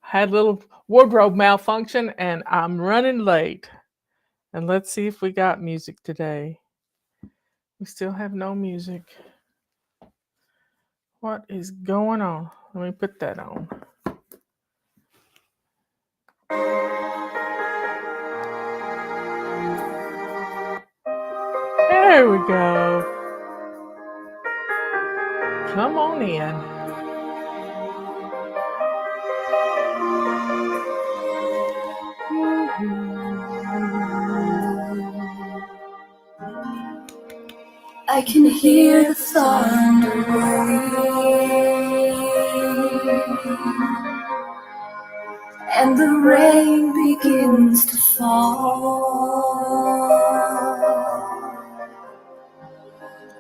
Had a little wardrobe malfunction and I'm running late. And let's see if we got music today. We still have no music. What is going on? Let me put that on. There we go. Come on in. I can hear the thunder rolling, and the rain begins to fall.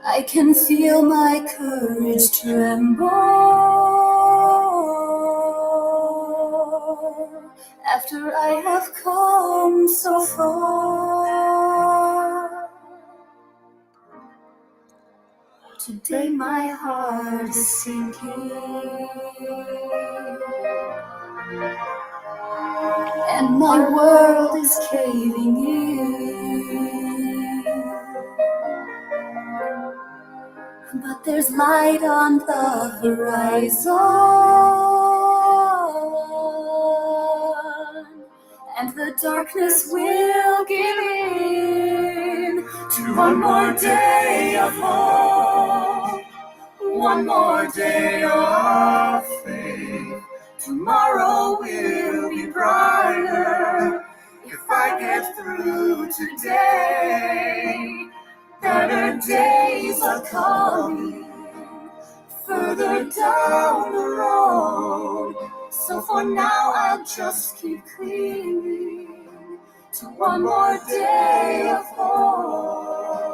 I can feel my courage tremble after I have come so far. Today my heart is sinking, and my world is caving in. But there's light on the horizon, and the darkness will give in to one more day of hope, one more day of faith. Tomorrow will be brighter if I get through today. Better days are coming further down the road. So for now I'll just keep clinging to one more day of hope.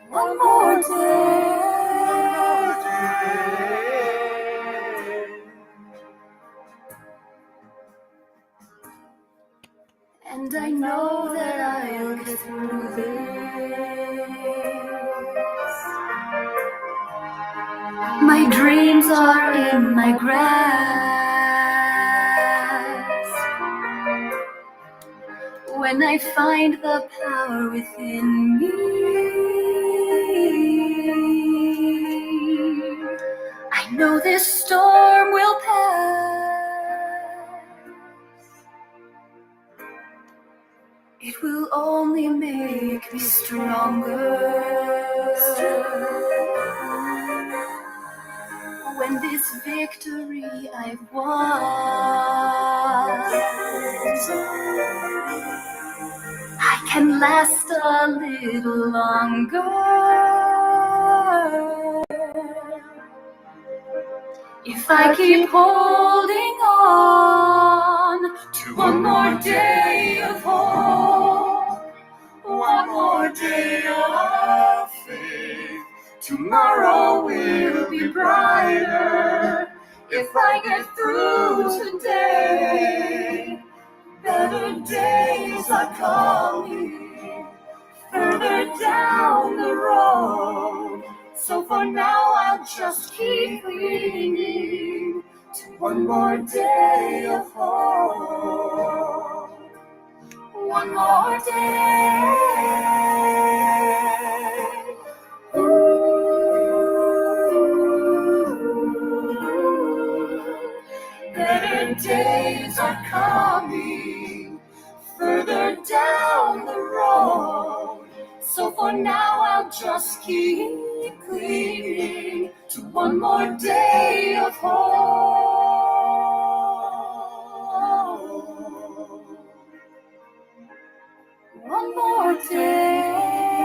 One more day. And I know that I'll get through this. My dreams are in my grasp. When I find the power within me, I know this storm will pass. It will only make me stronger. When this victory I've won, I can last a little longer. If I keep holding on to one more day of hope, one more day of faith, tomorrow will be brighter if I get through today. Better days are coming further down the road. So for now I'll just keep clinging to one more day of hope. One more day. Better days are coming further down the road. So for now I'll just keep clinging to one more day of hope. One more day.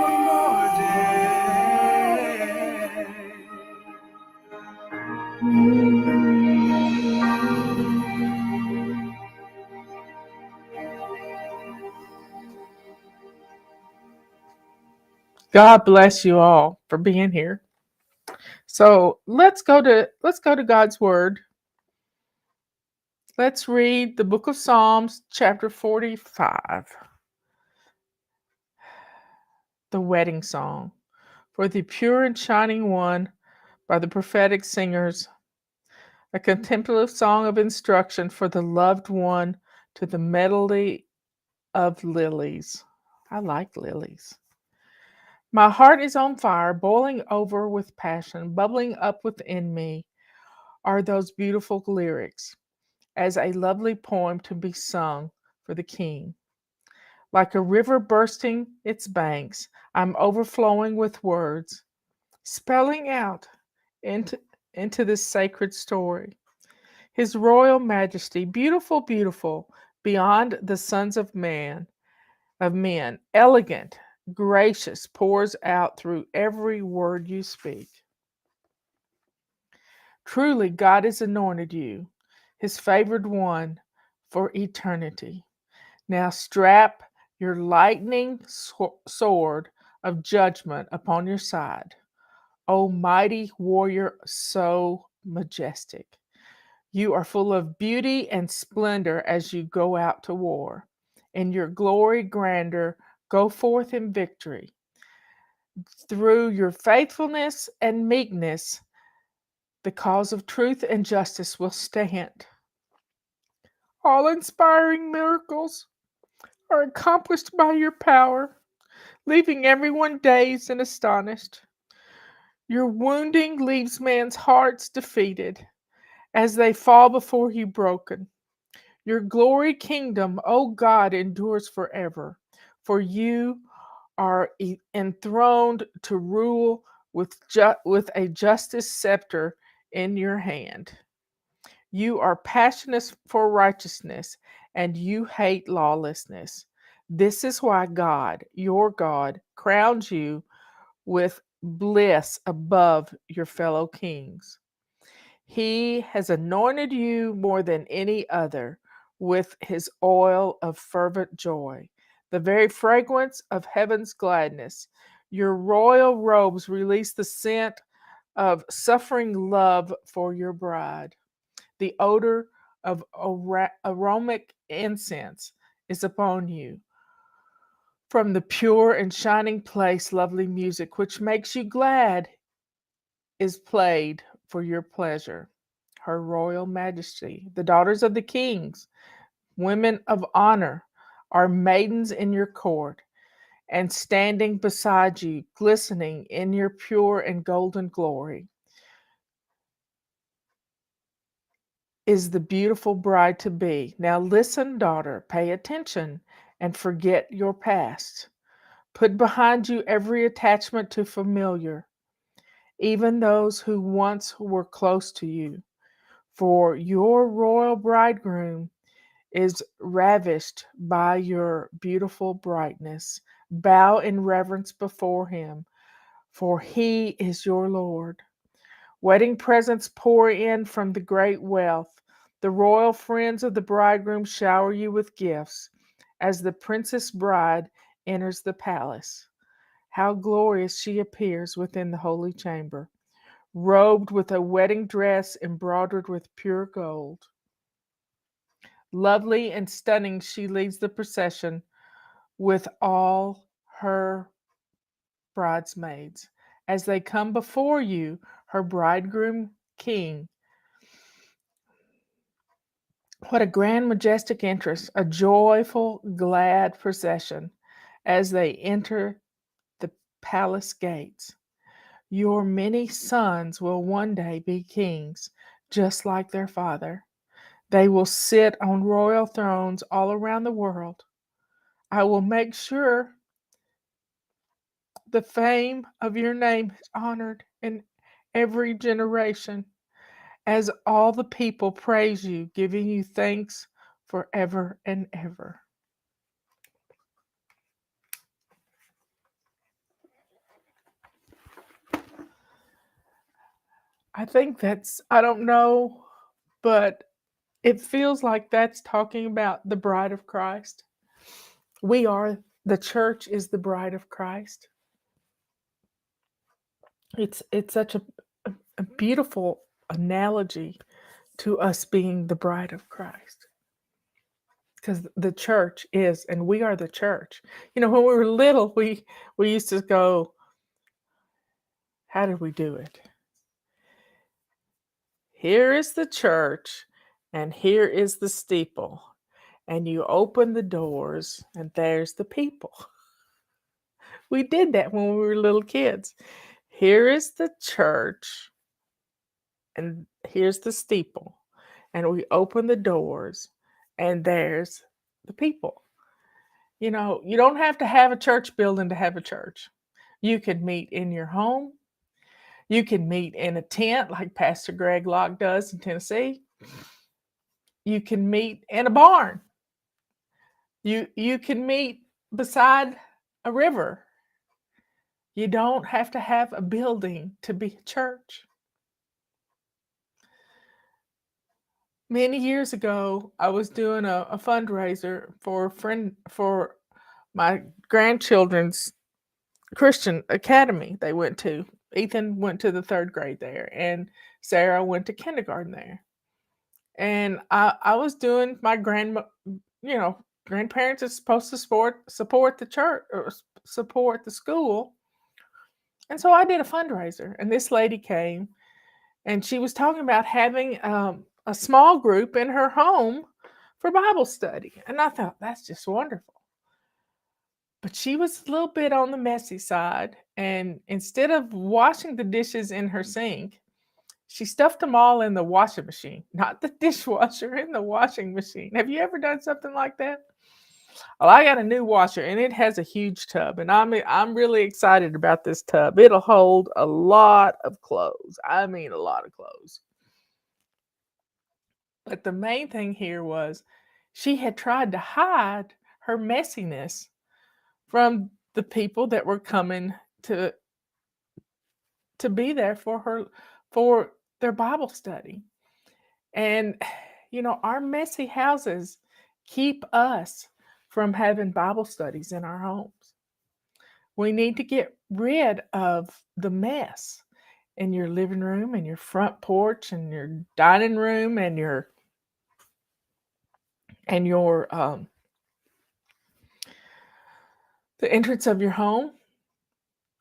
One more day. God bless you all for being here. So let's go to God's word. Let's read the book of Psalms, chapter 45. The wedding song. For the pure and shining one, by the prophetic singers, a contemplative song of instruction for the loved one to the melody of lilies. I like lilies. My heart is on fire, boiling over with passion, bubbling up within me are those beautiful lyrics, as a lovely poem to be sung for the king. Like a river bursting its banks, I'm overflowing with words, spelling out into, into this sacred story. His royal majesty, beautiful, beautiful, beyond the sons of men, elegant, gracious, pours out through every word you speak. Truly, God has anointed you, his favored one, for eternity. Now strap your lightning sword of judgment upon your side, O mighty warrior, so majestic. You are full of beauty and splendor as you go out to war. In your glory, grandeur, go forth in victory. Through your faithfulness and meekness, the cause of truth and justice will stand. All inspiring miracles are accomplished by your power, leaving everyone dazed and astonished. Your wounding leaves man's hearts defeated as they fall before you broken. Your glory kingdom, O God, endures forever, for you are enthroned to rule with a justice scepter in your hand. You are passionate for righteousness, and you hate lawlessness. This is why God, your God, crowns you with bliss above your fellow kings. He has anointed you more than any other with his oil of fervent joy, the very fragrance of heaven's gladness. Your royal robes release the scent of suffering love for your bride. The odor of aromatic incense is upon you. From the pure and shining place, lovely music, which makes you glad, is played for your pleasure. Her royal majesty, the daughters of the kings, women of honor, are maidens in your court, and standing beside you, glistening in your pure and golden glory, is the beautiful bride to be. Now listen, daughter, pay attention and forget your past. Put behind you every attachment to familiar, even those who once were close to you. For your royal bridegroom is ravished by your beautiful brightness. Bow in reverence before him, for he is your Lord. Wedding presents pour in from the great wealth. The royal friends of the bridegroom shower you with gifts as the princess bride enters the palace. How glorious she appears within the holy chamber, robed with a wedding dress embroidered with pure gold. Lovely and stunning, she leads the procession with all her bridesmaids. As they come before you, her bridegroom king. What a grand, majestic entrance, a joyful, glad procession as they enter the palace gates. Your many sons will one day be kings, just like their father. They will sit on royal thrones all around the world. I will make sure the fame of your name is honored in every generation as all the people praise you, giving you thanks forever and ever. I think I don't know, but it feels like that's talking about the bride of Christ. The church is the bride of Christ. It's such a beautiful analogy to us being the bride of Christ. Because the church is, and we are the church. You know, when we were little, we used to go, how did we do it? Here is the church, and here is the steeple. And you open the doors, and there's the people. We did that when we were little kids. Here is the church, and here's the steeple. And we open the doors, and there's the people. You know, you don't have to have a church building to have a church. You can meet in your home. You can meet in a tent like Pastor Greg Locke does in Tennessee. You can meet in a barn. You can meet beside a river. You don't have to have a building to be a church. Many years ago, I was doing a fundraiser for a friend for my grandchildren's Christian academy they went to. Ethan went to the third grade there, and Sarah went to kindergarten there. And I was doing my grandparents are supposed to support the church or support the school. And so I did a fundraiser, and this lady came, and she was talking about having a small group in her home for Bible study. And I thought, that's just wonderful. But she was a little bit on the messy side. And instead of washing the dishes in her sink, she stuffed them all in the washing machine, not the dishwasher, in the washing machine. Have you ever done something like that? Well, I got a new washer, and it has a huge tub, and I'm really excited about this tub. It'll hold a lot of clothes. I mean, a lot of clothes. But the main thing here was she had tried to hide her messiness from the people that were coming to be there for their Bible study. And our messy houses keep us from having Bible studies in our homes. We need to get rid of the mess in your living room and your front porch and your dining room and your the entrance of your home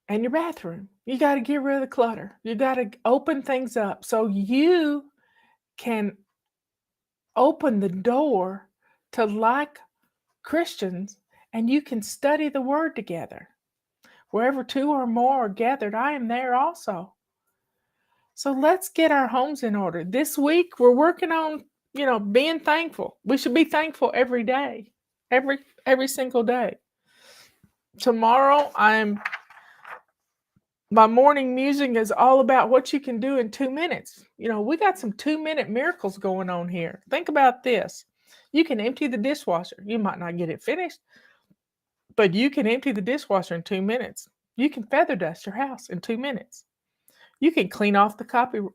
and your bathroom. You got to get rid of the clutter. You got to open things up so you can open the door to like Christians, and you can study the word together. Wherever two or more are gathered, I am there also. So let's get our homes in order. This week we're working on, being thankful. We should be thankful every day. Every single day. Tomorrow my morning musing is all about what you can do in 2 minutes. We got some 2-minute miracles going on here. Think about this. You can empty the dishwasher. You might not get it finished, but you can empty the dishwasher in 2 minutes. You can feather dust your house in 2 minutes. You can clean off the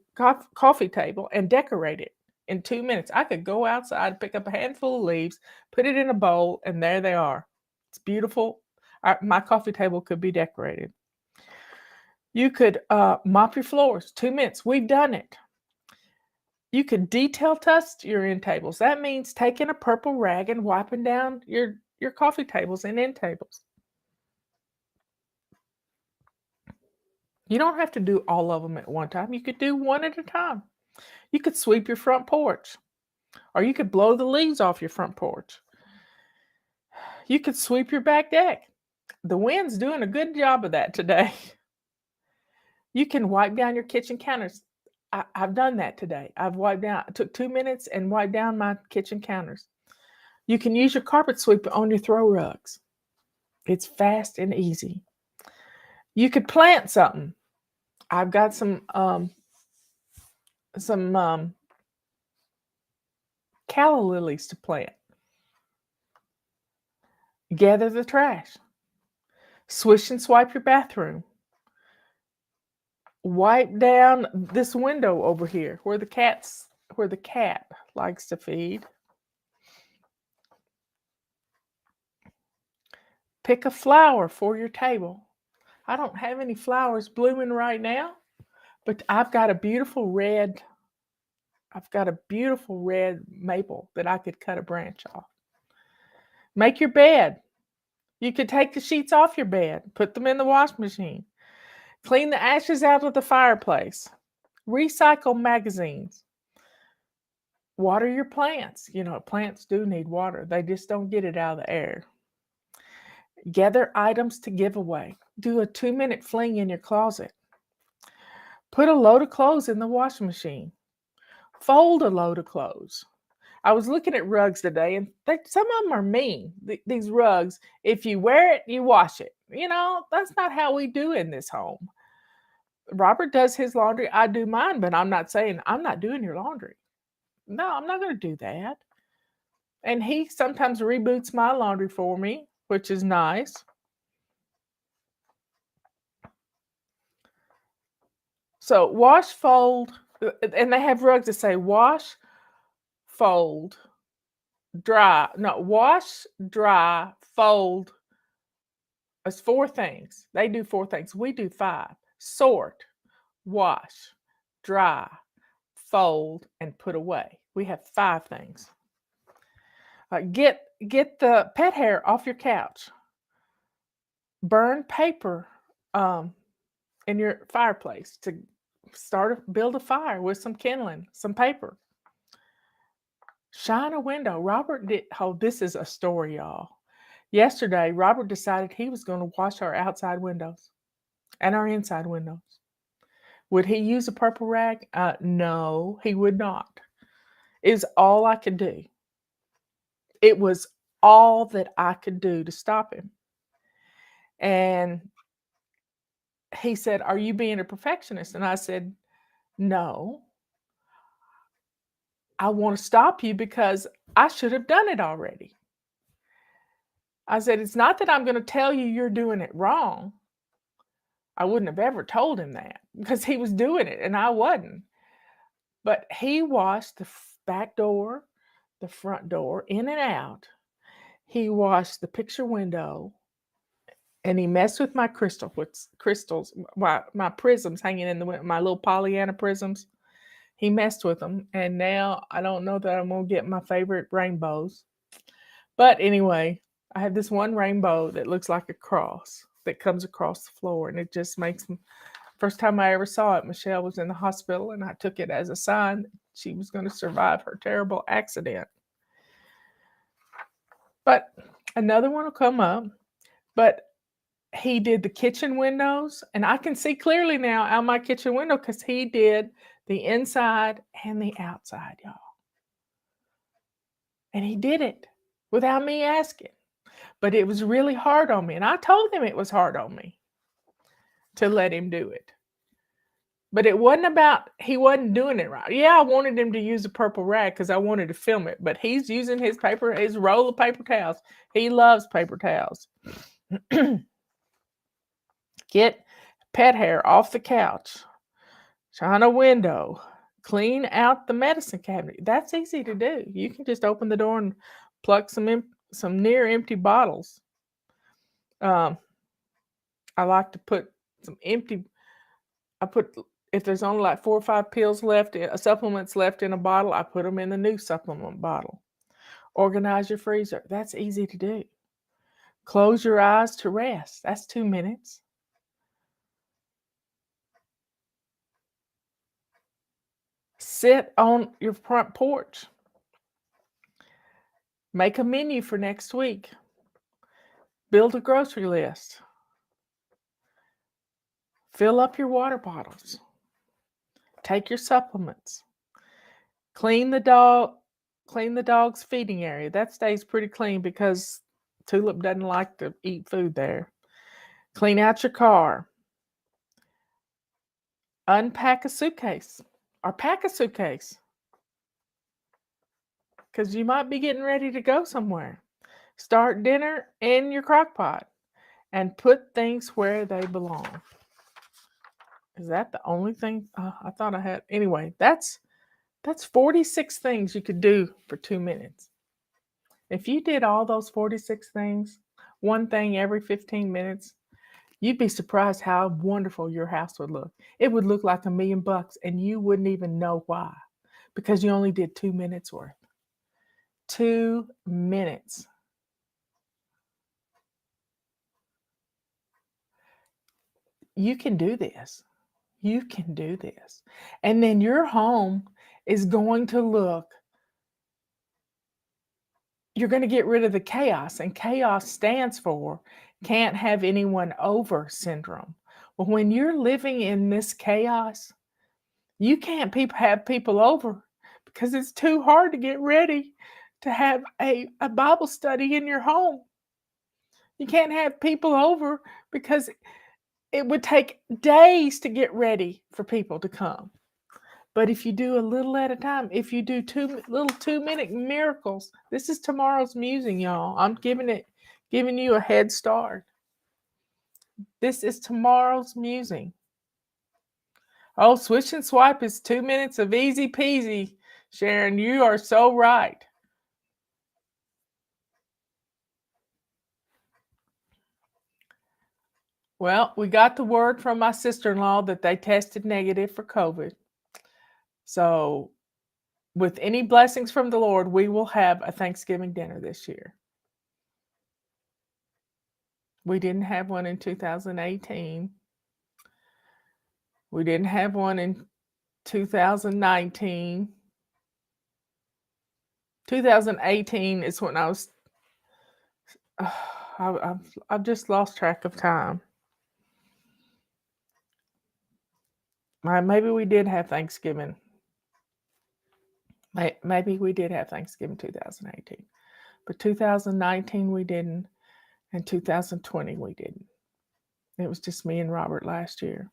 coffee table and decorate it in 2 minutes. I could go outside, pick up a handful of leaves, put it in a bowl, and there they are. It's beautiful. My coffee table could be decorated. You could mop your floors, 2 minutes. We've done it. You could detail dust your end tables. That means taking a purple rag and wiping down your coffee tables and end tables. You don't have to do all of them at one time. You could do one at a time. You could sweep your front porch, or you could blow the leaves off your front porch. You could sweep your back deck. The wind's doing a good job of that today. You can wipe down your kitchen counters. I've done that today. I took 2 minutes and wiped down my kitchen counters. You can use your carpet sweeper on your throw rugs. It's fast and easy. You could plant something. I've got some calla lilies to plant. Gather the trash. Swish and swipe your bathroom. Wipe down this window over here where the cat likes to feed. Pick a flower for your table. I don't have any flowers blooming right now, but I've got a beautiful red maple that I could cut a branch off. Make your bed. You could take the sheets off your bed, put them in the wash machine. Clean the ashes out of the fireplace. Recycle magazines. Water your plants. Plants do need water. They just don't get it out of the air. Gather items to give away. Do a 2-minute fling in your closet. Put a load of clothes in the washing machine. Fold a load of clothes. I was looking at rugs today, and some of them are mean. These rugs, if you wear it, you wash it. That's not how we do in this home. Robert does his laundry, I do mine, but I'm not saying I'm not doing your laundry. No, I'm not going to do that. And he sometimes reboots my laundry for me, which is nice. So wash, fold, and they have rugs that say wash, fold, dry. No, wash, dry, fold. It's 4 things. They do 4 things. We do 5. Sort, wash, dry, fold, and put away. We have 5 things. Get the pet hair off your couch. Burn paper in your fireplace to build a fire with some kindling, some paper. Shine a window. Robert did. Oh, this is a story, y'all. Yesterday, Robert decided he was going to wash our outside windows and our inside windows. Would he use a purple rag? No, he would not. It was all I could do. It was all that I could do to stop him. And he said, "Are you being a perfectionist?" And I said, "No. I want to stop you because I should have done it already." I said, "It's not that I'm going to tell you you're doing it wrong." I wouldn't have ever told him that because he was doing it and I wasn't. But he washed the back door, the front door, in and out. He washed the picture window, and he messed with my crystals, my prisms hanging in the window, my little Pollyanna prisms. He messed with them, and now I don't know that I'm going to get my favorite rainbows. But anyway, I have this one rainbow that looks like a cross that comes across the floor, and it just makes me. First time I ever saw it, Michelle was in the hospital, and I took it as a sign that she was going to survive her terrible accident. But another one will come up. But he did the kitchen windows, and I can see clearly now out my kitchen window because he did the inside and the outside, y'all. And he did it without me asking. But it was really hard on me, and I told him it was hard on me to let him do it. But it wasn't about he wasn't doing it right. Yeah, I wanted him to use a purple rag because I wanted to film it, but he's using his roll of paper towels. He loves paper towels. Get pet hair off the couch. Shine a window. Clean out the medicine cabinet. That's easy to do. You can just open the door and pluck some near empty bottles. I like to put some empty. If there's only like 4 or 5 pills left, supplements left in a bottle, I put them in the new supplement bottle. Organize your freezer. That's easy to do. Close your eyes to rest. That's 2 minutes. Sit on your front porch. Make a menu for next week. Build a grocery list. Fill up your water bottles. Take your supplements. Clean the dog's feeding area. That stays pretty clean because Tulip doesn't like to eat food there. Clean out your car. Unpack a suitcase or pack a suitcase because you might be getting ready to go somewhere. Start dinner in your crock pot and put things where they belong. Is that the only thing? I thought I had. Anyway, that's 46 things you could do for 2 minutes. If you did all those 46 things, one thing every 15 minutes, you'd be surprised how wonderful your house would look. It would look like $1 million and you wouldn't even know why because you only did 2 minutes worth. 2 minutes. You can do this. You can do this. And then your home is going to look you're going to get rid of the chaos, and chaos stands for can't have anyone over syndrome. Well, when you're living in this chaos, you can't have people over because it's too hard to get ready to have a Bible study in your home. You can't have people over because it would take days to get ready for people to come. But if you do a little at a time, if you do little 2-minute miracles, this is tomorrow's musing, y'all. I'm giving you a head start. This is tomorrow's musing. Oh, switch and swipe is 2 minutes of easy peasy. Sharon, you are so right. Well, we got the word from my sister-in-law that they tested negative for COVID. So, with any blessings from the Lord, we will have a Thanksgiving dinner this year. We didn't have one in 2018. We didn't have one in 2019. 2018 is when I was. I've just lost track of time. Maybe we did have Thanksgiving. Maybe we did have Thanksgiving 2018, but 2019 we didn't, and 2020 we didn't. It was just me and Robert last year.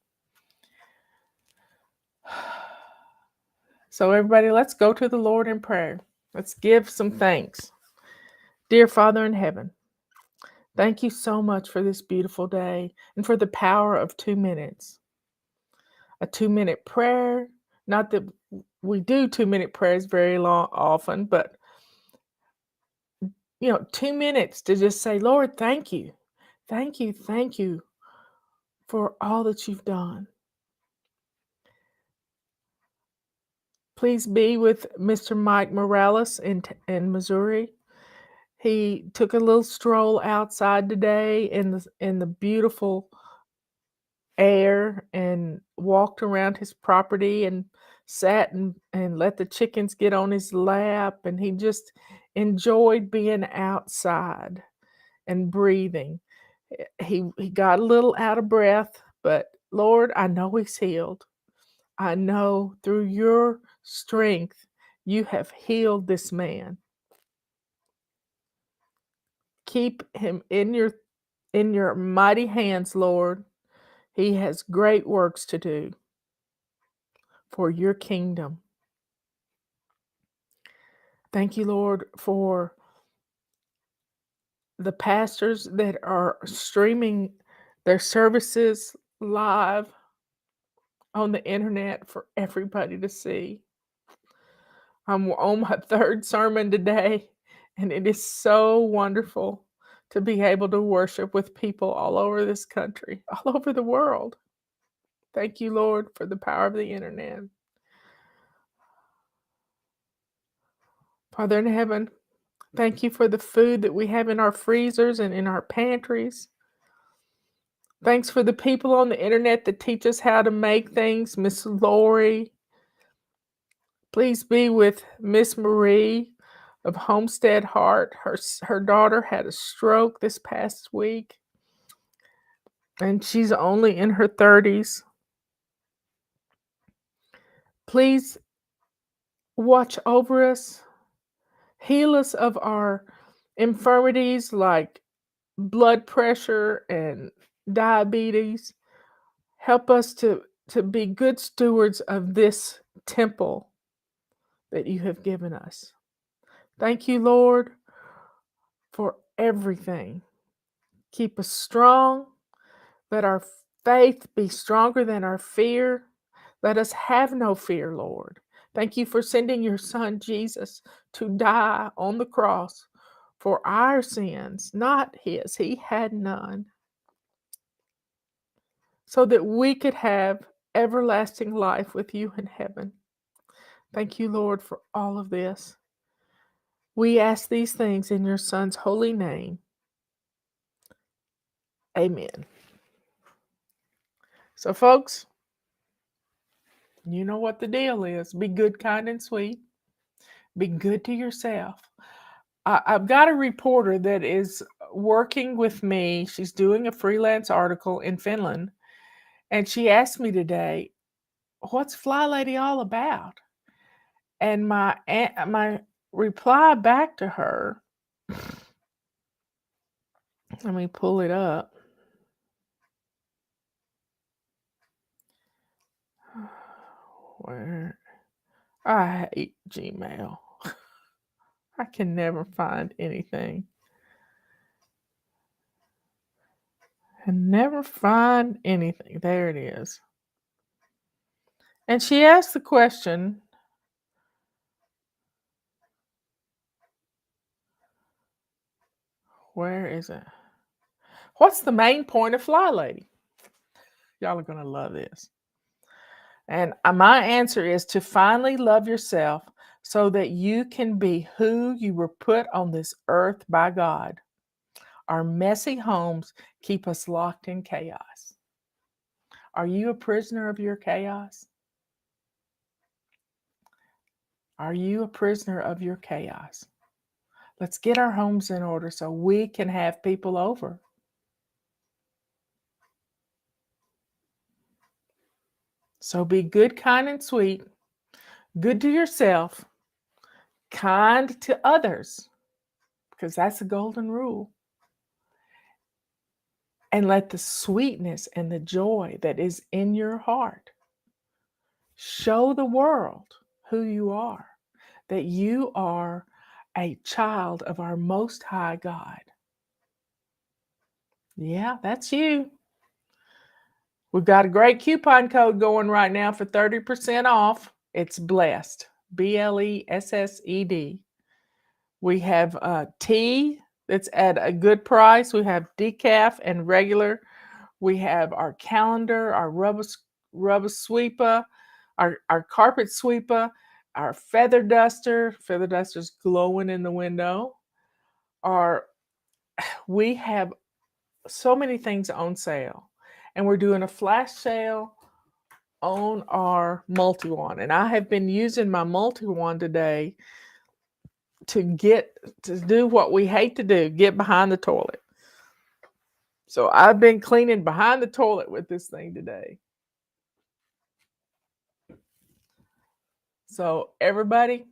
So everybody, let's go to the Lord in prayer. Let's give some thanks. Dear Father in heaven, thank you so much for this beautiful day and for the power of 2 minutes. A 2-minute prayer, not that we do 2-minute prayers very often, but 2 minutes to just say, Lord, thank you. Thank you. Thank you for all that you've done. Please be with Mr. Mike Morales in Missouri. He took a little stroll outside today in the beautiful air and walked around his property and sat and let the chickens get on his lap, and he just enjoyed being outside and breathing. He got a little out of breath, but Lord, I know he's healed. I know through your strength you have healed this man. Keep him in your mighty hands, Lord. He has great works to do for your kingdom. Thank you, Lord, for the pastors that are streaming their services live on the internet for everybody to see. I'm on my 3rd sermon today, and it is so wonderful to be able to worship with people all over this country, all over the world. Thank you, Lord, for the power of the internet. Father in heaven, thank you for the food that we have in our freezers and in our pantries. Thanks for the people on the internet that teach us how to make things. Miss Lori. Please be with Miss Marie of Homestead Heart. Her daughter had a stroke this past week, and she's only in her 30s. Please watch over us. Heal us of our infirmities like blood pressure and diabetes. Help us to be good stewards of this temple that you have given us. Thank you, Lord, for everything. Keep us strong. Let our faith be stronger than our fear. Let us have no fear, Lord. Thank you for sending your son, Jesus, to die on the cross for our sins, not his. He had none. So that we could have everlasting life with you in heaven. Thank you, Lord, for all of this. We ask these things in your son's holy name. Amen. So, folks, you know what the deal is. Be good, kind, and sweet. Be good to yourself. I've got a reporter that is working with me. She's doing a freelance article in Finland, and she asked me today, "What's Fly Lady all about?" And my reply back to her, let me pull it up. Where I hate Gmail. I can never find anything. And never find anything. There it is. And she asked the question, where is it? What's the main point of Fly Lady? Y'all are going to love this. And my answer is to finally love yourself so that you can be who you were put on this earth by God. Our messy homes keep us locked in chaos. Are you a prisoner of your chaos? Are you a prisoner of your chaos? Let's get our homes in order so we can have people over. So be good, kind, and sweet, good to yourself, kind to others, because that's the golden rule. And let the sweetness and the joy that is in your heart show the world who you are, that you are a child of our Most High God. Yeah, that's you. We've got a great coupon code going right now for 30% off. It's blessed, BLESSED. We have tea that's at a good price. We have decaf and regular. We have our calendar, our rubber sweeper, our carpet sweeper, our feather duster. Feather duster's glowing in the window. We have so many things on sale. And we're doing a flash sale on our multi-wand. And I have been using my multi-wand today to do what we hate to do, get behind the toilet. So I've been cleaning behind the toilet with this thing today. So everybody,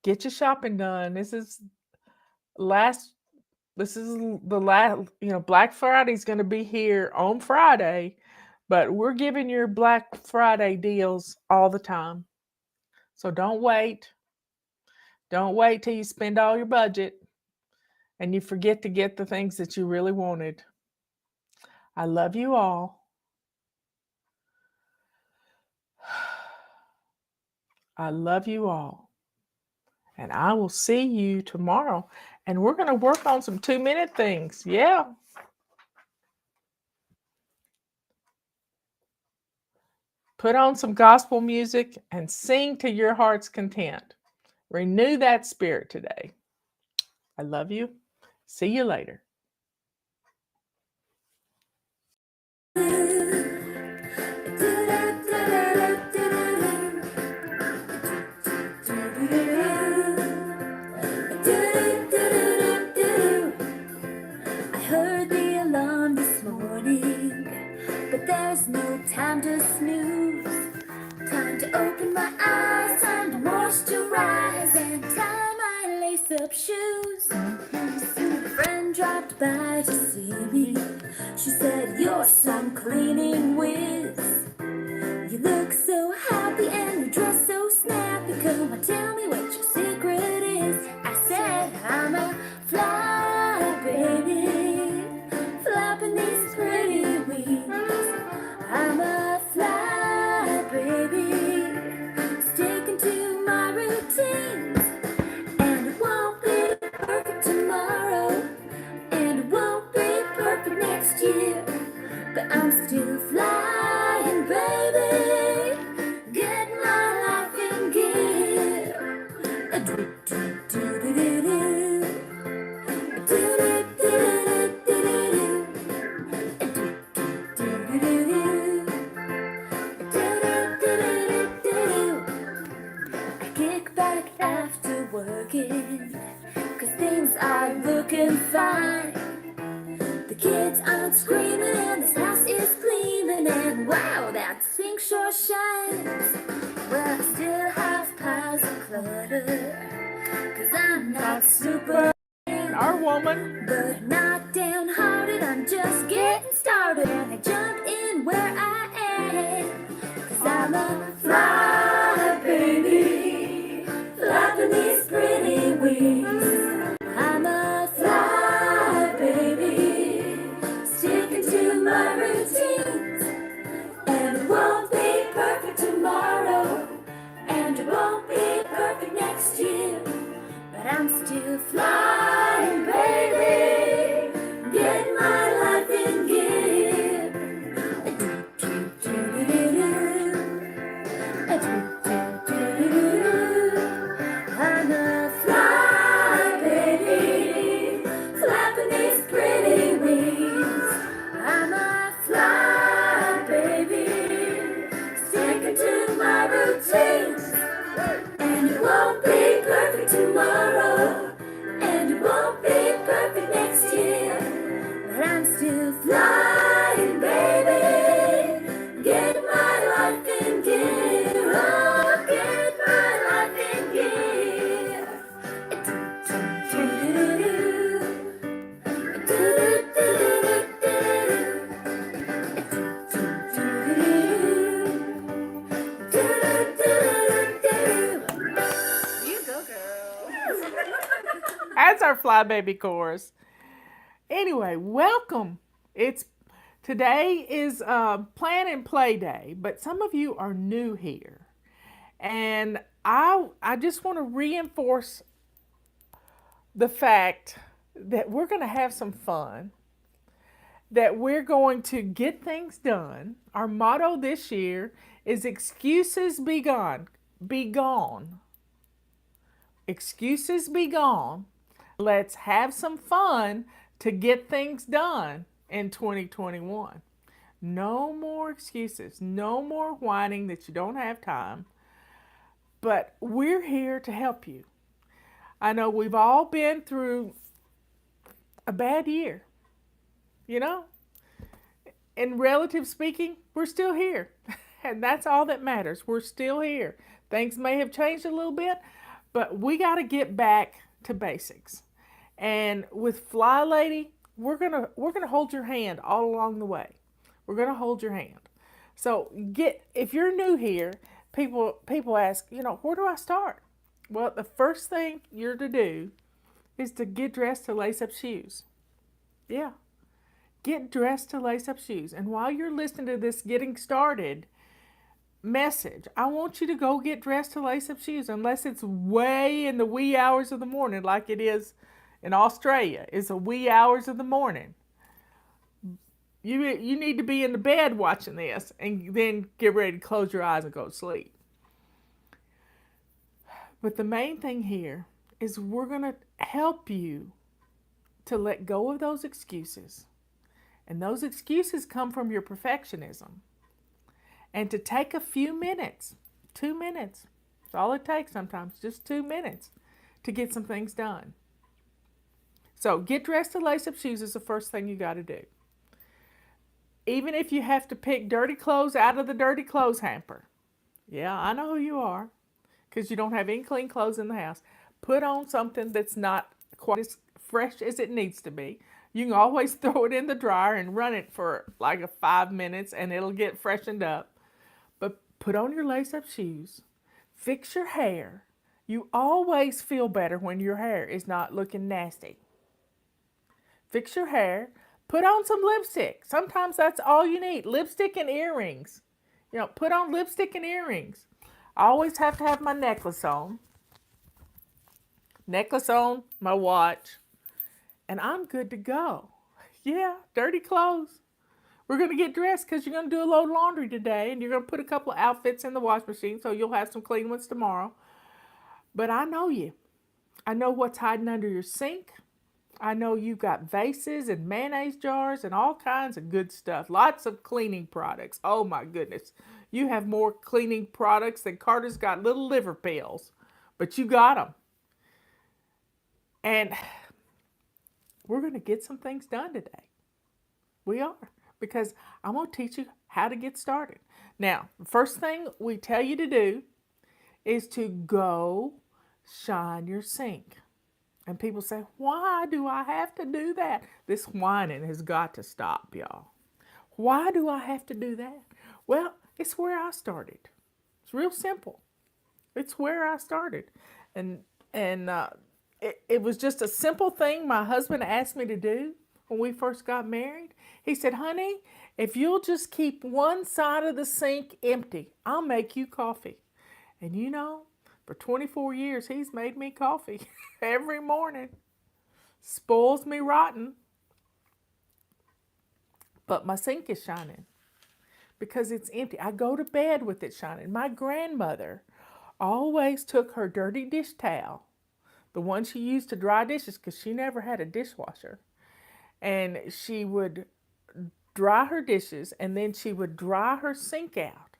get your shopping done. This is the last, Black Friday is going to be here on Friday, but we're giving your Black Friday deals all the time. So don't wait. Don't wait till you spend all your budget and you forget to get the things that you really wanted. I love you all. I love you all. And I will see you tomorrow. And we're going to work on some 2-minute things. Yeah. Put on some gospel music and sing to your heart's content. Renew that spirit today. I love you. See you later. I heard the alarm this morning, but there's no time to snooze. Time to open my eyes, time to moisturize, and tie my lace-up shoes. A friend dropped by to see me. She said, "You're some cleaning whiz. You look so happy and you dress so snappy. Come on, tell me what your secret is." I said, "I'm a fly baby, flapping these pretty wings. I'm a fly baby, sticking to my routines. And it won't be perfect tomorrow, and it won't be perfect next year, but I'm still fly fine. The kids aren't screaming and this house is gleaming, and wow, that sink sure shines. Well, I still have piles of clutter, 'cause I'm not super Our woman. but not downhearted. I'm just getting started, and I jump in where I am, 'cause I'm a fly baby, flapping these pretty wings. I'm a fly baby, sticking to my routines, and it won't be perfect tomorrow, and it won't be perfect next year, but I'm still flying, baby, getting my life in gear. I'm a fly, baby, flapping these pretty wings. I'm a fly, baby, sticking to my routines, and it won't be perfect tomorrow, and it won't be perfect next year, but I'm still flying, baby, get my life in gear, oh, get my life in gear. You go, girl. That's our Fly Baby chorus. Anyway, welcome. It's Today is Plan and Play Day, but some of you are new here. And I just want to reinforce the fact that we're going to have some fun, that we're going to get things done. Our motto this year is excuses be gone. Be gone. Excuses be gone. Let's have some fun to get things done in 2021. No more excuses. No more whining that you don't have time. But we're here to help you. I know we've all been through a bad year, you know? In relative speaking, we're still here. And that's all that matters. We're still here. Things may have changed a little bit, but we got to get back to basics. And with FlyLady, we're gonna hold your hand all along the way. We're gonna hold your hand. So if you're new here, people ask, where do I start? Well, the first thing you're to do is to get dressed to lace up shoes. Yeah. Get dressed to lace up shoes. And while you're listening to this getting started message, I want you to go get dressed to lace up shoes, unless it's way in the wee hours of the morning like it is in Australia. It's the wee hours of the morning. You need to be in the bed watching this and then get ready to close your eyes and go to sleep. But the main thing here is we're going to help you to let go of those excuses. And those excuses come from your perfectionism. And to take a few minutes, 2 minutes, that's all it takes sometimes, just 2 minutes to get some things done. So get dressed to lace up shoes is the first thing you got to do. Even if you have to pick dirty clothes out of the dirty clothes hamper. Yeah, I know who you are, because you don't have any clean clothes in the house. Put on something that's not quite as fresh as it needs to be. You can always throw it in the dryer and run it for like 5 minutes and it'll get freshened up. But put on your lace-up shoes. Fix your hair. You always feel better when your hair is not looking nasty. Fix your hair. Put on some lipstick. Sometimes that's all you need. Lipstick and earrings. Put on lipstick and earrings. I always have to have my necklace on. My watch. And I'm good to go. Yeah, dirty clothes. We're going to get dressed because you're going to do a load of laundry today, and you're going to put a couple of outfits in the wash machine, so you'll have some clean ones tomorrow. But I know you. I know what's hiding under your sink. I know you've got vases and mayonnaise jars and all kinds of good stuff. Lots of cleaning products. Oh my goodness. You have more cleaning products than Carter's got little liver pills. But you got them. And We're going to get some things done today. We are, because I'm going to teach you how to get started. Now, the first thing we tell you to do is to go shine your sink. And people say, why do I have to do that? This whining has got to stop, y'all. Why do I have to do that? Well, it's where I started. It's real simple. It's where I started. And it was just a simple thing my husband asked me to do when we first got married. He said, honey, if you'll just keep one side of the sink empty, I'll make you coffee. And you know, for 24 years, he's made me coffee every morning. Spoils me rotten, but my sink is shining because it's empty. I go to bed with it shining. My grandmother always took her dirty dish towel, the one she used to dry dishes because she never had a dishwasher, and she would dry her dishes and then she would dry her sink out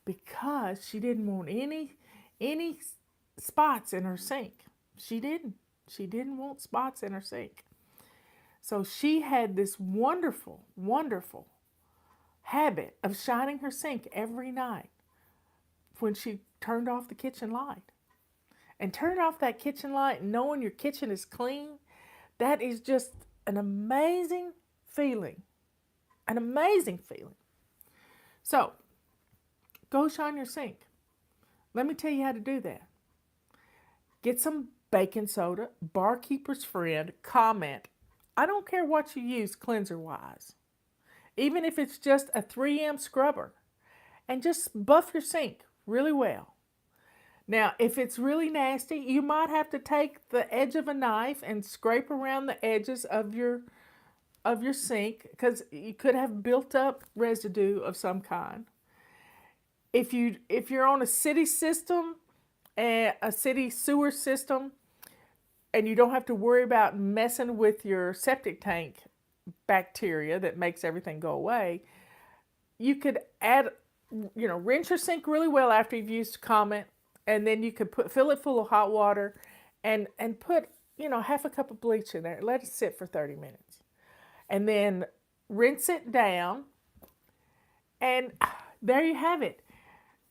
because she didn't want any spots in her sink. She didn't. She didn't want spots in her sink. So she had this wonderful, wonderful habit of shining her sink every night when she turned off the kitchen light. And turning off that kitchen light and knowing your kitchen is clean, that is just an amazing feeling. An amazing feeling. So, go shine your sink. Let me tell you how to do that. Get some baking soda, barkeeper's friend, comment. I don't care what you use cleanser wise, even if it's just a 3M scrubber, and just buff your sink really well. Now, if it's really nasty, you might have to take the edge of a knife and scrape around the edges of your sink because you could have built up residue of some kind. If you're on a city system, a city sewer system, and you don't have to worry about messing with your septic tank bacteria that makes everything go away, you could add, rinse your sink really well after you've used Comet, and then you could fill it full of hot water, and put half a cup of bleach in there. Let it sit for 30 minutes, and then rinse it down, and there you have it.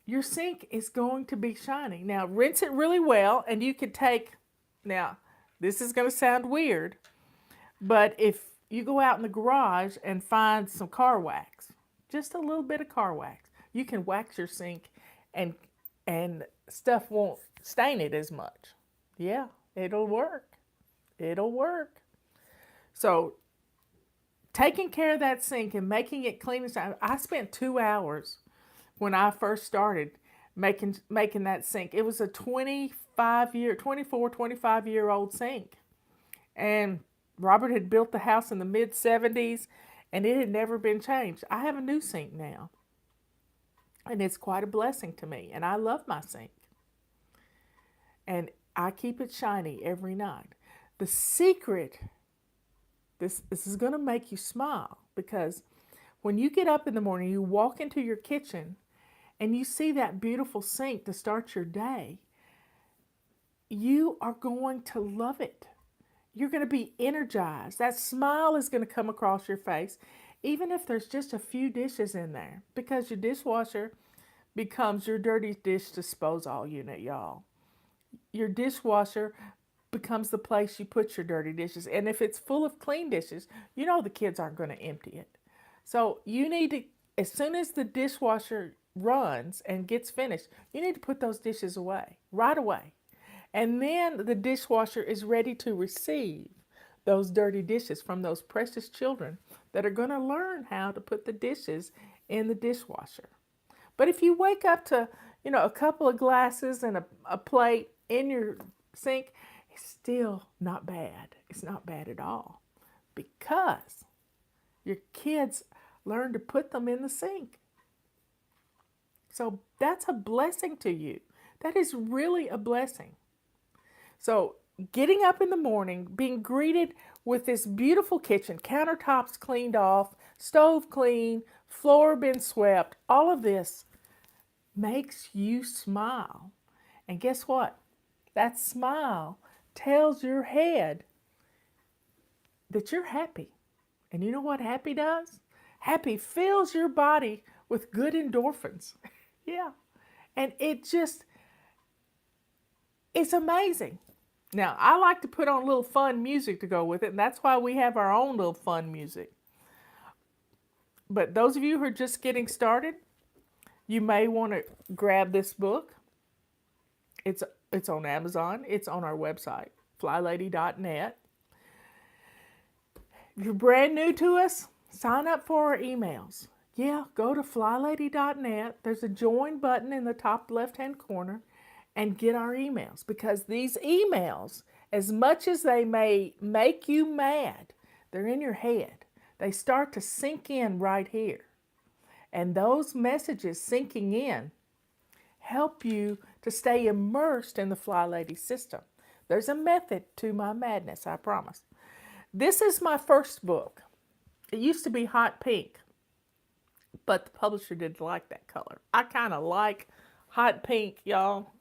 Your sink is going to be shiny. Now rinse it really well, and you could take. Now, this is going to sound weird, but if you go out in the garage and find some car wax, just a little bit of car wax, you can wax your sink, and stuff won't stain it as much. Yeah, it'll work. It'll work. So, taking care of that sink and making it clean and shiny. I spent 2 hours when I first started making that sink. It was a 25-year old sink. And Robert had built the house in the mid 70s and it had never been changed. I have a new sink now. And it's quite a blessing to me. And I love my sink. And I keep it shiny every night. The secret, this is going to make you smile, because when you get up in the morning, you walk into your kitchen and you see that beautiful sink to start your day, you are going to love it. You're going to be energized. That smile is going to come across your face, even if there's just a few dishes in there, because your dishwasher becomes your dirty dish disposal unit, y'all. Your dishwasher becomes the place you put your dirty dishes. And if it's full of clean dishes, you know the kids aren't going to empty it. So you need to, as soon as the dishwasher runs and gets finished, you need to put those dishes away right away. And then the dishwasher is ready to receive those dirty dishes from those precious children that are going to learn how to put the dishes in the dishwasher. But if you wake up to, a couple of glasses and a plate in your sink, it's still not bad. It's not bad at all, because your kids learn to put them in the sink. So that's a blessing to you. That is really a blessing. So getting up in the morning, being greeted with this beautiful kitchen, countertops cleaned off, stove clean, floor been swept, all of this makes you smile. And guess what? That smile tells your head that you're happy. And you know what happy does? Happy fills your body with good endorphins. Yeah. And it's amazing. Now, I like to put on a little fun music to go with it, and that's why we have our own little fun music. But those of you who are just getting started, you may want to grab this book. It's it's on Amazon. It's on our website, flylady.net. If you're brand new to us, sign up for our emails. Yeah, go to flylady.net. There's a join button in the top left-hand corner and get our emails, because these emails, as much as they may make you mad, they're in your head. They start to sink in right here. And those messages sinking in help you to stay immersed in the Fly Lady system. There's a method to my madness, I promise. This is my first book. It used to be hot pink, but the publisher didn't like that color. I kind of like hot pink, y'all.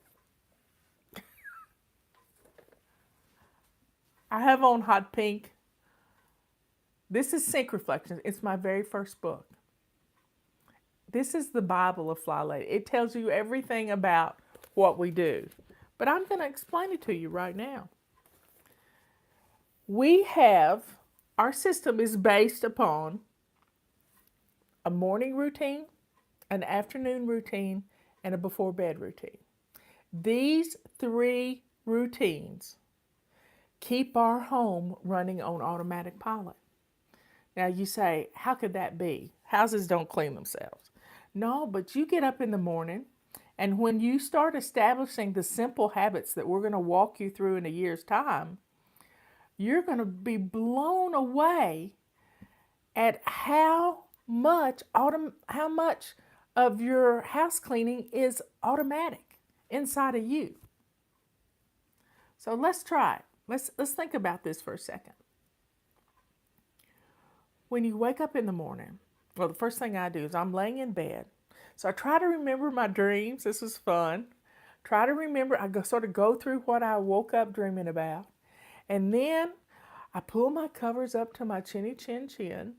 I have on hot pink. This is Sync Reflections. It's my very first book. This is the Bible of Fly Lady. It tells you everything about what we do. But I'm going to explain it to you right now. Our system is based upon a morning routine, an afternoon routine, and a before bed routine. These three routines keep our home running on automatic pilot. Now you say, how could that be? Houses don't clean themselves. No, but you get up in the morning, and when you start establishing the simple habits that we're going to walk you through in a year's time, you're going to be blown away at how much of your house cleaning is automatic inside of you. So let's try it. Let's think about this for a second. When you wake up in the morning, well, the first thing I do is I'm laying in bed. So I try to remember my dreams. This is fun. Try to remember, sort of go through what I woke up dreaming about. And then I pull my covers up to my chinny chin chin,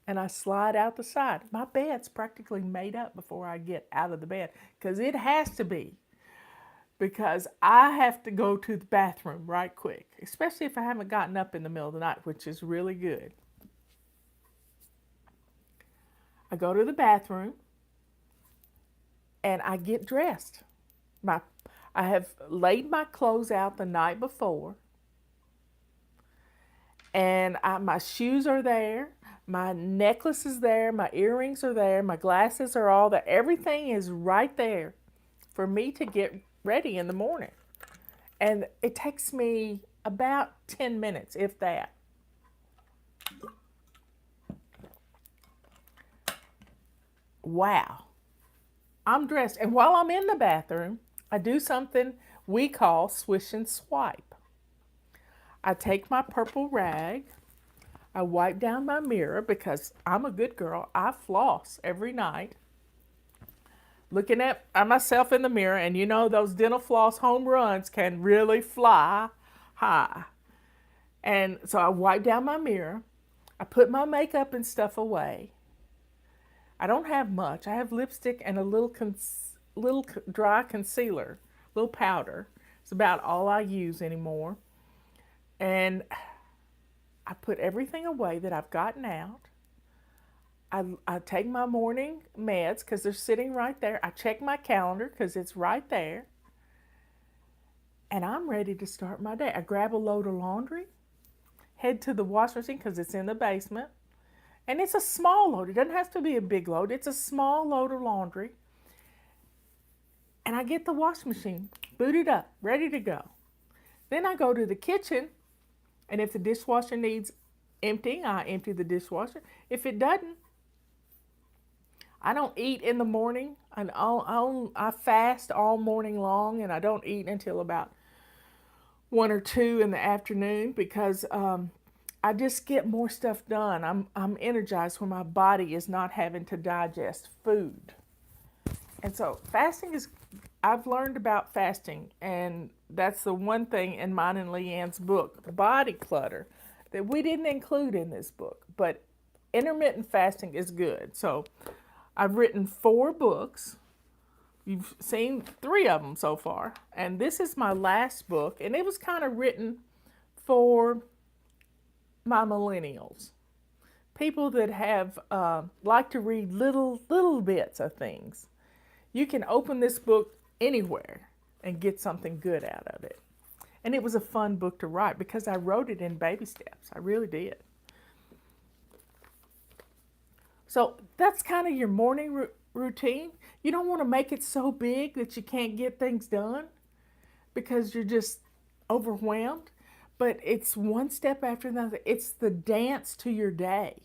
and I slide out the side. My bed's practically made up before I get out of the bed, because it has to be. Because I have to go to the bathroom right quick, especially if I haven't gotten up in the middle of the night, which is really good. I go to the bathroom and I get dressed. I have laid my clothes out the night before, and my shoes are there, my necklace is there, my earrings are there, my glasses are all there. Everything is right there for me to get ready in the morning. And it takes me about 10 minutes, if that. Wow. I'm dressed. And while I'm in the bathroom, I do something we call swish and swipe. I take my purple rag, I wipe down my mirror, because I'm a good girl. I floss every night, looking at myself in the mirror, and you know those dental floss home runs can really fly high. And so I wipe down my mirror, I put my makeup and stuff away. I don't have much. I have lipstick and a little dry concealer, little powder. It's about all I use anymore. And I put everything away that I've gotten out. I take my morning meds because they're sitting right there. I check my calendar because it's right there. And I'm ready to start my day. I grab a load of laundry, head to the washing machine because it's in the basement. And it's a small load. It doesn't have to be a big load. It's a small load of laundry. And I get the washing machine booted up, ready to go. Then I go to the kitchen, and if the dishwasher needs emptying, I empty the dishwasher. If it doesn't, I don't eat in the morning. I fast all morning long, and I don't eat until about 1 or 2 in the afternoon, because I just get more stuff done. I'm energized when my body is not having to digest food. And so I've learned about fasting, and that's the one thing in mine and Leanne's book, Body Clutter, that we didn't include in this book, but intermittent fasting is good. So I've written 4 books. You've seen 3 of them so far. And this is my last book, and it was kind of written for my millennials, people that have like to read little bits of things. You can open this book anywhere and get something good out of it. And it was a fun book to write because I wrote it in baby steps. I really did. So that's kind of your morning routine. You don't want to make it so big that you can't get things done because you're just overwhelmed. But it's one step after another. It's the dance to your day.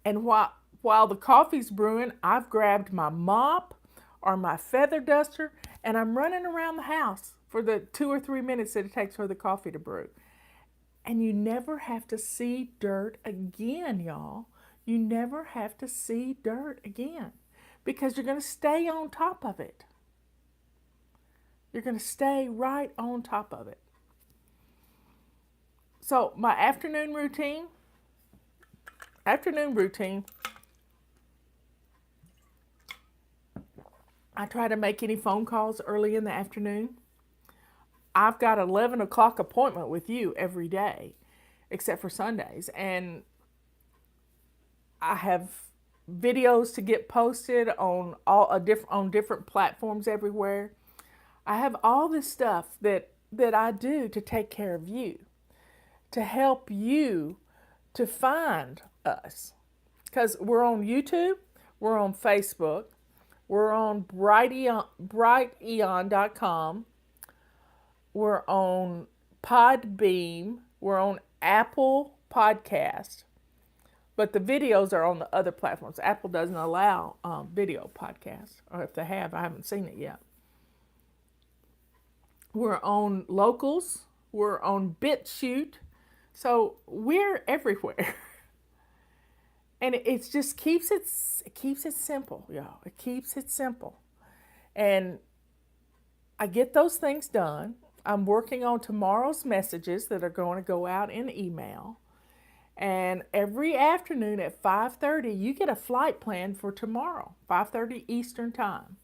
And while the coffee's brewing, I've grabbed my mop or my feather duster and I'm running around the house for the 2 or 3 minutes that it takes for the coffee to brew. And you never have to see dirt again, y'all. You never have to see dirt again because you're going to stay on top of it. You're going to stay right on top of it. So my afternoon routine, I try to make any phone calls early in the afternoon. I've got an 11 o'clock appointment with you every day, except for Sundays. And I have videos to get posted on on different platforms everywhere. I have all this stuff that I do to take care of you, to help you to find us. Because we're on YouTube, we're on Facebook, we're on brighteon.com, we're on Podbeam, we're on Apple Podcast, but the videos are on the other platforms. Apple doesn't allow video podcasts, or if they have, I haven't seen it yet. We're on Locals, we're on BitChute, so we're everywhere. And it just keeps it simple, y'all. It keeps it simple. And I get those things done. I'm working on tomorrow's messages that are going to go out in email. And every afternoon at 5:30, you get a flight plan for tomorrow, 5:30 Eastern Time.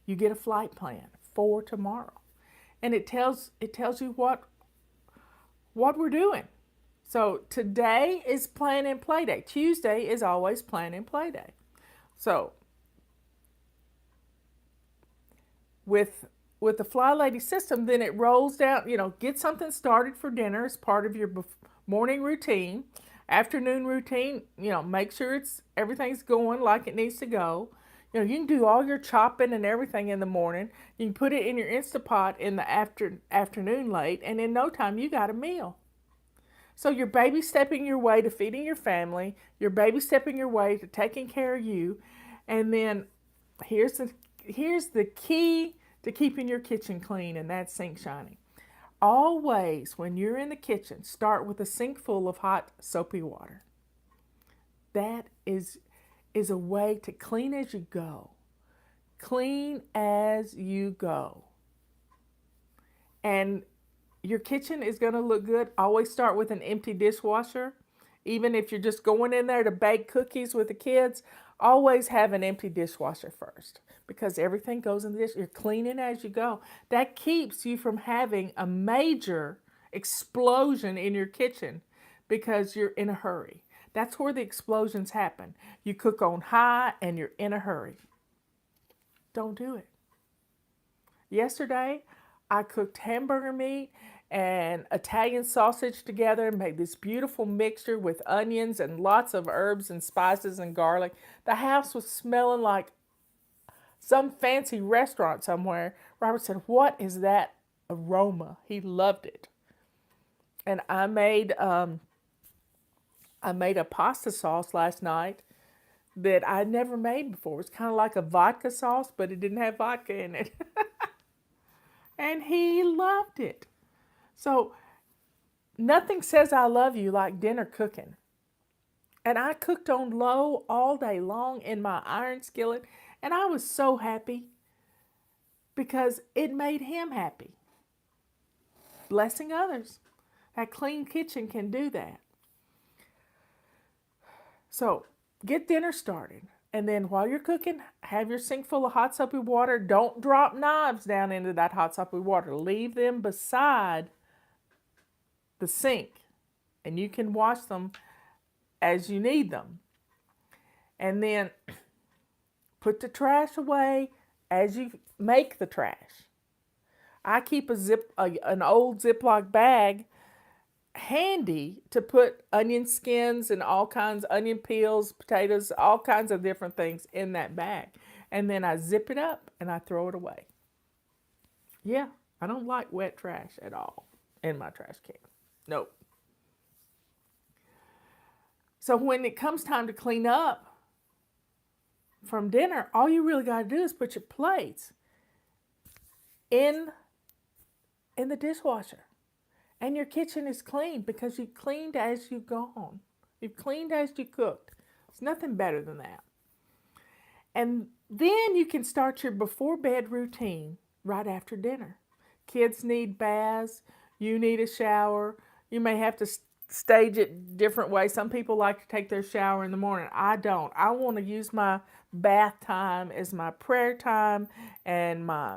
You get a flight plan for tomorrow. And it tells you what we're doing. So today is plan and play day. Tuesday is always plan and play day. So with the FlyLady system, then it rolls down, get something started for dinner as part of your morning routine. Afternoon routine, make sure everything's going like it needs to go. You can do all your chopping and everything in the morning. You can put it in your Instapot in the afternoon late, and in no time you got a meal. So you're baby stepping your way to feeding your family. You're baby stepping your way to taking care of you. And then here's the key to keeping your kitchen clean, and that's sink shining. Always, when you're in the kitchen, start with a sink full of hot, soapy water. That is a way to clean as you go. Clean as you go. And your kitchen is going to look good. Always start with an empty dishwasher. Even if you're just going in there to bake cookies with the kids, always have an empty dishwasher first because everything goes in the dish. You're cleaning as you go. That keeps you from having a major explosion in your kitchen because you're in a hurry. That's where the explosions happen. You cook on high and you're in a hurry. Don't do it. Yesterday, I cooked hamburger meat and Italian sausage together and made this beautiful mixture with onions and lots of herbs and spices and garlic. The house was smelling like some fancy restaurant somewhere. Robert said, "What is that aroma?" He loved it. And I made a pasta sauce last night that I'd never made before. It's kind of like a vodka sauce, but it didn't have vodka in it. And he loved it. So nothing says I love you like dinner cooking. And I cooked on low all day long in my iron skillet, and I was so happy because it made him happy. Blessing others. That clean kitchen can do that. So get dinner started. And then while you're cooking, have your sink full of hot soapy water. Don't drop knives down into that hot soapy water. Leave them beside the sink. And you can wash them as you need them. And then put the trash away as you make the trash. I keep an old Ziploc bag handy to put onion skins and all kinds, onion peels, potatoes, all kinds of different things in that bag. And then I zip it up and I throw it away. Yeah, I don't like wet trash at all in my trash can. Nope. So when it comes time to clean up from dinner, all you really got to do is put your plates in the dishwasher. And your kitchen is clean because you cleaned as you gone. You've cleaned as you cooked. It's nothing better than that. And then you can start your before bed routine right after dinner. Kids need baths. You need a shower. You may have to stage it different ways. Some people like to take their shower in the morning. I don't. I want to use my bath time as my prayer time and my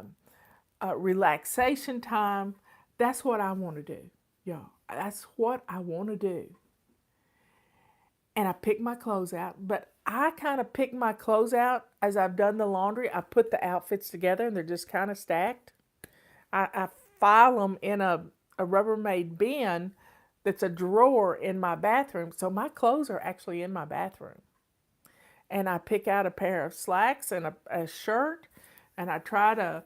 relaxation time. That's what I want to do, y'all. That's what I want to do. And I pick my clothes out, but I kind of pick my clothes out as I've done the laundry. I put the outfits together and they're just kind of stacked. I file them in a Rubbermaid bin that's a drawer in my bathroom. So my clothes are actually in my bathroom. And I pick out a pair of slacks and a shirt, and I try to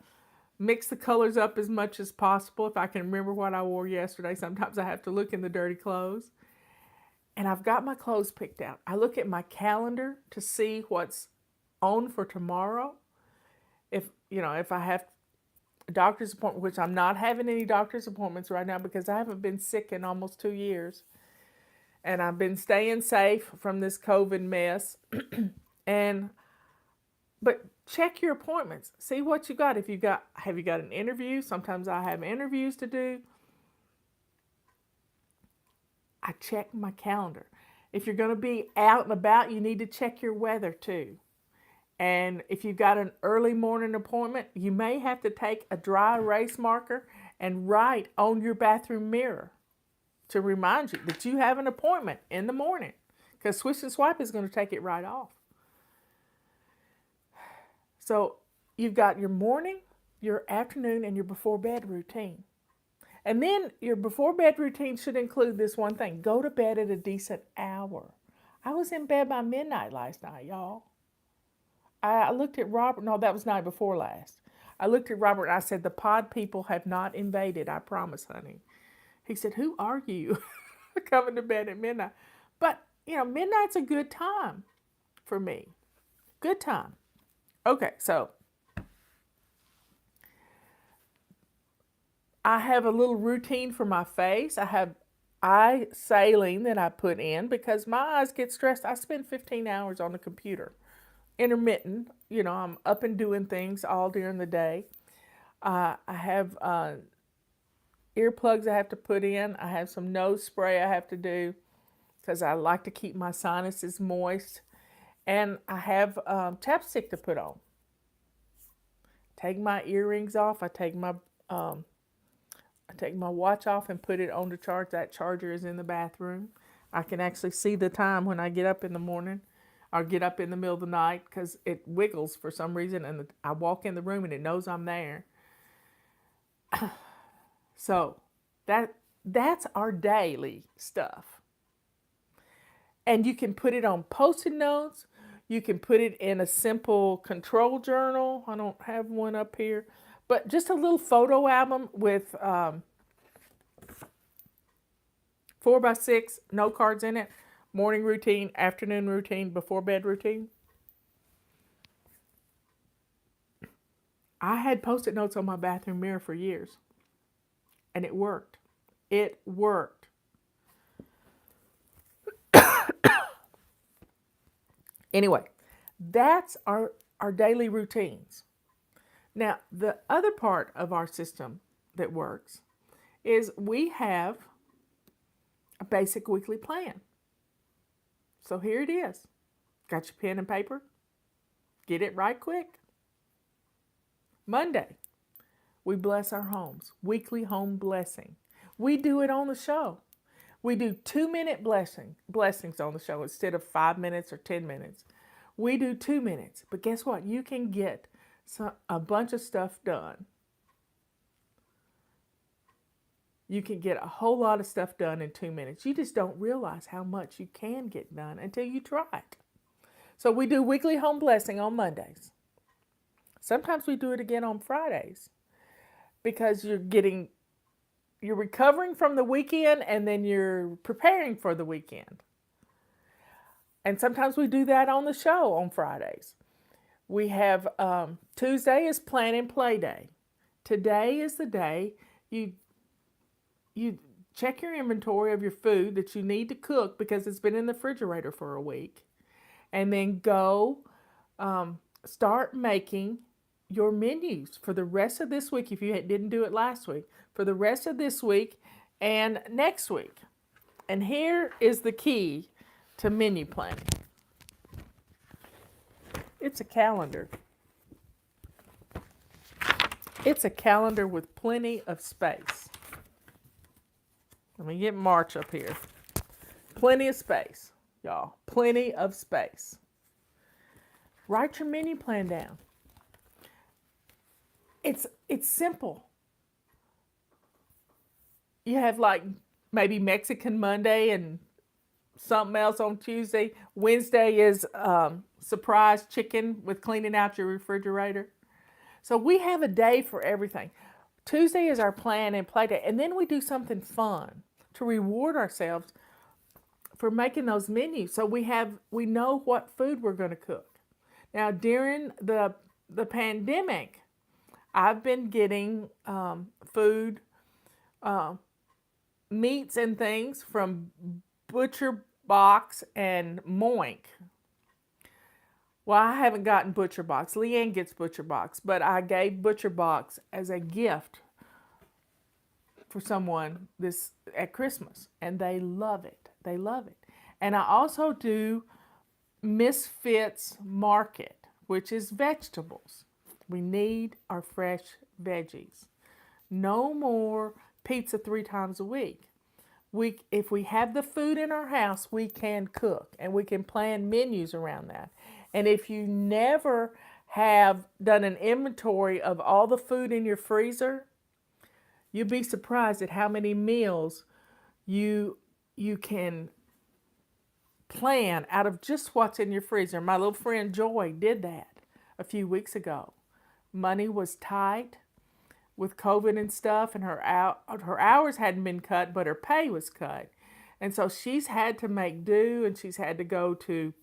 mix the colors up as much as possible. If I can remember what I wore yesterday, sometimes I have to look in the dirty clothes. And I've got my clothes picked out. I look at my calendar to see what's on for tomorrow. If I have a doctor's appointment, which I'm not having any doctor's appointments right now because I haven't been sick in almost 2 years. And I've been staying safe from this COVID mess. But check your appointments. See what you got. Have you got an interview? Sometimes I have interviews to do. I check my calendar. If you're going to be out and about, you need to check your weather too. And if you've got an early morning appointment, you may have to take a dry erase marker and write on your bathroom mirror to remind you that you have an appointment in the morning, because Swish and Swipe is going to take it right off. So you've got your morning, your afternoon, and your before bed routine. And then your before bed routine should include this one thing: go to bed at a decent hour. I was in bed by midnight last night, y'all. I looked at Robert. No, that was night before last. I looked at Robert and I said, the pod people have not invaded, I promise, honey. He said, who are you? Coming to bed at midnight. But, midnight's a good time for me. Good time. Okay, so I have a little routine for my face. I have eye saline that I put in because my eyes get stressed. I spend 15 hours on the computer. Intermittent, I'm up and doing things all during the day. I have earplugs I have to put in. I have some nose spray I have to do because I like to keep my sinuses moist. And I have chapstick to put on. Take my earrings off. I take my watch off and put it on the charge. That charger is in the bathroom. I can actually see the time when I get up in the morning or get up in the middle of the night because it wiggles for some reason, and I walk in the room and it knows I'm there. So that's our daily stuff. And you can put it on Post-it notes. You can put it in a simple control journal. I don't have one up here. But just a little photo album with 4x6, no cards in it. Morning routine, afternoon routine, before bed routine. I had Post-it notes on my bathroom mirror for years. And it worked. It worked. Anyway, that's our daily routines. Now, the other part of our system that works is we have a basic weekly plan. So here it is. Got your pen and paper? Get it right quick. Monday, we bless our homes. Weekly home blessing. We do it on the show. We do 2-minute blessings on the show instead of 5 minutes or 10 minutes. We do 2 minutes. But guess what? You can get a bunch of stuff done. You can get a whole lot of stuff done in 2 minutes. You just don't realize how much you can get done until you try it. So we do weekly home blessing on Mondays. Sometimes we do it again on Fridays because you're recovering from the weekend and then you're preparing for the weekend. And sometimes we do that on the show on Fridays. We have Tuesday is plan and play day. Today is the day you check your inventory of your food that you need to cook because it's been in the refrigerator for a week. And then go start making your menus for the rest of this week if you didn't do it last week, for the rest of this week and next week. And here is the key to menu planning. It's a calendar. It's a calendar with plenty of space. Let me get March up here. Plenty of space, y'all. Plenty of space. Write your menu plan down. It's simple. You have like maybe Mexican Monday and something else on Tuesday. Wednesday is surprise chicken with cleaning out your refrigerator. So we have a day for everything. Tuesday is our plan and play day. And then we do something fun to reward ourselves for making those menus. So we know what food we're going to cook. Now during the pandemic, I've been getting food, meats and things from Butcher Box and Moink. Well, I haven't gotten Butcher Box. Leanne gets Butcher Box, but I gave Butcher Box as a gift for someone at Christmas, and they love it. They love it. And I also do Misfits Market, which is vegetables. We need our fresh veggies. No more pizza 3 times a week. If we have the food in our house, we can cook and we can plan menus around that. And if you never have done an inventory of all the food in your freezer, you'd be surprised at how many meals you can plan out of just what's in your freezer. My little friend Joy did that a few weeks ago. Money was tight with COVID and stuff, and her hours hadn't been cut, but her pay was cut. And so she's had to make do, and she's had to go to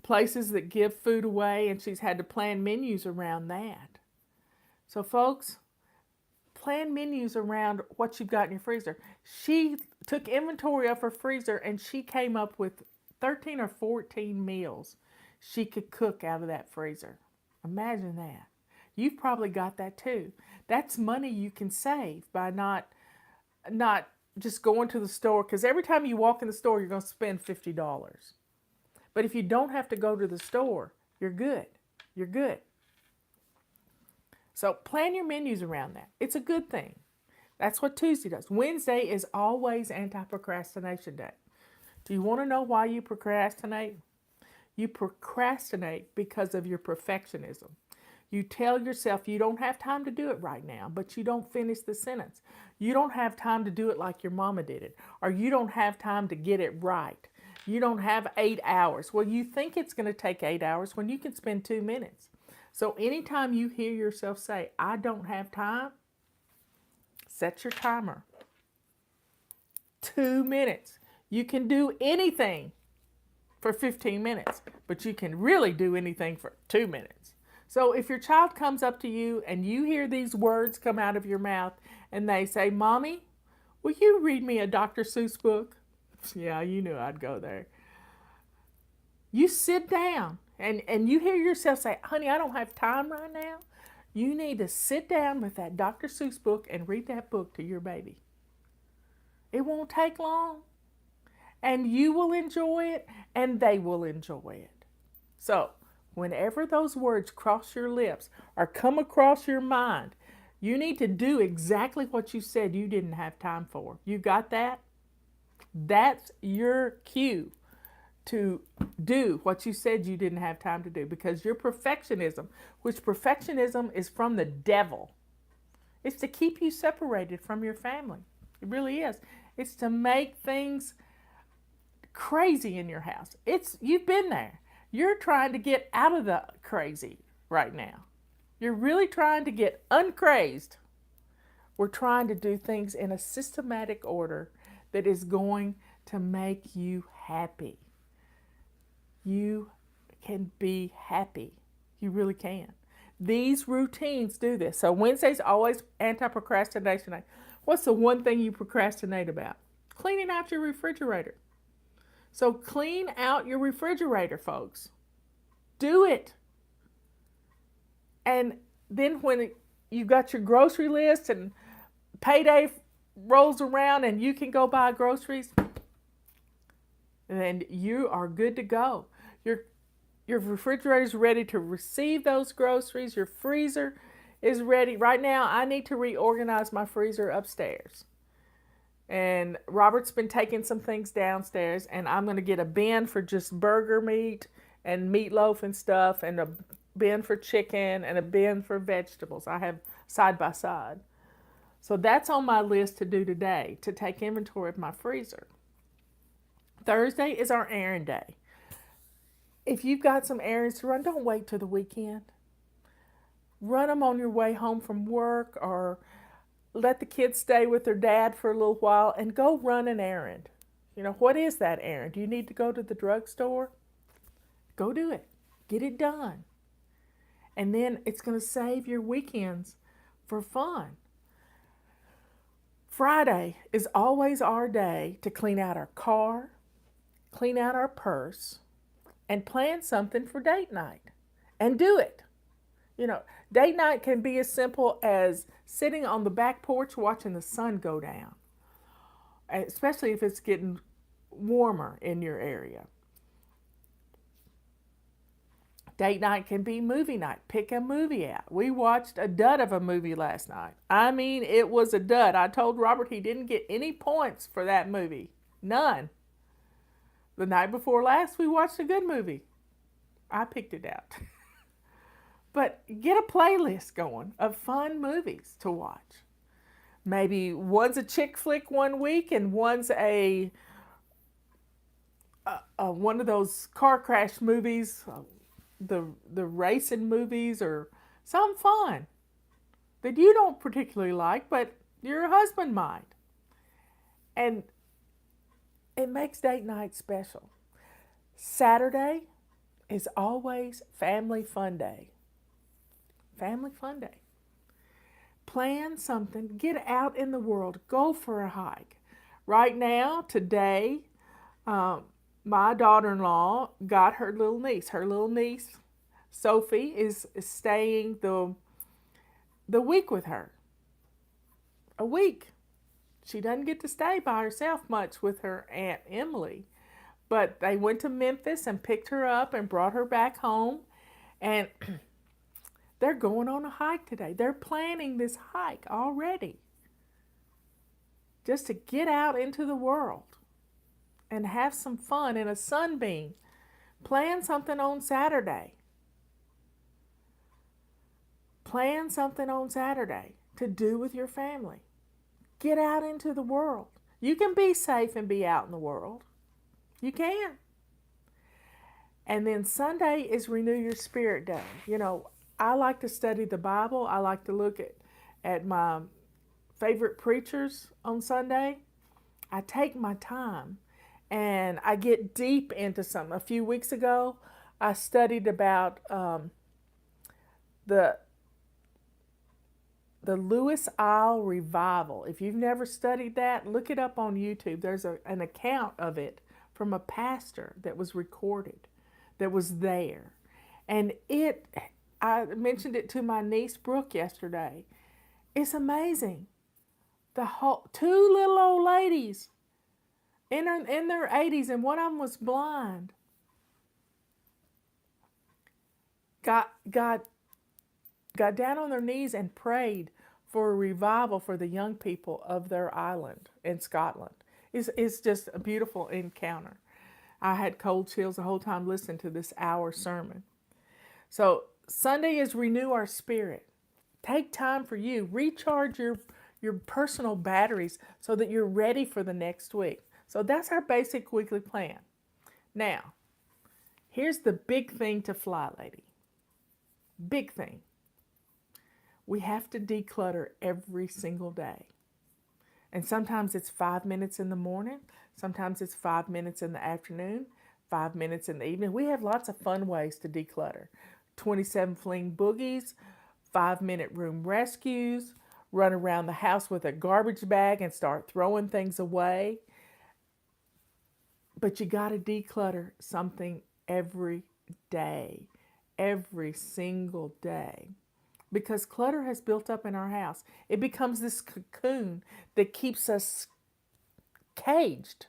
places that give food away, and she's had to plan menus around that. So folks, plan menus around what you've got in your freezer. She took inventory of her freezer and she came up with 13 or 14 meals she could cook out of that freezer. Imagine that. You've probably got that too. That's money you can save by not just going to the store, because every time you walk in the store, you're going to spend $50. But if you don't have to go to the store, you're good. You're good. So plan your menus around that. It's a good thing. That's what Tuesday does. Wednesday is always anti-procrastination day. Do you want to know why you procrastinate? You procrastinate because of your perfectionism. You tell yourself you don't have time to do it right now, but you don't finish the sentence. You don't have time to do it like your mama did it, or you don't have time to get it right. You don't have 8 hours. Well, you think it's going to take 8 hours when you can spend 2 minutes. So anytime you hear yourself say, I don't have time, set your timer. 2 minutes. You can do anything for 15 minutes, but you can really do anything for 2 minutes. So if your child comes up to you and you hear these words come out of your mouth and they say, Mommy, will you read me a Dr. Seuss book? Yeah, you knew I'd go there. You sit down and you hear yourself say, honey, I don't have time right now. You need to sit down with that Dr. Seuss book and read that book to your baby. It won't take long, and you will enjoy it, and they will enjoy it. So, whenever those words cross your lips or come across your mind, you need to do exactly what you said you didn't have time for. You got that? That's your cue to do what you said you didn't have time to do, because your perfectionism, which perfectionism is from the devil, it's to keep you separated from your family. It really is. It's to make things crazy in your house. You've been there. You're trying to get out of the crazy right now. You're really trying to get uncrazed. We're trying to do things in a systematic order that is going to make you happy. You can be happy. You really can. These routines do this. So Wednesday's always anti-procrastination night. What's the one thing you procrastinate about? Cleaning out your refrigerator. So clean out your refrigerator, folks. Do it. And then when you've got your grocery list and payday rolls around and you can go buy groceries, then you are good to go. Your refrigerator is ready to receive those groceries. Your freezer is ready. Right now, I need to reorganize my freezer upstairs. And Robert's been taking some things downstairs, and I'm going to get a bin for just burger meat and meatloaf and stuff, and a bin for chicken, and a bin for vegetables. I have side by side. So that's on my list to do today, to take inventory of my freezer. Thursday is our errand day. If you've got some errands to run, don't wait till the weekend. Run them on your way home from work, or let the kids stay with their dad for a little while and go run an errand. You know, what is that errand? Do you need to go to the drugstore? Go do it. Get it done. And then it's going to save your weekends for fun. Friday is always our day to clean out our car, clean out our purse, and plan something for date night. And do it. You know, date night can be as simple as sitting on the back porch watching the sun go down, especially if it's getting warmer in your area. Date night can be movie night. Pick a movie out. We watched a dud of a movie last night. I mean, it was a dud. I told Robert he didn't get any points for that movie. None. The night before last, we watched a good movie. I picked it out. But get a playlist going of fun movies to watch. Maybe one's a chick flick one week and one's a one of those car crash movies, the racing movies, or some fun that you don't particularly like, but your husband might. And it makes date night special. Saturday is always family fun day. Family fun day. Plan something. Get out in the world. Go for a hike. Right now, today, my daughter-in-law got her little niece. Her little niece, Sophie, is staying the week with her. A week. She doesn't get to stay by herself much with her Aunt Emily. But they went to Memphis and picked her up and brought her back home. And they're going on a hike today. They're planning this hike already. Just to get out into the world and have some fun in a sunbeam. Plan something on Saturday. Plan something on Saturday to do with your family. Get out into the world. You can be safe and be out in the world. You can. And then Sunday is Renew Your Spirit Day. You know, I like to study the Bible. I like to look at my favorite preachers on Sunday. I take my time and I get deep into something. A few weeks ago, I studied about the Lewis Isle Revival. If you've never studied that, look it up on YouTube. There's an account of it from a pastor that was recorded, that was there. And I mentioned it to my niece Brooke yesterday. It's amazing. The whole two little old ladies in their 80s, and one of them was blind. Got got down on their knees and prayed for a revival for the young people of their island in Scotland. It's just a beautiful encounter. I had cold chills the whole time listening to this hour sermon. So Sunday is renew our spirit. Take time for you. Recharge your personal batteries so that you're ready for the next week. So that's our basic weekly plan. Now, here's the big thing to FlyLady. Big thing. We have to declutter every single day. And sometimes it's 5 minutes in the morning. Sometimes it's 5 minutes in the afternoon, 5 minutes in the evening. We have lots of fun ways to declutter. 27 fling boogies, 5-minute room rescues, run around the house with a garbage bag and start throwing things away. But you got to declutter something every day, every single day. Because clutter has built up in our house. It becomes this cocoon that keeps us caged.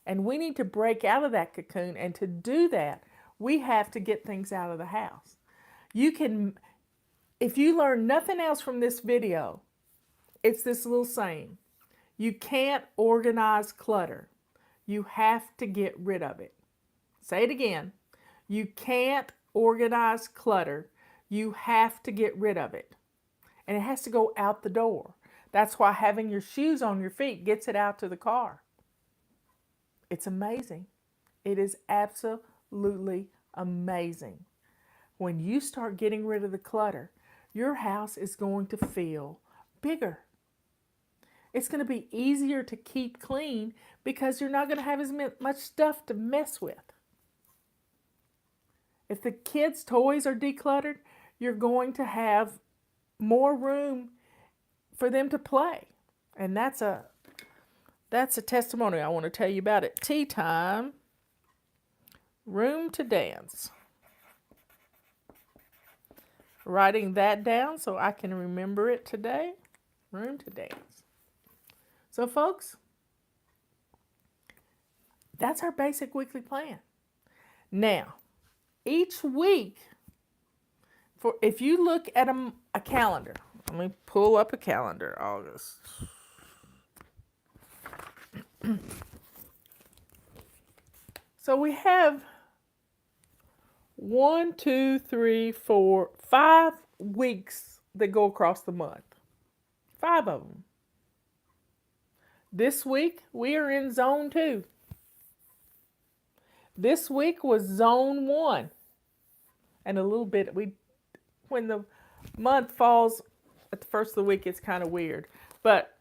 And we need to break out of that cocoon. And to do that, we have to get things out of the house. You can, if you learn nothing else from this video, it's this little saying. You can't organize clutter. You have to get rid of it. Say it again. You can't organize clutter. You have to get rid of it. And it has to go out the door. That's why having your shoes on your feet gets it out to the car. It's amazing. It is absolutely amazing. When you start getting rid of the clutter, your house is going to feel bigger. It's going to be easier to keep clean because you're not going to have as much stuff to mess with. If the kids' toys are decluttered, you're going to have more room for them to play. And that's a testimony I want to tell you about at tea time. Room to dance. Writing that down so I can remember it today. Room to dance. So folks, that's our basic weekly plan. Now, each week, if you look at a calendar, let me pull up a calendar, August. So we have 1, 2, 3, 4, 5 weeks that go across the month. 5 of them. This week, we are in zone 2. This week was zone 1. And a little bit, when the month falls at the first of the week, it's kind of weird. But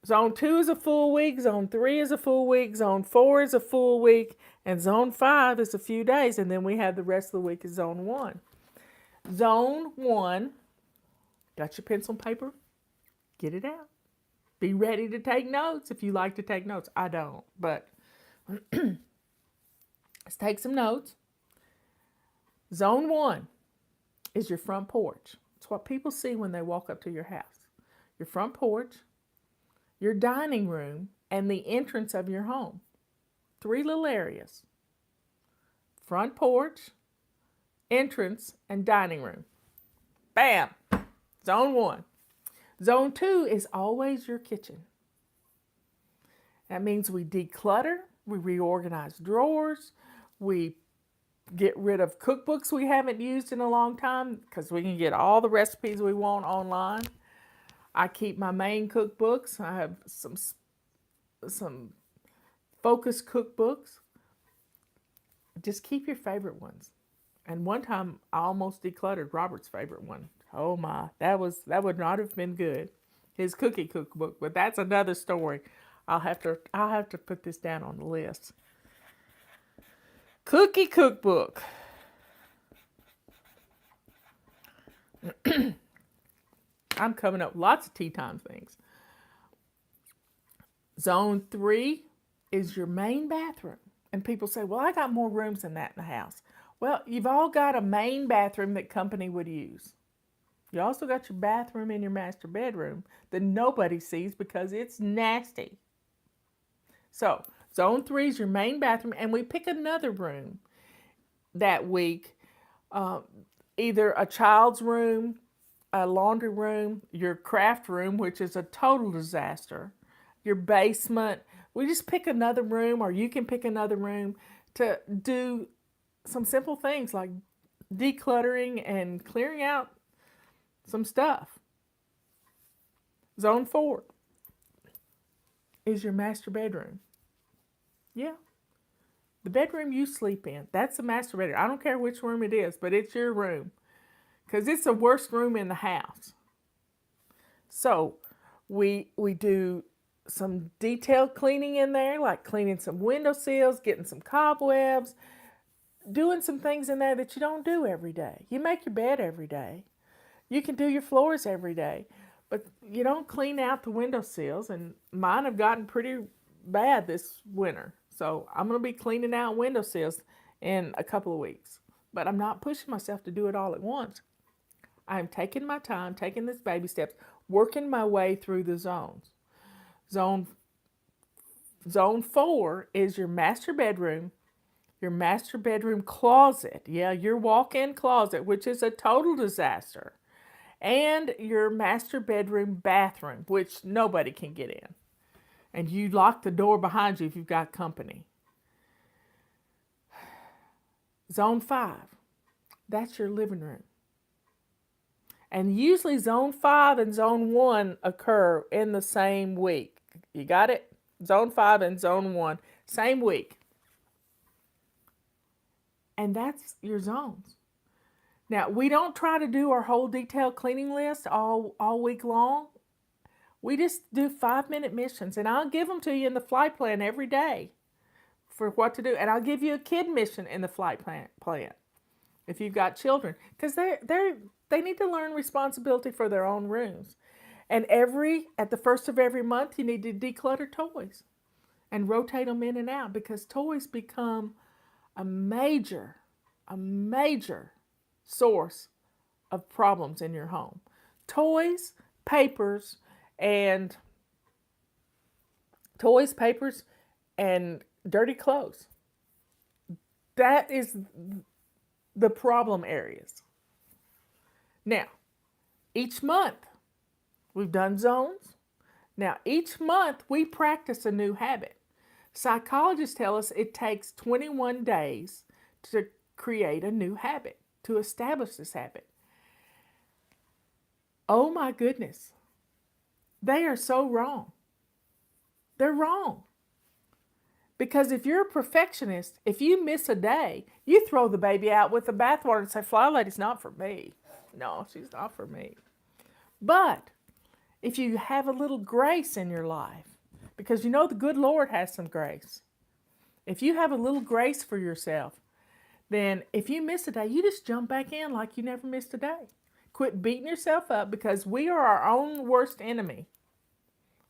zone 2 is a full week, zone 3 is a full week, zone 4 is a full week, and zone 5 is a few days, and then we have the rest of the week is zone 1. Zone 1, got your pencil and paper? Get it out. Be ready to take notes if you like to take notes. I don't, but let's take some notes. Zone 1 is your front porch. It's what people see when they walk up to your house. Your front porch, your dining room, and the entrance of your home. 3 little areas. Front porch, entrance, and dining room. Bam! Zone 1. Zone 2 is always your kitchen. That means we declutter, we reorganize drawers, we get rid of cookbooks we haven't used in a long time because we can get all the recipes we want online. I keep my main cookbooks. I have some focus cookbooks. Just keep your favorite ones. And one time I almost decluttered Robert's favorite one. Oh my, that would not have been good. His cookie cookbook, but that's another story. I'll have to put this down on the list. Cookie cookbook. I'm coming up with lots of tea time things. Zone 3 is your main bathroom. And people say, well, I got more rooms than that in the house. Well, you've all got a main bathroom that company would use. You also got your bathroom in your master bedroom that nobody sees because it's nasty. So, zone 3 is your main bathroom, and we pick another room that week, uh, either a child's room, a laundry room, your craft room, which is a total disaster, your basement. We just pick another room, or you can pick another room to do some simple things like decluttering and clearing out some stuff. Zone 4 is your master bedroom. Yeah, the bedroom you sleep in. That's the master bedroom. I don't care which room it is, but it's your room because it's the worst room in the house. So we do some detailed cleaning in there, like cleaning some window sills, getting some cobwebs, doing some things in there that you don't do every day. You make your bed every day. You can do your floors every day, but you don't clean out the window sills, and mine have gotten pretty bad this winter. So I'm going to be cleaning out window sills in a couple of weeks. But I'm not pushing myself to do it all at once. I'm taking my time, taking these baby steps, working my way through the zones. Zone Zone 4 is your master bedroom closet. Yeah, your walk-in closet, which is a total disaster. And your master bedroom bathroom, which nobody can get in. And you lock the door behind you if you've got company. Zone 5, that's your living room. And usually zone 5 and zone 1 occur in the same week. You got it? Zone 5 and zone 1, same week. And that's your zones. Now, we don't try to do our whole detailed cleaning list all week long. We just do 5-minute missions, and I'll give them to you in the flight plan every day for what to do. And I'll give you a kid mission in the flight plan if you've got children, because they need to learn responsibility for their own rooms. And at the first of every month, you need to declutter toys and rotate them in and out, because toys become a major source of problems in your home. Toys, papers, and dirty clothes. That is the problem areas. Now, each month we've done zones. Now, each month we practice a new habit. Psychologists tell us it takes 21 days to create a new habit, to establish this habit. Oh my goodness. They are so wrong. They're wrong. Because if you're a perfectionist, if you miss a day, you throw the baby out with the bathwater and say, FlyLady's not for me. No, she's not for me. But if you have a little grace in your life, because you know the good Lord has some grace. If you have a little grace for yourself, then if you miss a day, you just jump back in like you never missed a day. Quit beating yourself up, because we are our own worst enemy.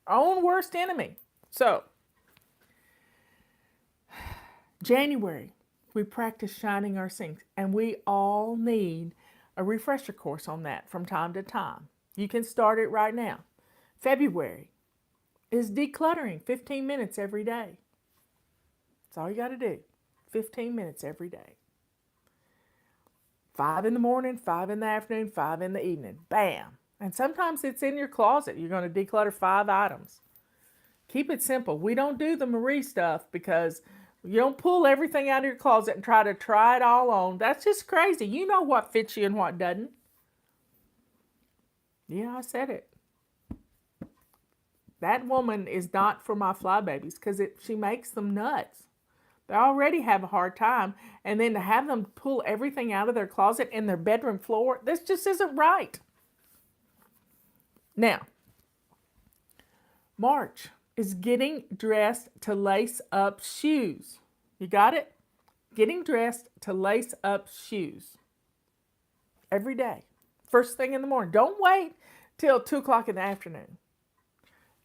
Our own worst enemy. So, January, we practice shining our sinks, and we all need a refresher course on that from time to time. You can start it right now. February is decluttering 15 minutes every day. That's all you got to do. 15 minutes every day. 5 in the morning, 5 in the afternoon, 5 in the evening. Bam. And sometimes it's in your closet. You're going to declutter 5 items. Keep it simple. We don't do the Marie stuff, because you don't pull everything out of your closet and try it all on. That's just crazy. You know what fits you and what doesn't. Yeah, I said it. That woman is not for my fly babies, because she makes them nuts. They already have a hard time, and then to have them pull everything out of their closet and their bedroom floor, this just isn't right. Now, March is getting dressed to lace up shoes. You got it? Getting dressed to lace up shoes. Every day. First thing in the morning. Don't wait till 2 o'clock in the afternoon.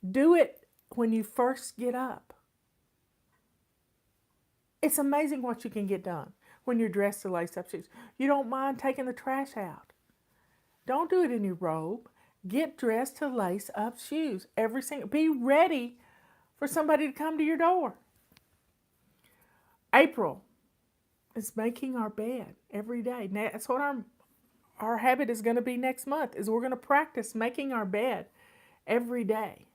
Do it when you first get up. It's amazing what you can get done. when you're dressed to lace up shoes. You don't mind taking the trash out. Don't do it in your robe. Get dressed to lace up shoes. Be ready for somebody to come to your door. April is making our bed every day. That's what our habit is going to be next month. Is we're going to practice making our bed every day.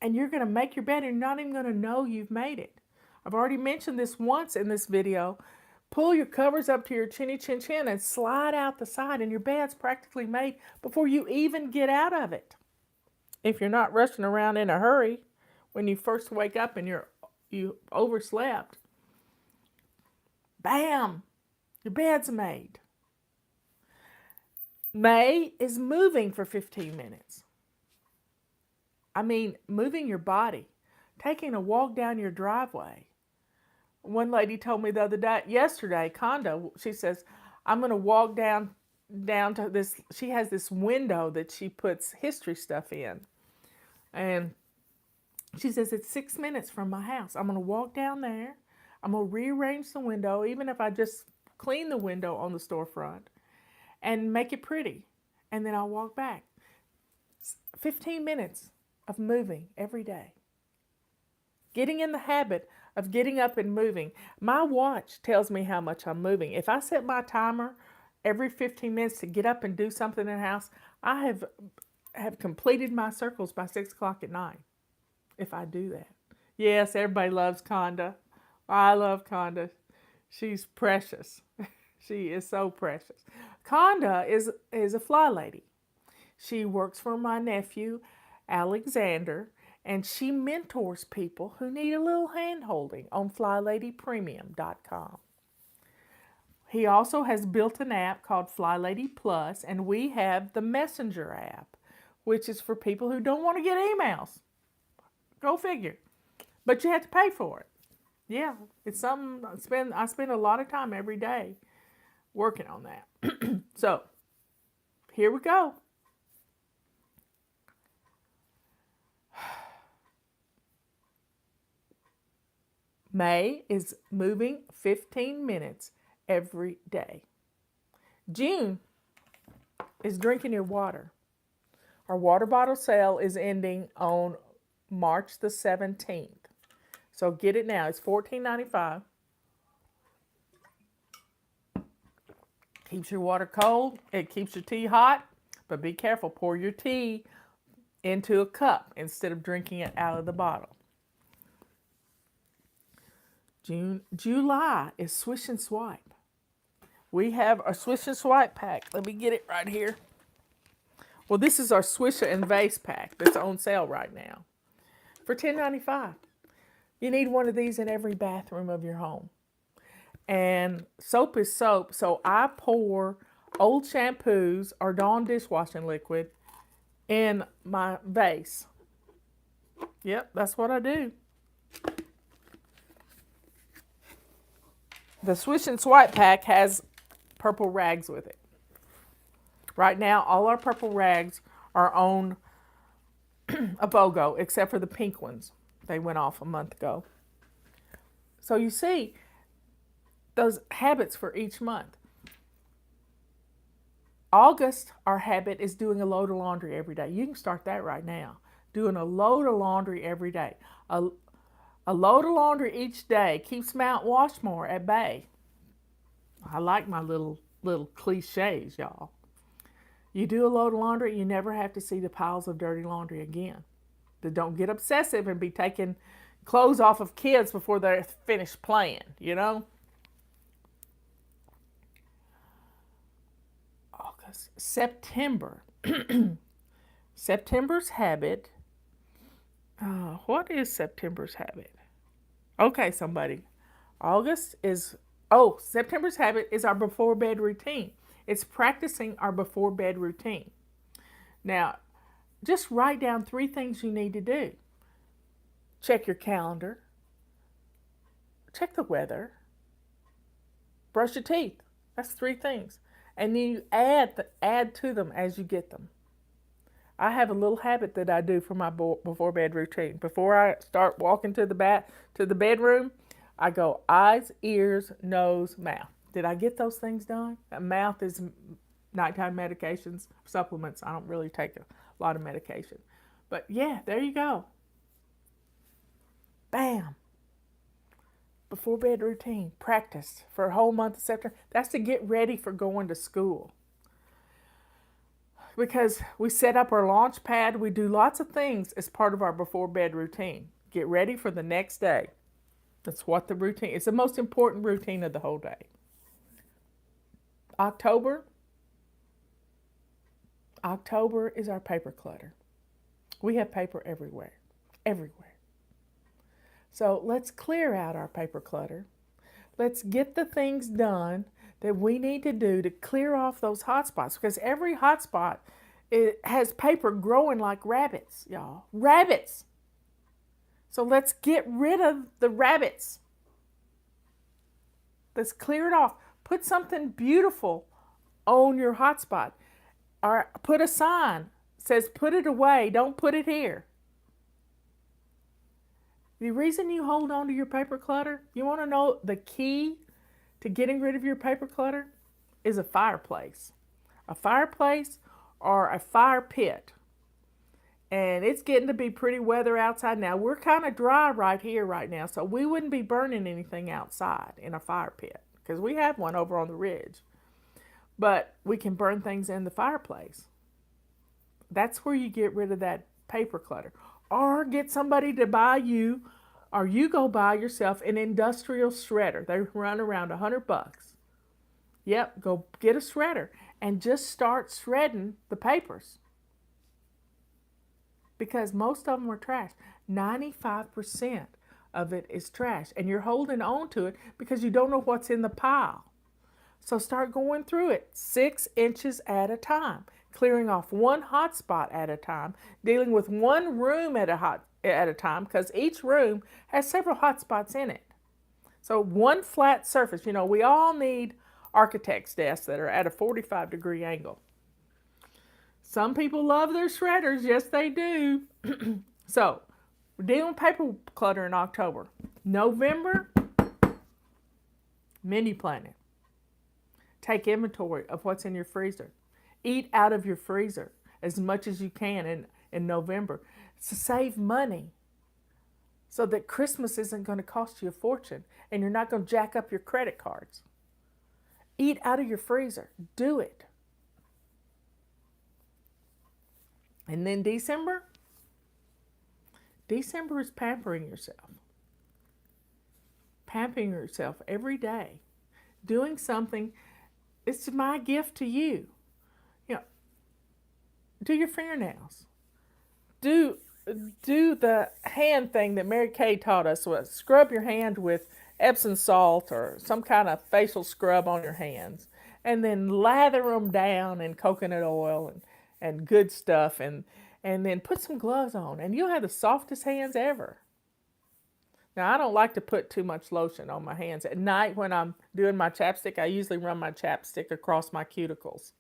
And you're going to make your bed and you're not even going to know you've made it. I've already mentioned this once in this video. Pull your covers up to your chinny chin chin and slide out the side, and your bed's practically made before you even get out of it. If you're not rushing around in a hurry when you first wake up and you overslept, bam, your bed's made. May is moving for 15 minutes. I mean, moving your body, taking a walk down your driveway. One lady told me yesterday, condo, she says, I'm going to walk down to this. She has this window that she puts history stuff in. And she says, it's 6 minutes from my house. I'm going to walk down there. I'm going to rearrange the window, even if I just clean the window on the storefront and make it pretty. And then I'll walk back. 15 minutes of moving every day. Getting in the habit of getting up and moving. My watch tells me how much I'm moving. If I set my timer every 15 minutes to get up and do something in the house, I have completed my circles by 6 o'clock at night. If I do that. Yes, everybody loves Conda. I love Conda. She's precious. She is so precious. Conda is a fly lady. She works for my nephew, Alexander, and she mentors people who need a little hand-holding on FlyLadyPremium.com. He also has built an app called FlyLady Plus, and we have the Messenger app, which is for people who don't want to get emails. Go figure. But you have to pay for it. Yeah, it's something I spend a lot of time every day working on that. So, here we go. May is moving 15 minutes every day. June is drinking your water. Our water bottle sale is ending on March the 17th. So get it now. It's $14.95. Keeps your water cold. It keeps your tea hot. But be careful. Pour your tea into a cup instead of drinking it out of the bottle. July is Swish and Swipe. We have our Swish and Swipe pack. Let me get it right here. Well, this is our Swisher and Vase pack that's on sale right now for $10.95. You need one of these in every bathroom of your home. And soap is soap, so I pour old shampoos or Dawn dishwashing liquid in my vase. Yep, that's what I do. The Swish and Swipe pack has purple rags with it. Right now, all our purple rags are on a BOGO, except for the pink ones. They went off a month ago. So you see, those habits for each month. August, our habit is doing a load of laundry every day. You can start that right now. Doing a load of laundry every day. A load of laundry each day keeps Mount Washmore at bay. I like my little cliches, y'all. You do a load of laundry, you never have to see the piles of dirty laundry again. But don't get obsessive and be taking clothes off of kids before they're finished playing, you know? August, September. September's habit. What is September's habit? Okay, somebody. September's habit is our before bed routine. It's practicing our before bed routine. Now, just write down 3 things you need to do. Check your calendar. Check the weather. Brush your teeth. That's 3 things. And then you add to them as you get them. I have a little habit that I do for my before bed routine. Before I start walking to the bedroom, I go eyes, ears, nose, mouth. Did I get those things done? Mouth is nighttime medications, supplements. I don't really take a lot of medication. But yeah, there you go. Bam. Before bed routine. Practice for a whole month of September. That's to get ready for going to school. Because we set up our launch pad, we do lots of things as part of our before bed routine. Get ready for the next day. That's what the routine is. The most important routine of the whole day. October. October is our paper clutter. We have paper everywhere. Everywhere. So let's clear out our paper clutter. Let's get the things done that we need to do to clear off those hot spots, because every hot spot, it has paper growing like rabbits, y'all. Rabbits. So let's get rid of the rabbits. Let's clear it off. Put something beautiful on your hot spot. Or put a sign says put it away, don't put it here. The reason you hold on to your paper clutter, you want to know the key to getting rid of your paper clutter is a fireplace. A fireplace or a fire pit. And it's getting to be pretty weather outside now. We're kind of dry right here right now, so we wouldn't be burning anything outside in a fire pit because we have one over on the ridge. But we can burn things in the fireplace. That's where you get rid of that paper clutter. Or get somebody to buy you, or you go buy yourself an industrial shredder. They run around $100. Yep, go get a shredder and just start shredding the papers. Because most of them are trash. 95% of it is trash. And you're holding on to it because you don't know what's in the pile. So start going through it 6 inches at a time, clearing off one hot spot at a time, dealing with one room at a time, because each room has several hot spots in it. So one flat surface. You know, we all need architect's desks that are at a 45-degree angle. Some people love their shredders. Yes, they do. So, we're dealing with paper clutter in October. November, menu planning. Take inventory of what's in your freezer. Eat out of your freezer as much as you can in November to save money so that Christmas isn't going to cost you a fortune and you're not going to jack up your credit cards. Eat out of your freezer. Do it. And then December is pampering yourself. Pampering yourself every day. Doing something. It's my gift to you. You know, do your fingernails. Do the hand thing that Mary Kay taught us. Scrub your hand with Epsom salt or some kind of facial scrub on your hands. And then lather them down in coconut oil and good stuff, and then put some gloves on, and you'll have the softest hands ever. Now, I don't like to put too much lotion on my hands. At night when I'm doing my chapstick, I usually run my chapstick across my cuticles.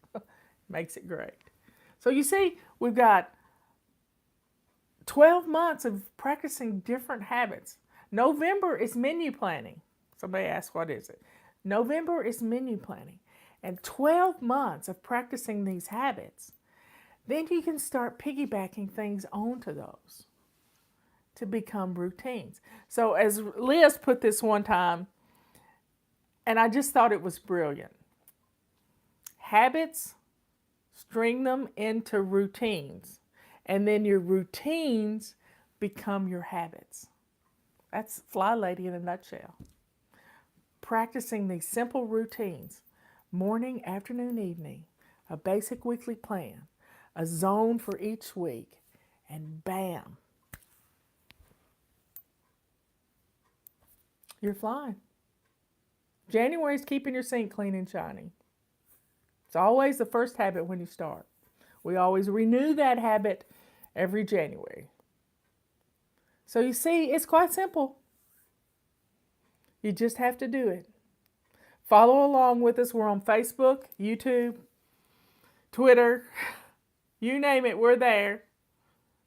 Makes it great. So you see, we've got 12 months of practicing different habits. November is menu planning. Somebody asked, what is it? November is menu planning. And 12 months of practicing these habits. Then you can start piggybacking things onto those to become routines. So as Liz put this one time, and I just thought it was brilliant. Habits, string them into routines. And then your routines become your habits. That's FlyLady in a nutshell. Practicing these simple routines, morning, afternoon, evening, a basic weekly plan, a zone for each week, and bam, you're flying. January is keeping your sink clean and shiny. It's always the first habit when you start. We always renew that habit every January. So you see, it's quite simple. You just have to do it. Follow along with us. We're on Facebook, YouTube, Twitter. You name it, we're there.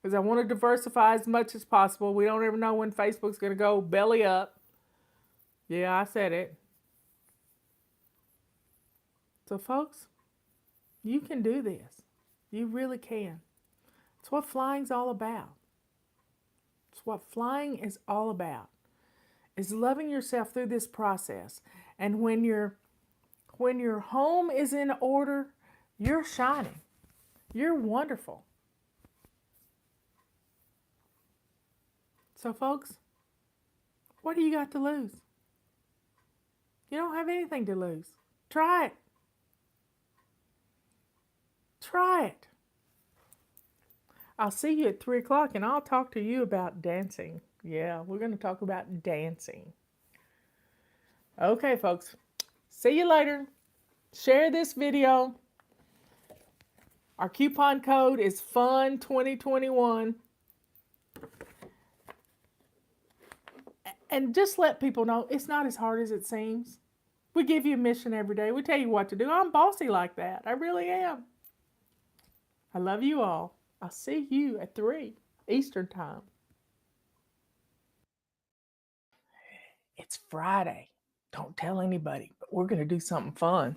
Because I want to diversify as much as possible. We don't ever know when Facebook's going to go belly up. Yeah, I said it. So, folks, you can do this. You really can. It's what flying's all about. It's what flying is all about. Is loving yourself through this process. And when your home is in order, you're shining. You're wonderful. So, folks, what do you got to lose? You don't have anything to lose. Try it. Try it. I'll see you at 3 o'clock and I'll talk to you about dancing. Yeah, we're going to talk about dancing. Okay, folks. See you later. Share this video. Our coupon code is FUN2021. And just let people know it's not as hard as it seems. We give you a mission every day. We tell you what to do. I'm bossy like that. I really am. I love you all. I'll see you at 3 Eastern Time. It's Friday. Don't tell anybody, but we're going to do something fun.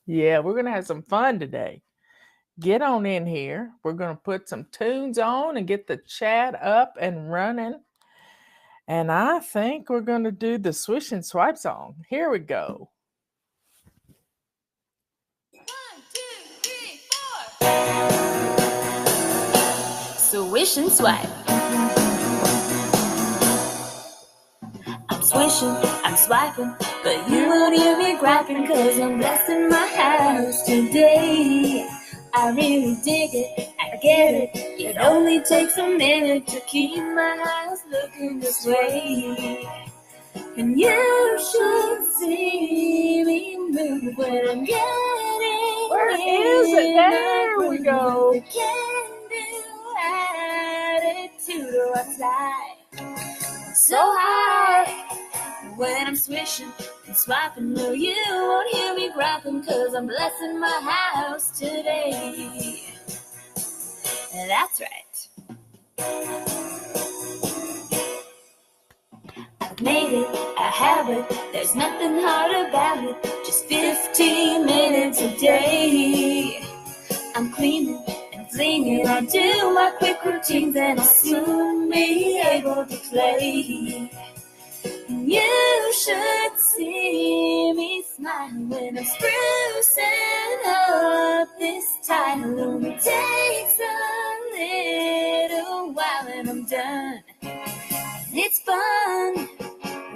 Yeah, we're going to have some fun today. Get on in here. We're going to put some tunes on and get the chat up and running. And I think we're going to do the Swish and Swipe song. Here we go. 1, 2, 3, 4. Swish and swipe. I'm swishing, I'm swiping, but you won't hear me griping, 'cause I'm blessing my house today. I really dig it, I get it. It only takes a minute to keep my house looking this way. And you should see me move when I'm getting Where is it? There we go. The can-do attitude, or I fly so high when I'm swishing and swiping. No, you won't hear me griping, 'cause I'm blessing my house today. And that's right. I've made it a habit, there's nothing hard about it. Just 15 minutes a day. I'm cleaning and cleaning, I do my quick routines, and I'll soon be able to play. And you should see me smile when I'm sprucing up this time. It only takes a little while and I'm done. It's fun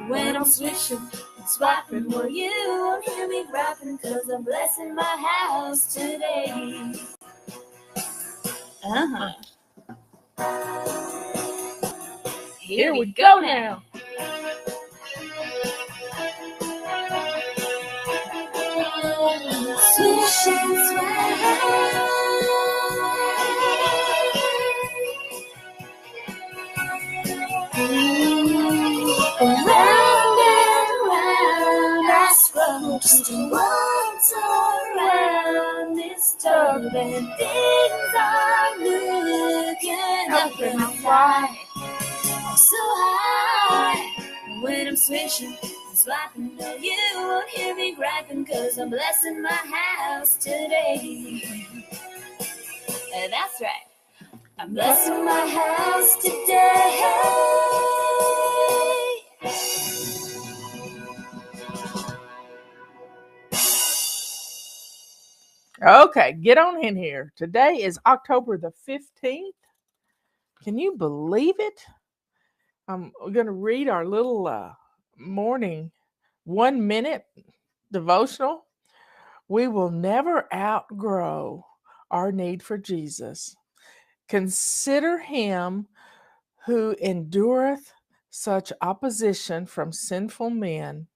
when I'm swishing and swiping. Well, you won't hear me griping, 'cause I'm blessing my house today. Here we go now. Swish and swipe. Round and round I scroll, just once around this tub, and things are looking up and I fly so high when I'm swishing and swiping. No, you won't hear me griping, 'cause I'm blessing my house today. That's right. I'm blessing my house today. Okay, get on in here. Today is October the 15th. Can you believe it? I'm going to read our little morning 1-minute devotional. We will never outgrow our need for Jesus. Consider him who endureth such opposition from sinful men,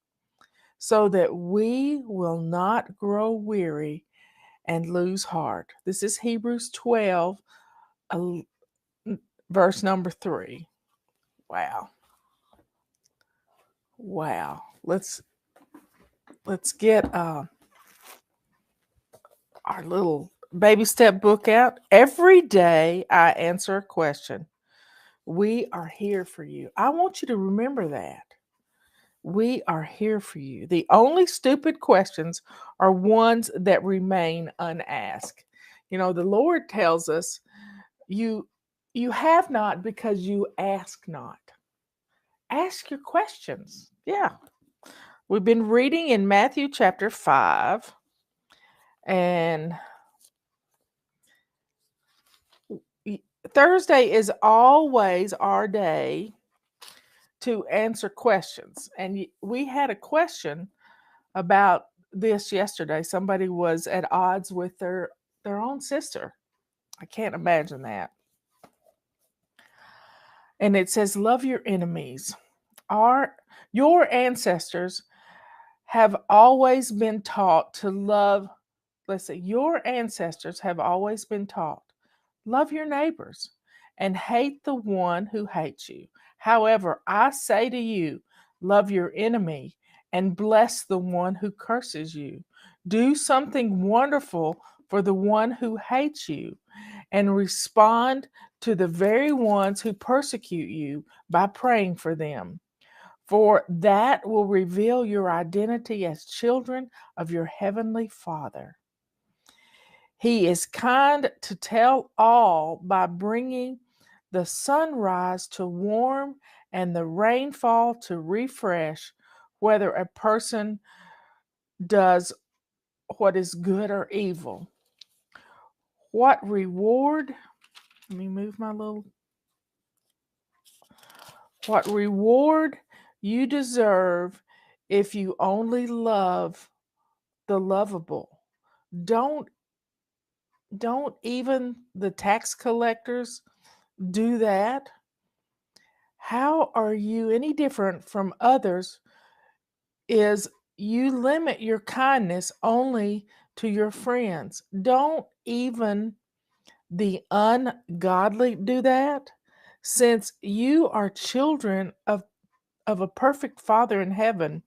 so that we will not grow weary and lose heart. This is Hebrews 12, verse number 3. Wow. Let's get our little baby step book out. Every day I answer a question. We are here for you. I want you to remember that. We are here for you. The only stupid questions are ones that remain unasked. The Lord tells us, you have not because you ask not. Ask your questions. Yeah. We've been reading in Matthew chapter 5, and Thursday is always our day to answer questions. And we had a question about this yesterday. Somebody was at odds with their own sister. I can't imagine that. And it says, love your enemies. Your ancestors have always been taught to love. Let's see, your ancestors have always been taught, love your neighbors and hate the one who hates you. However, I say to you, love your enemy and bless the one who curses you. Do something wonderful for the one who hates you and respond to the very ones who persecute you by praying for them. For that will reveal your identity as children of your heavenly Father. He is kind to tell all by bringing the sunrise to warm and the rainfall to refresh, whether a person does what is good or evil. What reward? Let me move my little. What reward you deserve if you only love the lovable. Don't even the tax collectors do that? How are you any different from others? Is you limit your kindness only to your friends. Don't even the ungodly do that? Since you are children of a perfect Father in heaven,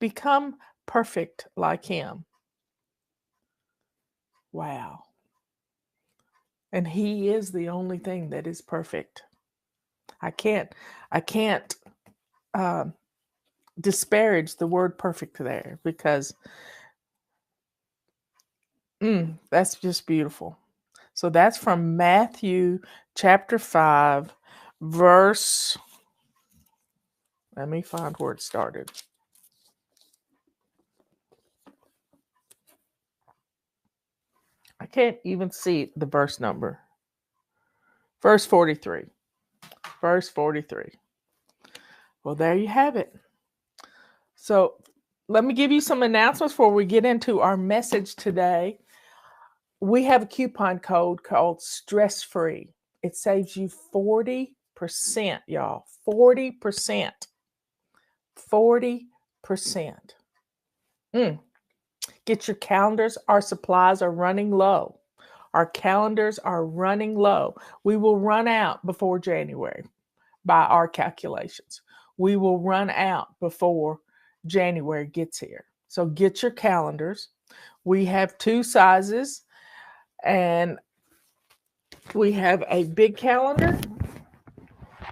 become perfect like him. Wow. And he is the only thing that is perfect. I can't uh, disparage the word perfect there, because that's just beautiful. So that's from Matthew chapter 5, verse. Let me find where it started. I can't even see the verse number. Verse 43. Verse 43. Well, there you have it. So let me give you some announcements before we get into our message today. We have a coupon code called Stress Free. It saves you 40%, y'all. 40%. 40%. Get your calendars. Our supplies are running low. Our calendars are running low. We will run out before January by our calculations. We will run out before January gets here. So get your calendars. We have 2 sizes, and we have a big calendar,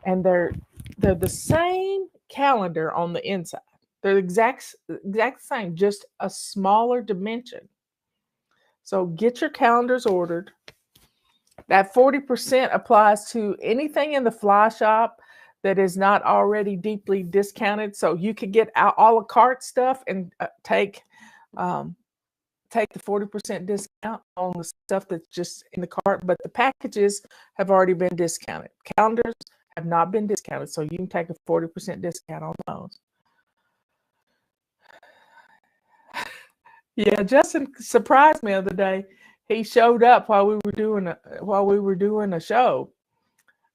and they're the same calendar on the inside. They're the exact same, just a smaller dimension. So get your calendars ordered. That 40% applies to anything in the fly shop that is not already deeply discounted. So you could get a la carte stuff and take the 40% discount on the stuff that's just in the cart, but the packages have already been discounted. Calendars have not been discounted, so you can take a 40% discount on those. Yeah, Justin surprised me the other day. He showed up while we were doing a show,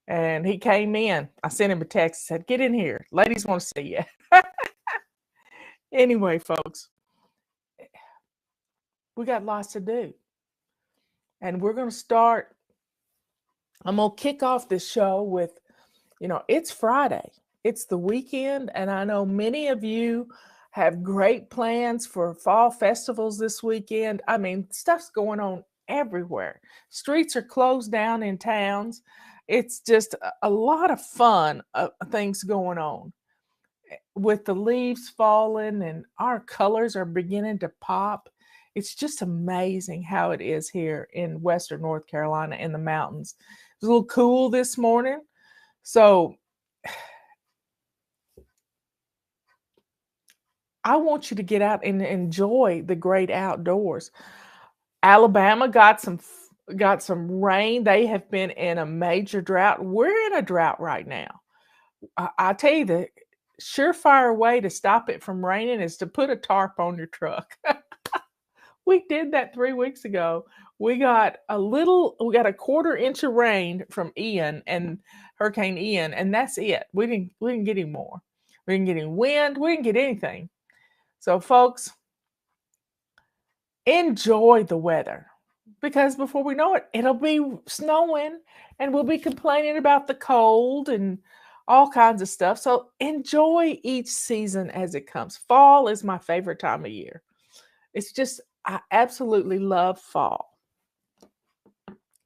and he came in. I sent him a text, said, "Get in here. Ladies want to see you." Anyway, folks, we got lots to do. And we're going to start. I'm going to kick off this show with, it's Friday. It's the weekend, and I know many of you have great plans for fall festivals this weekend. I mean, stuff's going on everywhere. Streets are closed down in towns. It's just a lot of fun things going on. with the leaves falling and our colors are beginning to pop. It's just amazing how it is here in Western North Carolina in the mountains. It was a little cool this morning. So I want you to get out and enjoy the great outdoors. Alabama got some rain. They have been in a major drought. We're in a drought right now. I tell you, the surefire way to stop it from raining is to put a tarp on your truck. We did that 3 weeks ago. We got a quarter inch of rain from Ian and Hurricane Ian, and that's it. We didn't get any more. We didn't get any wind. We didn't get anything. So folks, enjoy the weather because before we know it, it'll be snowing and we'll be complaining about the cold and all kinds of stuff. So enjoy each season as it comes. Fall is my favorite time of year. It's just, I absolutely love fall.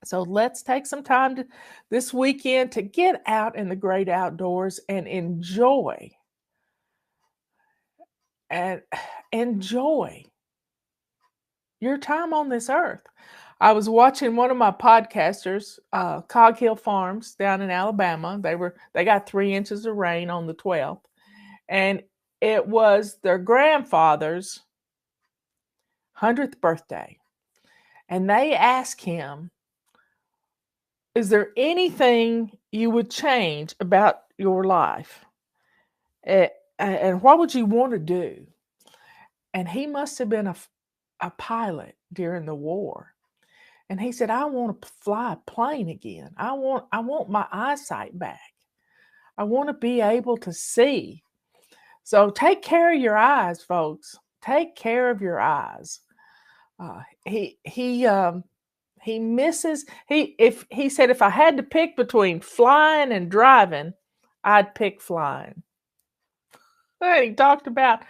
So let's take some time this weekend to get out in the great outdoors and and enjoy your time on this earth. I was watching one of my podcasters, Cog Hill Farms down in Alabama. They got 3 inches of rain on the 12th, and it was their grandfather's 100th birthday. And they asked him, "Is there anything you would change about your life? And what would you want to do?" And he must have been a pilot during the war. And he said, "I want to fly a plane again. I want my eyesight back. I want to be able to see." So take care of your eyes, folks. Take care of your eyes. He misses he said if I had to pick between flying and driving, I'd pick flying. And he talked about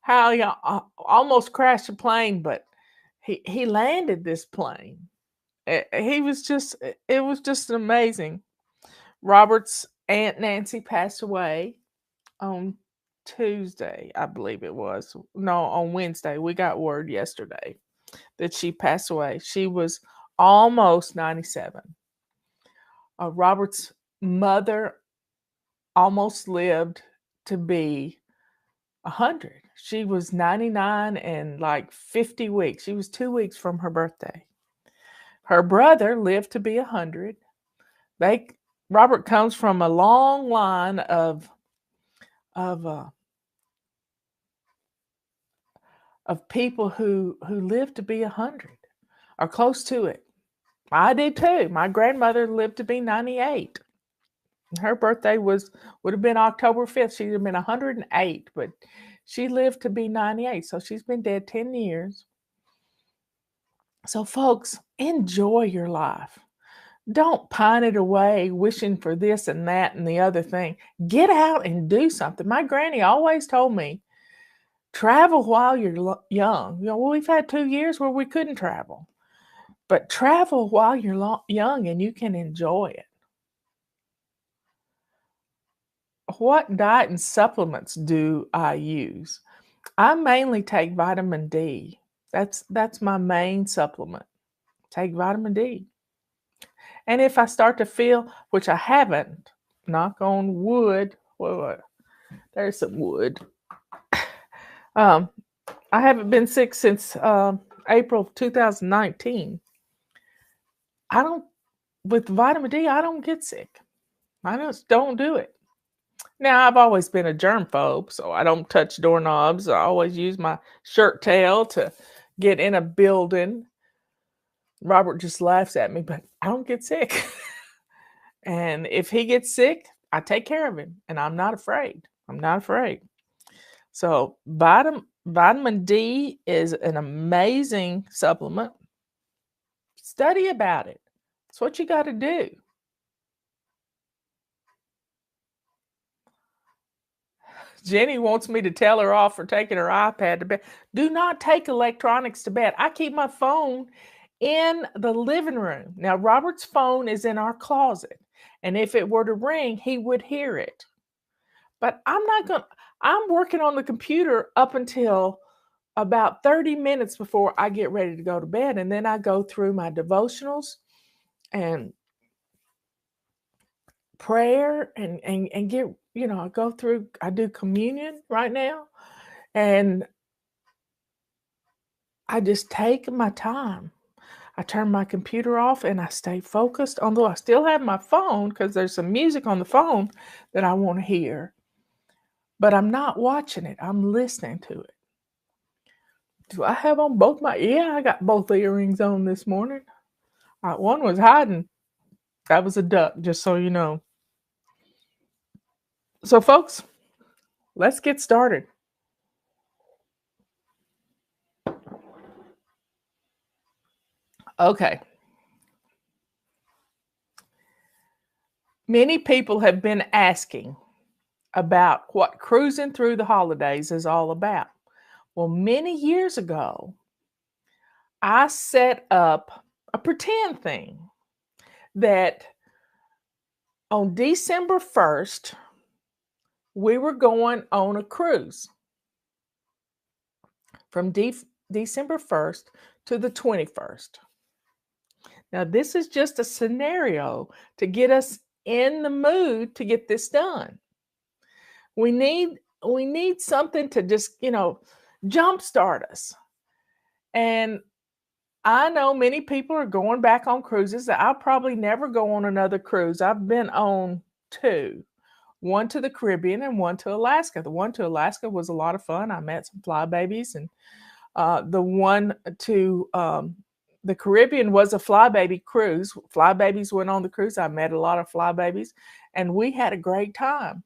how he almost crashed a plane, but he landed this plane. It was just amazing. Robert's Aunt Nancy passed away on Tuesday, I believe it was. No, on Wednesday. We got word yesterday that she passed away. She was almost 97. Robert's mother almost lived to be 100. She was 99 and like 50 weeks. She was 2 weeks from her birthday. Her brother lived to be 100. Robert comes from a long line of people who lived to be 100 or close to it. I did too. My grandmother lived to be 98. Her birthday would have been October 5th. She'd have been 108, but she lived to be 98. So she's been dead 10 years. So folks, enjoy your life. Don't pine it away wishing for this and that and the other thing. Get out and do something. My granny always told me, travel while you're young. We've had 2 years where we couldn't travel. But travel while you're young and you can enjoy it. What diet and supplements do I use? I mainly take vitamin D. That's my main supplement. Take vitamin D. And if I start to feel, which I haven't, knock on wood, there's some wood. I haven't been sick since April of 2019. With vitamin D, I don't get sick. I just don't do it. Now, I've always been a germphobe, so I don't touch doorknobs. I always use my shirt tail to get in a building. Robert just laughs at me, but I don't get sick. And if he gets sick, I take care of him, and I'm not afraid. I'm not afraid. So vitamin D is an amazing supplement. Study about it. That's what you got to do. Jenny wants me to tell her off for taking her iPad to bed. Do not take electronics to bed. I keep my phone in the living room. Now, Robert's phone is in our closet, and if it were to ring, he would hear it. But I'm working on the computer up until about 30 minutes before I get ready to go to bed. And then I go through my devotionals and prayer and get, I go through, I do communion right now. And I just take my time. I turn my computer off and I stay focused, although I still have my phone because there's some music on the phone that I want to hear. But I'm not watching it, I'm listening to it. Do I have on both my? Yeah, I got both earrings on this morning. One was hiding. That was a duck, just so you know. So, folks, let's get started. Okay. Many people have been asking about what cruising through the holidays is all about. Well, many years ago, I set up a pretend thing that on December 1st, we were going on a cruise from December 1st to the 21st. Now, this is just a scenario to get us in the mood to get this done. We need something to just, jumpstart us. And I know many people are going back on cruises. I'll probably never go on another cruise. I've been on two, one to the Caribbean and one to Alaska. The one to Alaska was a lot of fun. I met some fly babies, and the one to the Caribbean was a flybaby cruise. Flybabies went on the cruise. I met a lot of flybabies, and we had a great time.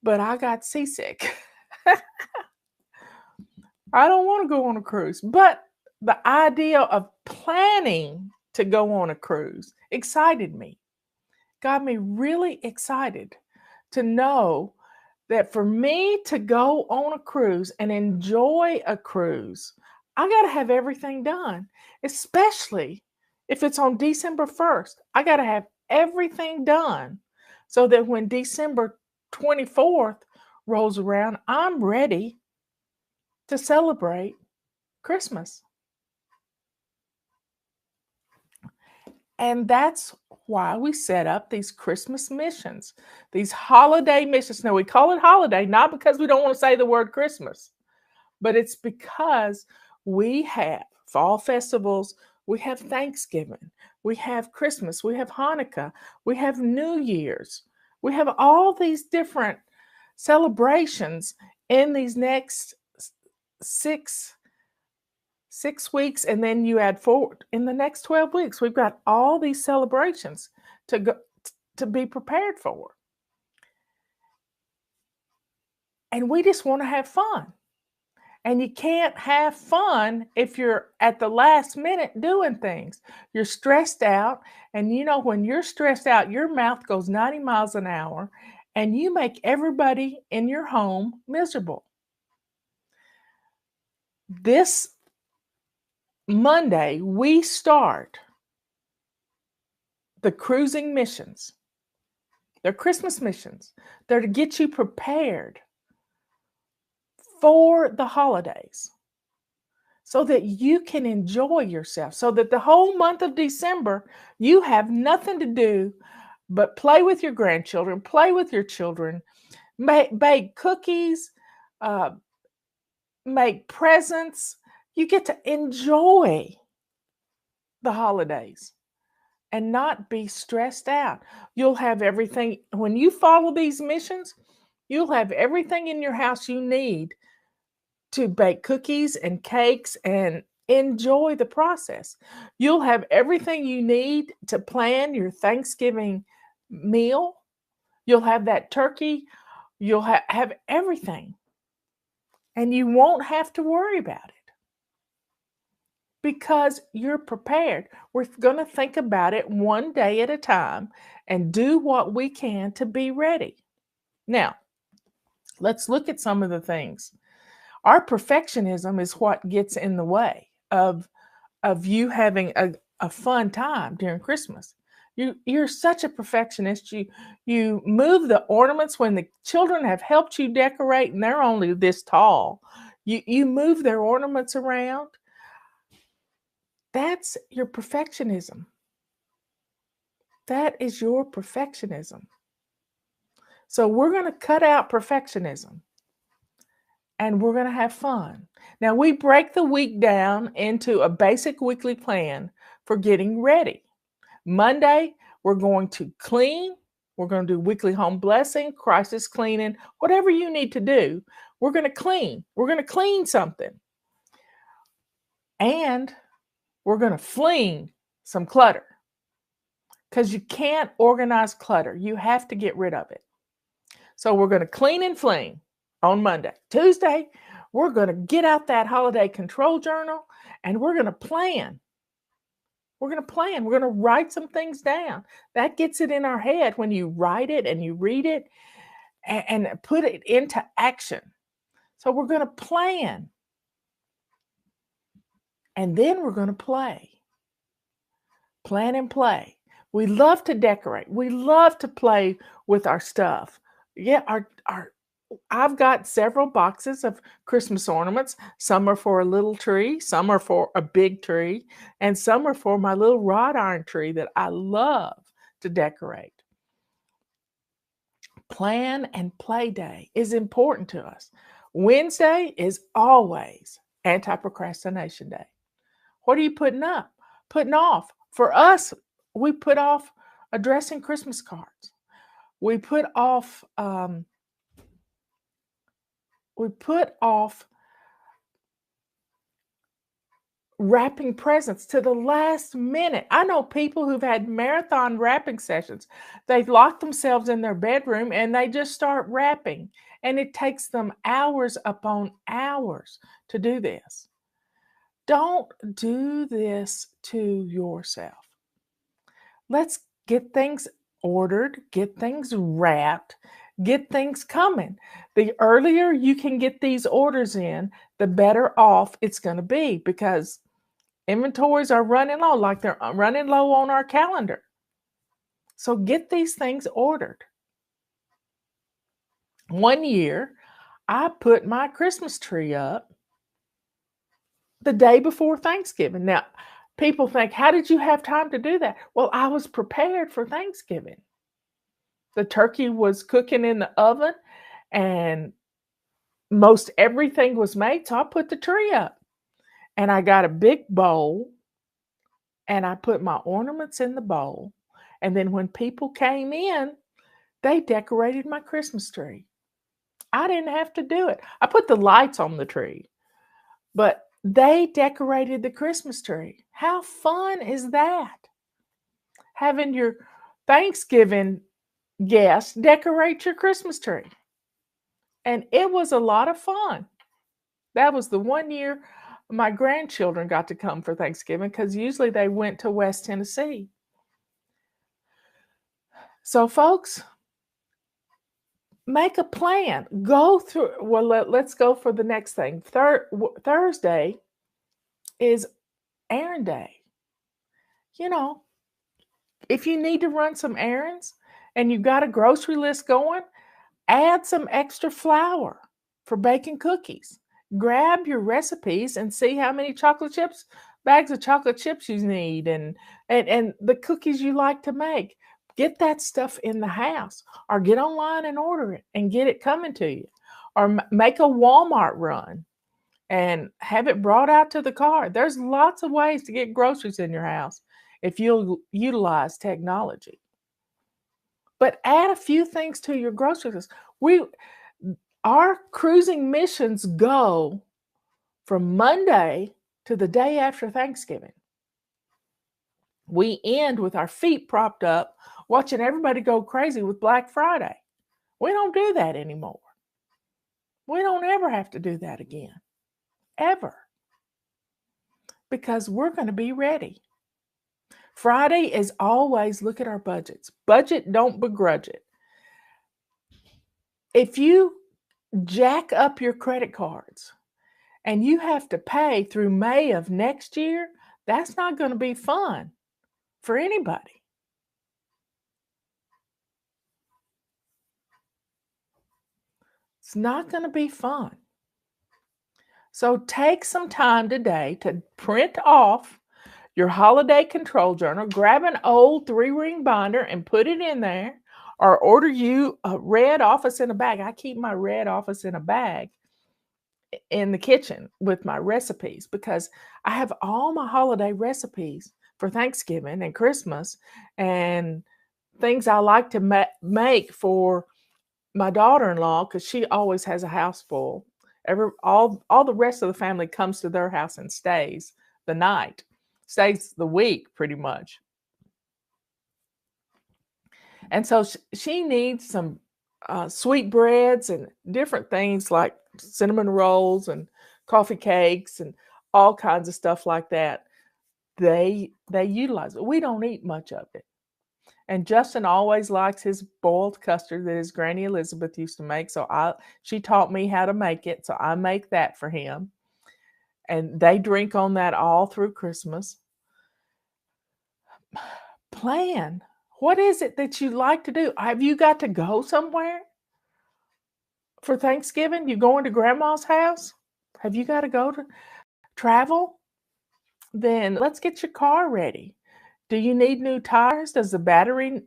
But I got seasick. I don't want to go on a cruise. But the idea of planning to go on a cruise excited me, got me really excited to know that for me to go on a cruise and enjoy a cruise, I got to have everything done, especially if it's on December 1st. I got to have everything done so that when December 24th rolls around, I'm ready to celebrate Christmas. And that's why we set up these Christmas missions, these holiday missions. Now, we call it holiday, not because we don't want to say the word Christmas, but it's because we have fall festivals, we have Thanksgiving, we have Christmas, we have Hanukkah, we have New Year's, we have all these different celebrations in these next six weeks, and then you add forward in the next 12 weeks. We've got all these celebrations to be prepared for. And we just want to have fun. And you can't have fun if you're at the last minute doing things. You're stressed out. And when you're stressed out, your mouth goes 90 miles an hour and you make everybody in your home miserable. This Monday, we start the cruising missions. They're Christmas missions. They're to get you prepared for the holidays so that you can enjoy yourself, so that the whole month of December, you have nothing to do but play with your grandchildren, play with your children, bake cookies, make presents. You get to enjoy the holidays and not be stressed out. You'll have everything. When you follow these missions, you'll have everything in your house you need to bake cookies and cakes and enjoy the process. You'll have everything you need to plan your Thanksgiving meal. You'll have that turkey. You'll have everything. And you won't have to worry about it because you're prepared. We're going to think about it one day at a time and do what we can to be ready. Now, let's look at some of the things. Our perfectionism is what gets in the way of you having a fun time during Christmas. You're such a perfectionist. You move the ornaments when the children have helped you decorate and they're only this tall. You move their ornaments around. That's your perfectionism. That is your perfectionism. So we're going to cut out perfectionism and we're going to have fun. Now, we break the week down into a basic weekly plan for getting ready. Monday, we're going to clean. We're going to do weekly home blessing, crisis cleaning, whatever you need to do. We're going to clean. We're going to clean something. And we're going to fling some clutter because you can't organize clutter. You have to get rid of it. So we're going to clean and fling on Monday. Tuesday, we're going to get out that holiday control journal and we're going to plan. We're going to plan. We're going to write some things down. That gets it in our head when you write it and you read it and put it into action. So we're going to plan. And then we're going to play. Plan and play. We love to decorate. We love to play with our stuff. Yeah, I've got several boxes of Christmas ornaments. Some are for a little tree, some are for a big tree, and some are for my little wrought iron tree that I love to decorate. Plan and play day is important to us. Wednesday is always anti-procrastination day. What are you putting up? Putting off. For us, we put off addressing Christmas cards. We put off wrapping presents to the last minute. I know people who've had marathon wrapping sessions. They've locked themselves in their bedroom and they just start wrapping. And it takes them hours upon hours to do this. Don't do this to yourself. Let's get things ordered, get things wrapped, get things coming. The earlier you can get these orders in, the better off it's going to be because inventories are running low, like they're running low on our calendar. So get these things ordered. One year, I put my Christmas tree up the day before Thanksgiving. Now, people think, how did you have time to do that? Well, I was prepared for Thanksgiving. The turkey was cooking in the oven and most everything was made. So I put the tree up and I got a big bowl and I put my ornaments in the bowl. And then when people came in, they decorated my Christmas tree. I didn't have to do it. I put the lights on the tree, but they decorated the Christmas tree. How fun is that? Having your Thanksgiving guests decorate your Christmas tree. And it was a lot of fun. That was the one year my grandchildren got to come for Thanksgiving because usually they went to West Tennessee. So, folks, make a plan. Go through. Well, let's go for the next thing. Thursday is errand day. You know, if you need to run some errands and you've got a grocery list going, add some extra flour for baking cookies. Grab your recipes and see how many bags of chocolate chips you need and the cookies you like to make. Get that stuff in the house or get online and order it and get it coming to you. Or make a Walmart run and have it brought out to the car. There's lots of ways to get groceries in your house if you'll utilize technology. But add a few things to your grocery list. Our cruising missions go from Monday to the day after Thanksgiving. We end with our feet propped up, watching everybody go crazy with Black Friday. We don't do that anymore. We don't ever have to do that again. Ever. Because we're going to be ready. Friday is always look at our budgets. Budget, don't begrudge it. If you jack up your credit cards and you have to pay through May of next year, that's not going to be fun for anybody. It's not going to be fun. So take some time today to print off your holiday control journal, grab an old 3-ring binder and put it in there, or order you a red office in a bag. I keep my red office in a bag in the kitchen with my recipes because I have all my holiday recipes for Thanksgiving and Christmas and things I like to make for my daughter-in-law because she always has a house full. All the rest of the family comes to their house and stays the night, stays the week pretty much. And so she needs some sweet breads and different things like cinnamon rolls and coffee cakes and all kinds of stuff like that. They utilize it. We don't eat much of it. And Justin always likes his boiled custard that his Granny Elizabeth used to make. So she taught me how to make it. So I make that for him. And they drink on that all through Christmas. Plan. What is it that you like to do? Have you got to go somewhere for Thanksgiving? You going to grandma's house? Have you got to go to travel? Then let's get your car ready. Do you need new tires? Is the battery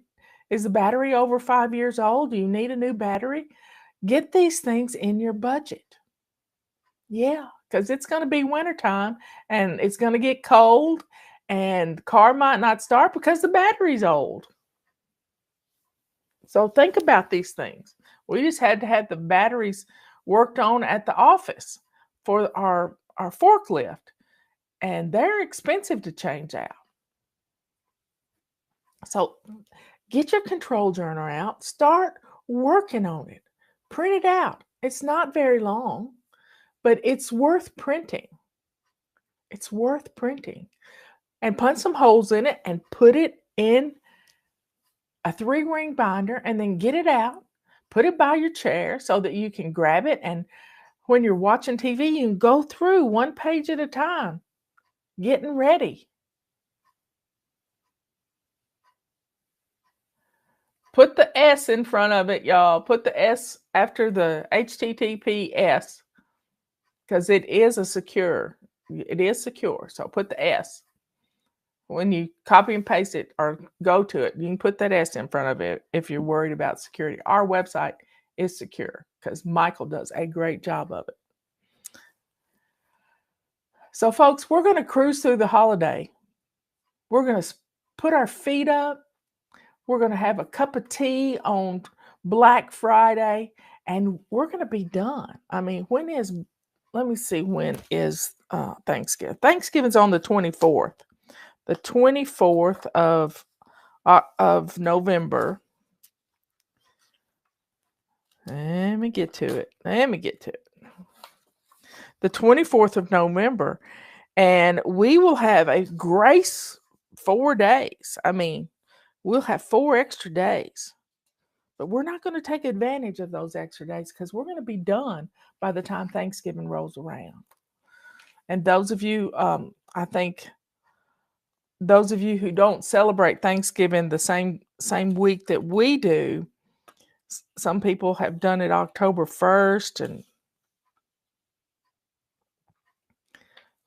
over 5 years old? Do you need a new battery? Get these things in your budget. Yeah, because it's going to be wintertime and it's going to get cold and the car might not start because the battery's old. So think about these things. We just had to have the batteries worked on at the office for our forklift, and they're expensive to change out. So get your control journal out, start working on it, print it out. It's not very long, but it's worth printing. It's worth printing. And punch some holes in it and put it in a 3-ring binder and then get it out. Put it by your chair so that you can grab it. And when you're watching TV, you can go through one page at a time, getting ready. Put the S in front of it, y'all. Put the S after the HTTPS because it is secure. It is secure. So put the S. When you copy and paste it or go to it, you can put that S in front of it if you're worried about security. Our website is secure because Michael does a great job of it. So, folks, we're going to cruise through the holiday. We're going to put our feet up. We're going to have a cup of tea on Black Friday, and we're going to be done. I mean, let me see, when is Thanksgiving? Thanksgiving's on the 24th. The 24th of November. Let me get to it. The 24th of November. And we will have a grace 4 days. I mean, we'll have 4 extra days. But we're not going to take advantage of those extra days because we're going to be done by the time Thanksgiving rolls around. And those of you, I think, those of you who don't celebrate Thanksgiving the same week that we do, some people have done it October 1st, and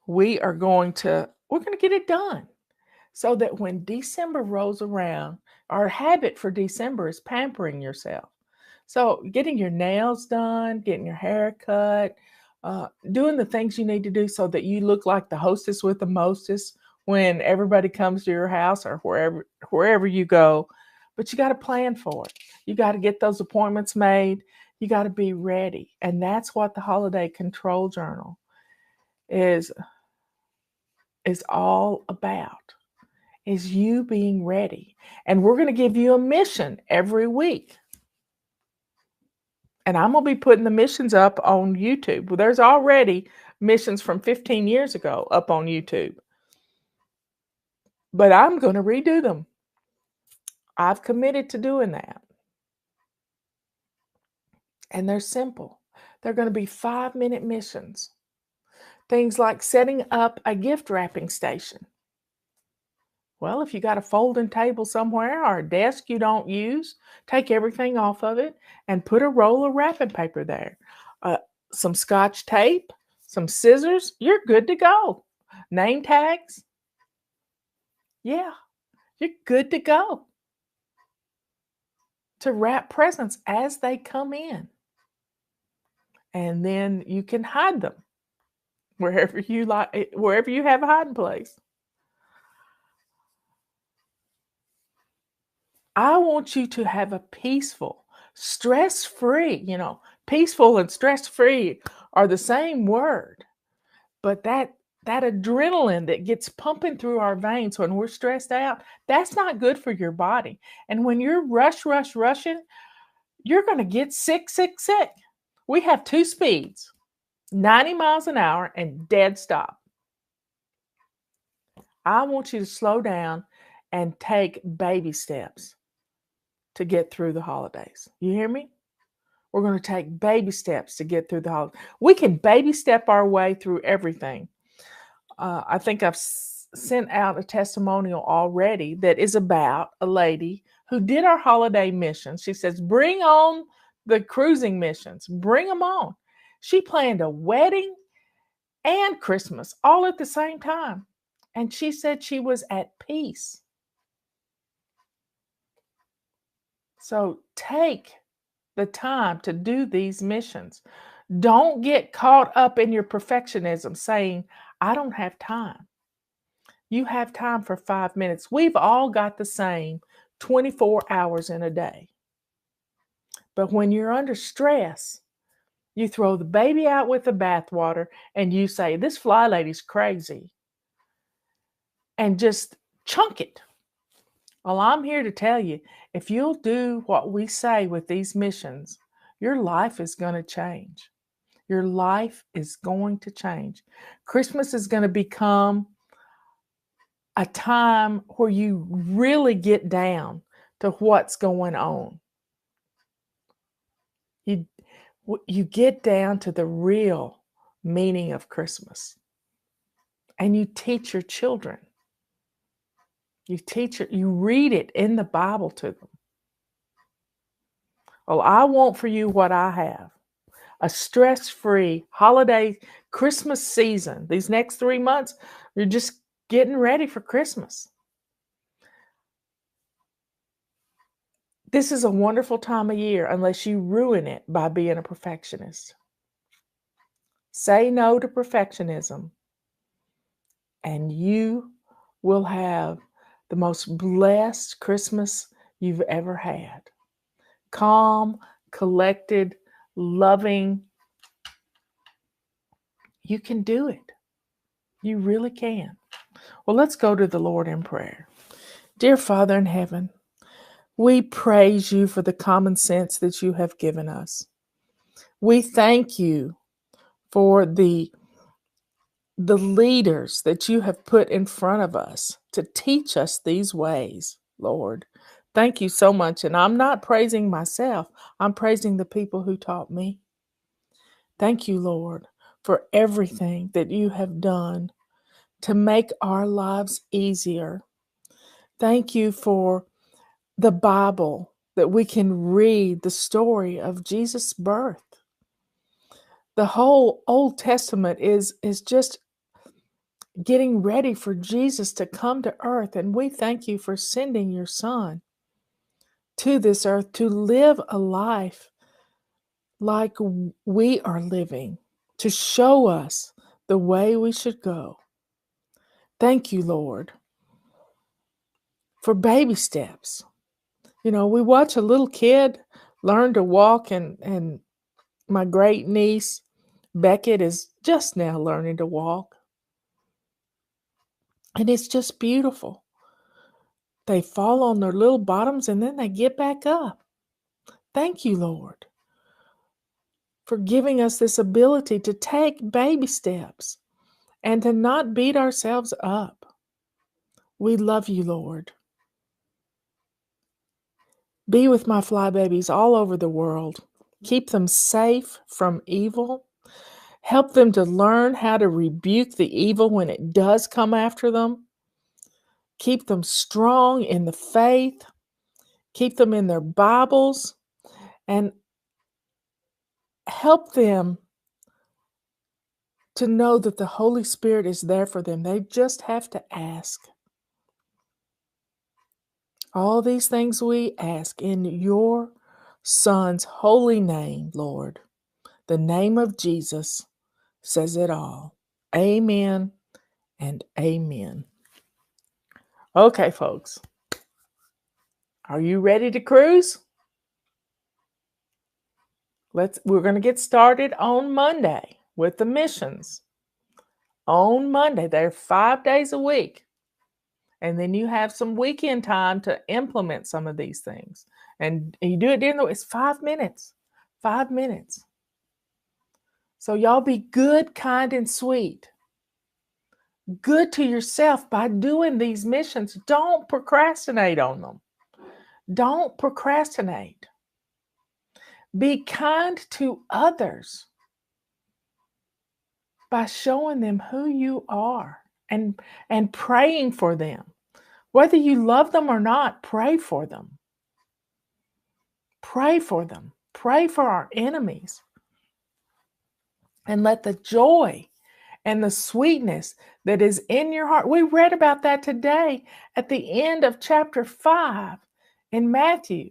we're going to get it done so that when December rolls around, our habit for December is pampering yourself. So getting your nails done, getting your hair cut, doing the things you need to do so that you look like the hostess with the mostest when everybody comes to your house or wherever you go. But you got to plan for it. You got to get those appointments made. You got to be ready. And that's what the Holiday Control Journal is all about, is you being ready. And we're going to give you a mission every week. And I'm going to be putting the missions up on YouTube. Well, there's already missions from 15 years ago up on YouTube. But I'm going to redo them. I've committed to doing that. And they're simple. They're going to be 5-minute missions. Things like setting up a gift wrapping station. Well, if you got a folding table somewhere or a desk you don't use, take everything off of it and put a roll of wrapping paper there. Uh, some scotch tape, some scissors, you're good to go. Name tags, yeah, you're good to go to wrap presents as they come in. And then you can hide them wherever you like, wherever you have a hiding place. I want you to have a peaceful, stress-free, peaceful and stress-free are the same word, but that adrenaline that gets pumping through our veins when we're stressed out, that's not good for your body. And when you're rushing, you're going to get sick, sick, sick. We have two speeds, 90 miles an hour and dead stop. I want you to slow down and take baby steps to get through the holidays. You hear me? We're going to take baby steps to get through the holidays. We can baby step our way through everything. I think I've sent out a testimonial already that is about a lady who did our holiday missions. She says, bring on the cruising missions, bring them on. She planned a wedding and Christmas all at the same time. And she said she was at peace. So take the time to do these missions. Don't get caught up in your perfectionism saying, I don't have time. You have time for 5 minutes. We've all got the same 24 hours in a day. But when you're under stress, you throw the baby out with the bathwater and you say, this fly lady's crazy. And just chunk it. Well, I'm here to tell you, if you'll do what we say with these missions, your life is going to change. Your life is going to change. Christmas is going to become a time where you really get down to what's going on. You get down to the real meaning of Christmas. And you teach your children. You read it in the Bible to them. Well, I want for you what I have. A stress-free holiday Christmas season. These next 3 months, you're just getting ready for Christmas. This is a wonderful time of year unless you ruin it by being a perfectionist. Say no to perfectionism, and you will have the most blessed Christmas you've ever had. Calm, collected, loving. You can do it. You really can. Well, let's go to the Lord in prayer. Dear Father in heaven, we praise you for the common sense that you have given us. We thank you for the leaders that you have put in front of us to teach us these ways, Lord. Thank you so much. And I'm not praising myself. I'm praising the people who taught me. Thank you, Lord, for everything that you have done to make our lives easier. Thank you for the Bible, that we can read the story of Jesus' birth. The whole Old Testament is just getting ready for Jesus to come to earth. And we thank you for sending your Son to this earth to live a life like we are living, to show us the way we should go. Thank you, Lord, for baby steps. We watch a little kid learn to walk, and my great niece, Beckett, is just now learning to walk. And it's just beautiful. They fall on their little bottoms and then they get back up. Thank you, Lord, for giving us this ability to take baby steps and to not beat ourselves up. We love you, Lord. Be with my fly babies all over the world. Keep them safe from evil. Help them to learn how to rebuke the evil when it does come after them. Keep them strong in the faith. Keep them in their Bibles and help them to know that the Holy Spirit is there for them. They just have to ask. All these things we ask in your Son's holy name, Lord. The name of Jesus says it all. Amen and amen. Okay, folks. Are you ready to cruise? We're going to get started on Monday with the missions. On Monday, they're 5 days a week. And then you have some weekend time to implement some of these things. And you do it during the week. It's 5 minutes. 5 minutes. So y'all be good, kind, and sweet. Good to yourself by doing these missions. Don't procrastinate on them. Don't procrastinate. Be kind to others by showing them who you are and praying for them. Whether you love them or not, pray for them. Pray for them. Pray for our enemies. And let the joy and the sweetness that is in your heart. We read about that today at the end of chapter 5 in Matthew.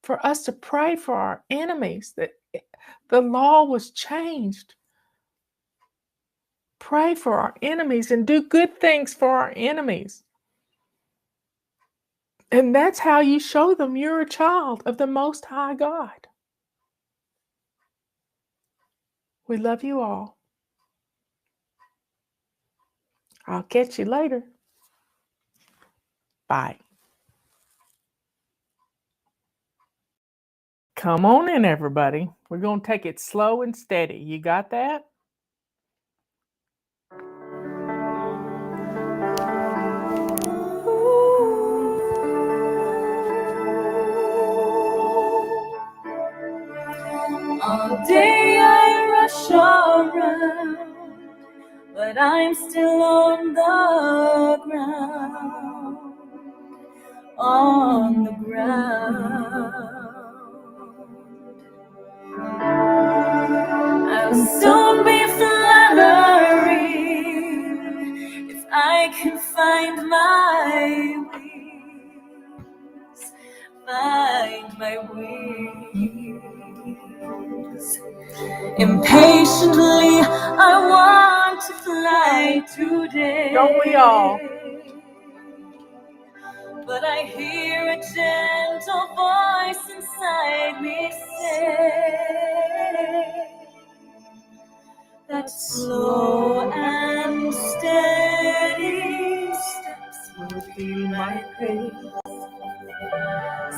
For us to pray for our enemies, that the law was changed. Pray for our enemies and do good things for our enemies. And that's how you show them you're a child of the Most High God. We love you all. I'll catch you later. Bye. Come on in, everybody. We're going to take it slow and steady. You got that? All day I rush around, but I'm still on the ground, on the ground. I'll soon be fluttering if I can find my wings, find my wings. Impatiently, I want to fly today. Don't we all? But I hear a gentle voice inside me say that slow and steady steps will be my pace.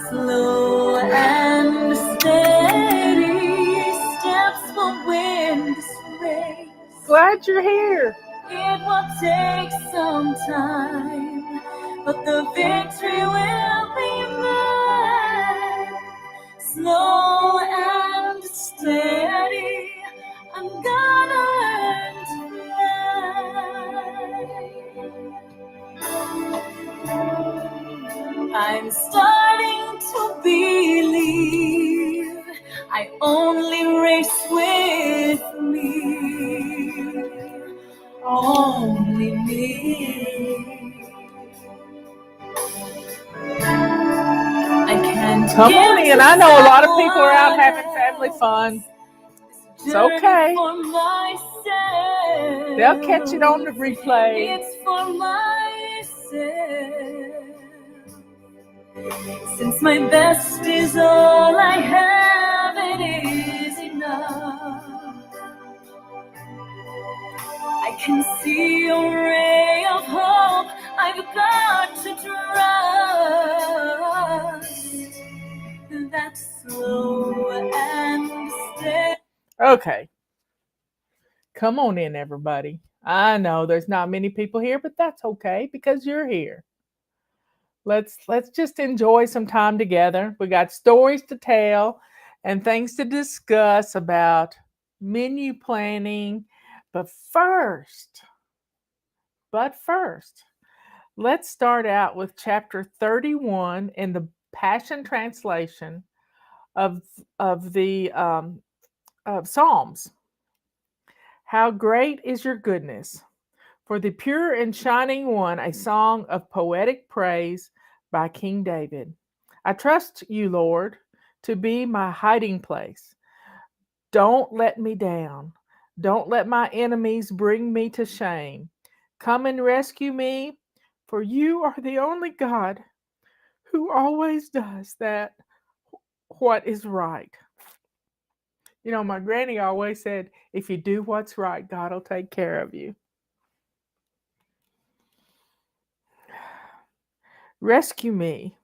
Slow and steady steps will win this race. Glad you're here. It will take some time, but the victory will be mine. Slow and steady, I'm gonna learn to fly. I'm starting to believe I only race with me, only me. I can't Come on in. I know a lot of people are out having family fun. It's okay. They'll catch it on the replay. It's for myself. Since my best is all I have, it is enough. I can see a ray of hope. I've got to trust that slow and steady. Okay. Come on in, everybody. I know there's not many people here, but that's okay because you're here. Let's just enjoy some time together. We got stories to tell and things to discuss about menu planning. But first, Let's start out with chapter 31 in the Passion Translation of, of the of Psalms. How great is your goodness! For the pure and shining one, a song of poetic praise by King David. I trust you, Lord, to be my hiding place. Don't let me down. Don't let my enemies bring me to shame. Come and rescue me, for you are the only God who always does that what is right. You know, my granny always said, if you do what's right, God will take care of you. Rescue me.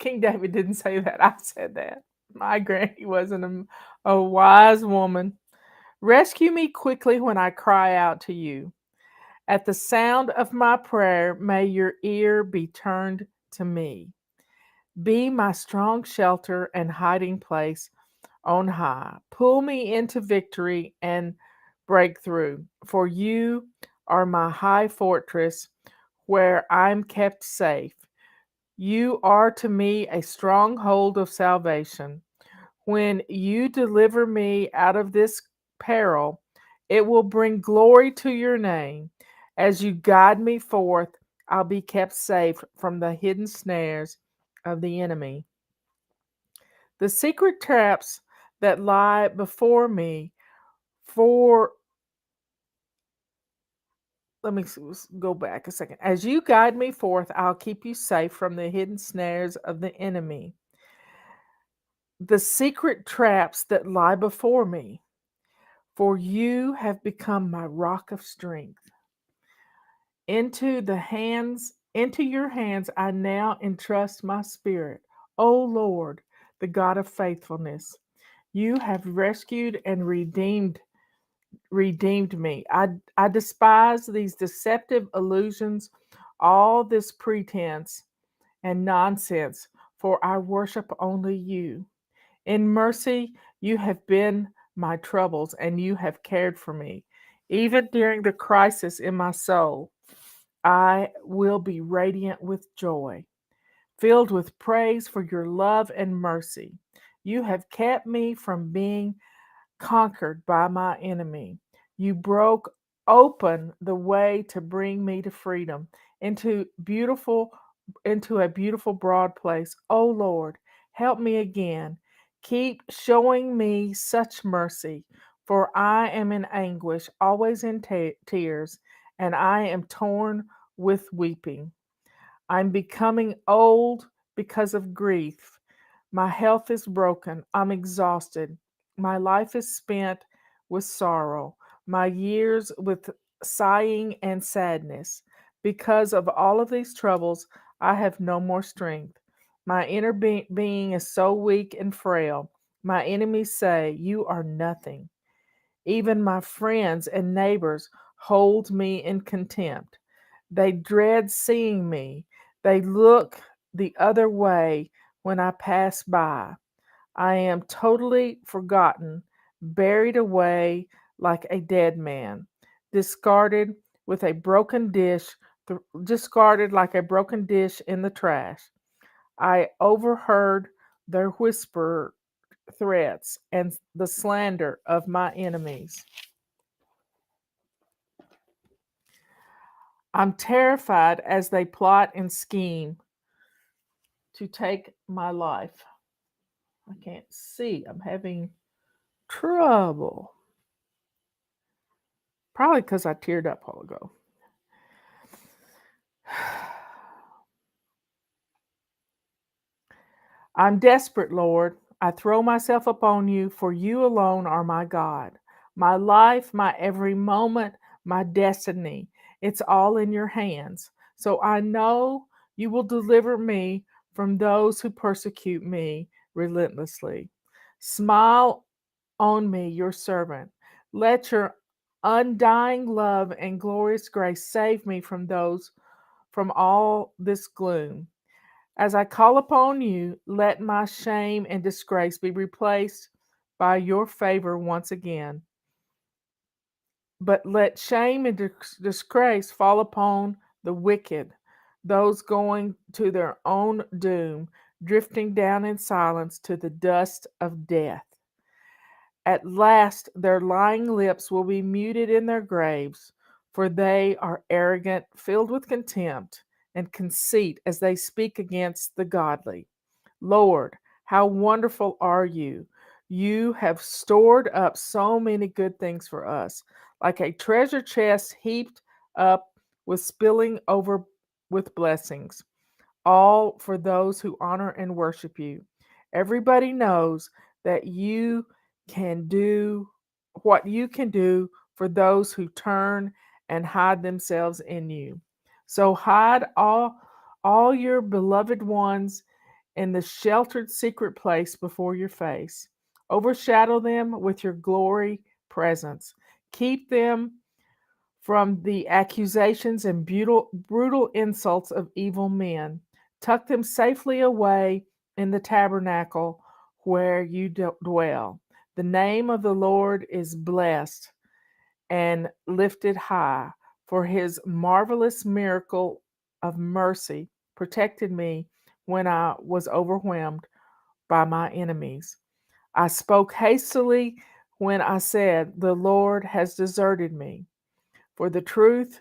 King David didn't say that. I said that. My granny wasn't a wise woman. Rescue me quickly when I cry out to you. At the sound of my prayer, may your ear be turned to me. Be my strong shelter and hiding place on high. Pull me into victory and breakthrough, for you are my high fortress where I'm kept safe. You are to me a stronghold of salvation. When you deliver me out of this peril, it will bring glory to your name. As you guide me forth, I'll be kept safe from the hidden snares of the enemy. The secret traps that lie before me, for let me go back a second. As you guide me forth, I'll keep you safe from the hidden snares of the enemy. The secret traps that lie before me, for you have become my rock of strength. Into your hands I now entrust my spirit. O Lord, the God of faithfulness, you have rescued and redeemed me. I despise these deceptive illusions, all this pretense and nonsense, for I worship only you. In mercy, you have been my troubles, and you have cared for me. Even during the crisis in my soul, I will be radiant with joy, filled with praise for your love and mercy. You have kept me from being conquered by my enemy. You broke open the way to bring me to freedom, into beautiful into a beautiful broad place. Oh Lord, help me again. Keep showing me such mercy, for I am in anguish, always in tears, and I am torn with weeping. I'm becoming old because of grief. My health is broken. I'm exhausted. My life is spent with sorrow, my years with sighing and sadness. Because of all of these troubles, I have no more strength. My inner being is so weak and frail. My enemies say, you are nothing. Even my friends and neighbors hold me in contempt. They dread seeing me. They look the other way when I pass by. I am totally forgotten, buried away like a dead man, discarded with a broken dish, discarded like a broken dish in the trash. I overheard their whisper threats and the slander of my enemies. I'm terrified as they plot and scheme to take my life. I can't see. I'm having trouble. Probably because I teared up a while ago. I'm desperate, Lord. I throw myself upon you, for you alone are my God. My life, my every moment, my destiny, it's all in your hands. So I know you will deliver me from those who persecute me relentlessly. Smile on me, your servant. Let your undying love and glorious grace save me from all this gloom. As I call upon you, let my shame and disgrace be replaced by your favor once again. But let shame and disgrace fall upon the wicked. those going to their own doom, drifting down in silence to the dust of death. At last their lying lips will be muted in their graves, for they are arrogant, filled with contempt and conceit as they speak against the godly. Lord, how wonderful are you! You have stored up so many good things for us, like a treasure chest heaped up with spilling over with blessings, all for those who honor and worship you. Everybody knows that you can do what you can do for those who turn and hide themselves in you. So hide all your beloved ones in the sheltered secret place before your face. Overshadow them with your glory presence. Keep them from the accusations and brutal insults of evil men. Tuck them safely away in the tabernacle where you dwell. The name of the Lord is blessed and lifted high, for his marvelous miracle of mercy protected me when I was overwhelmed by my enemies. I spoke hastily when I said, the Lord has deserted me. For the truth,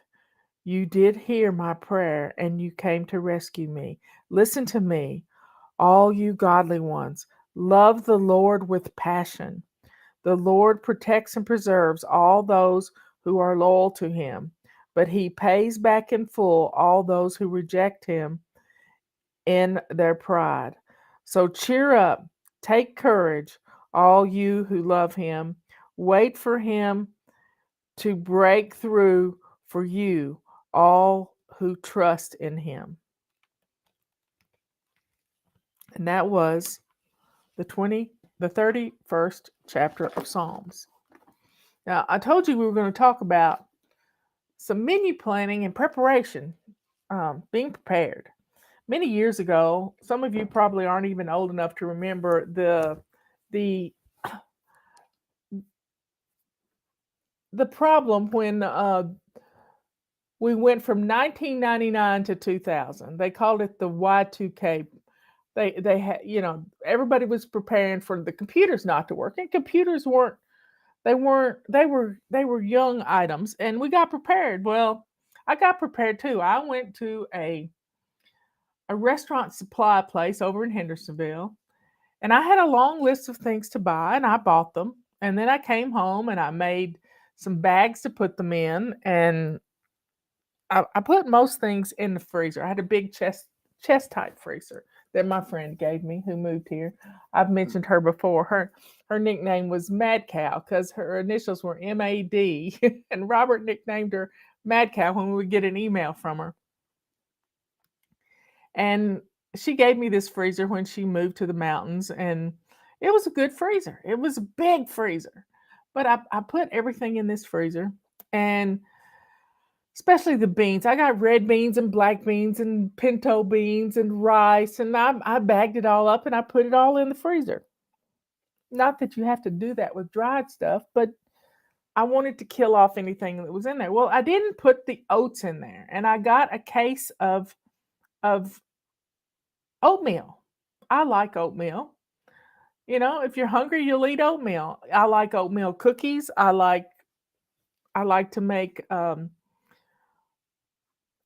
you did hear my prayer and you came to rescue me. Listen to me, all you godly ones. Love the Lord with passion. The Lord protects and preserves all those who are loyal to him, but he pays back in full all those who reject him in their pride. So cheer up, take courage, all you who love him. Wait for him to break through for you, all who trust in him. And that was the 31st chapter of Psalms. Now, I told you we were going to talk about some menu planning and preparation, being prepared. Many years ago, some of you probably aren't even old enough to remember the the problem when we went from 1999 to 2000. They called it the Y2K. They had, everybody was preparing for the computers not to work, and computers weren't, they were young items, and we got prepared. Well, I got prepared too. I went to a restaurant supply place over in Hendersonville, and I had a long list of things to buy, and I bought them. And then I came home and I made some bags to put them in, and I put most things in the freezer. I had a big chest type freezer that my friend gave me who moved here. I've mentioned her before. Her nickname was Mad Cow because her initials were MAD, and Robert nicknamed her Mad Cow when we would get an email from her. And she gave me this freezer when she moved to the mountains, and it was a good freezer. It was a big freezer, but I put everything in this freezer, and especially the beans. I got red beans and black beans and pinto beans and rice, and I bagged it all up and I put it all in the freezer. Not that you have to do that with dried stuff, but I wanted to kill off anything that was in there. Well, I didn't put the oats in there, and I got a case of oatmeal. I like oatmeal. If you're hungry, you'll eat oatmeal. I like oatmeal cookies. I like to make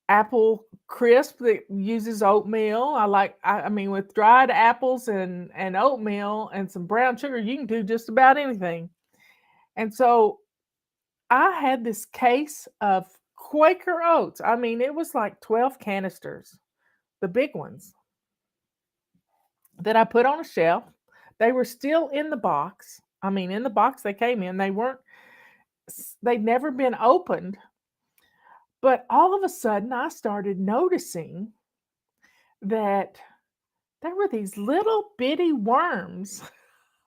apple crisp that uses oatmeal. I mean, with dried apples and oatmeal and some brown sugar, you can do just about anything. And so I had this case of Quaker oats. I mean, it was like 12 canisters, the big ones, that I put on a shelf. They were still in the box. I mean, in the box they came in. They'd never been opened. But all of a sudden, I started noticing that there were these little bitty worms,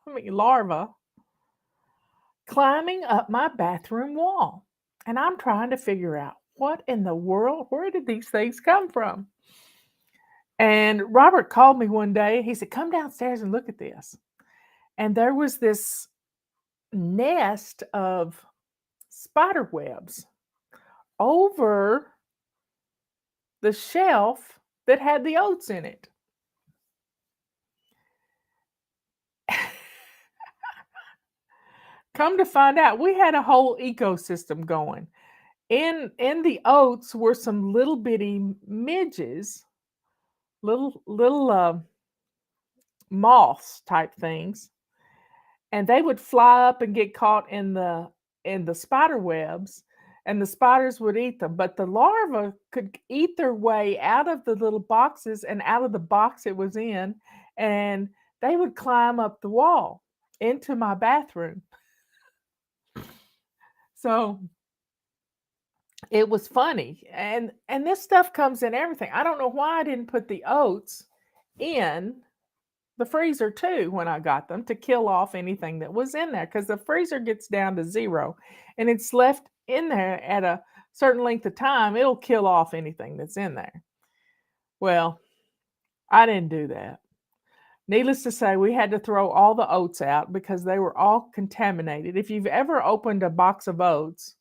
I mean, larvae, climbing up my bathroom wall. And I'm trying to figure out what in the world, where did these things come from? And Robert called me one day. He said, come downstairs and look at this. And there was this nest of spider webs over the shelf that had the oats in it. Come to find out, we had a whole ecosystem going. In the oats were some little bitty midges, little moths type things, and they would fly up and get caught in the spider webs, and the spiders would eat them. But the larva could eat their way out of the little boxes and out of the box it was in, and they would climb up the wall into my bathroom. So it was funny. And this stuff comes in everything. I don't know why I didn't put the oats in the freezer too when I got them to kill off anything that was in there, because the freezer gets down to 0 and it's left in there at a certain length of time, it'll kill off anything that's in there. Well, I didn't do that. Needless to say, we had to throw all the oats out because they were all contaminated. If you've ever opened a box of oats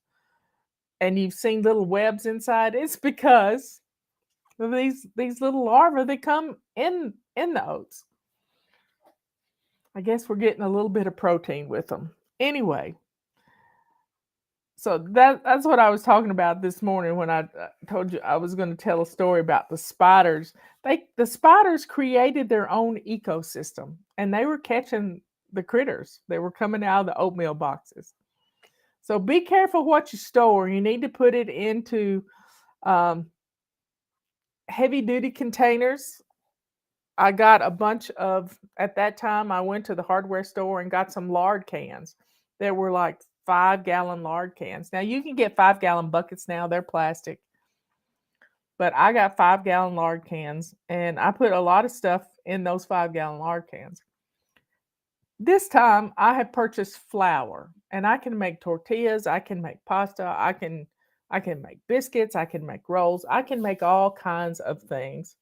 and you've seen little webs inside, it's because of these little larvae that come in the oats. I guess we're getting a little bit of protein with them. Anyway, so that's what I was talking about this morning when I told you I was going to tell a story about the spiders. The spiders created their own ecosystem, and they were catching the critters. They were coming out of the oatmeal boxes. So be careful what you store. You need to put it into um, heavy duty containers. I got a bunch of, at that time, I went to the hardware store and got some lard cans. There were like 5-gallon lard cans. Now you can get 5-gallon buckets now, they're plastic. But I got 5-gallon lard cans and I put a lot of stuff in those 5-gallon lard cans. This time I had purchased flour and I can make tortillas, I can make pasta, I can make biscuits, I can make rolls, I can make all kinds of things.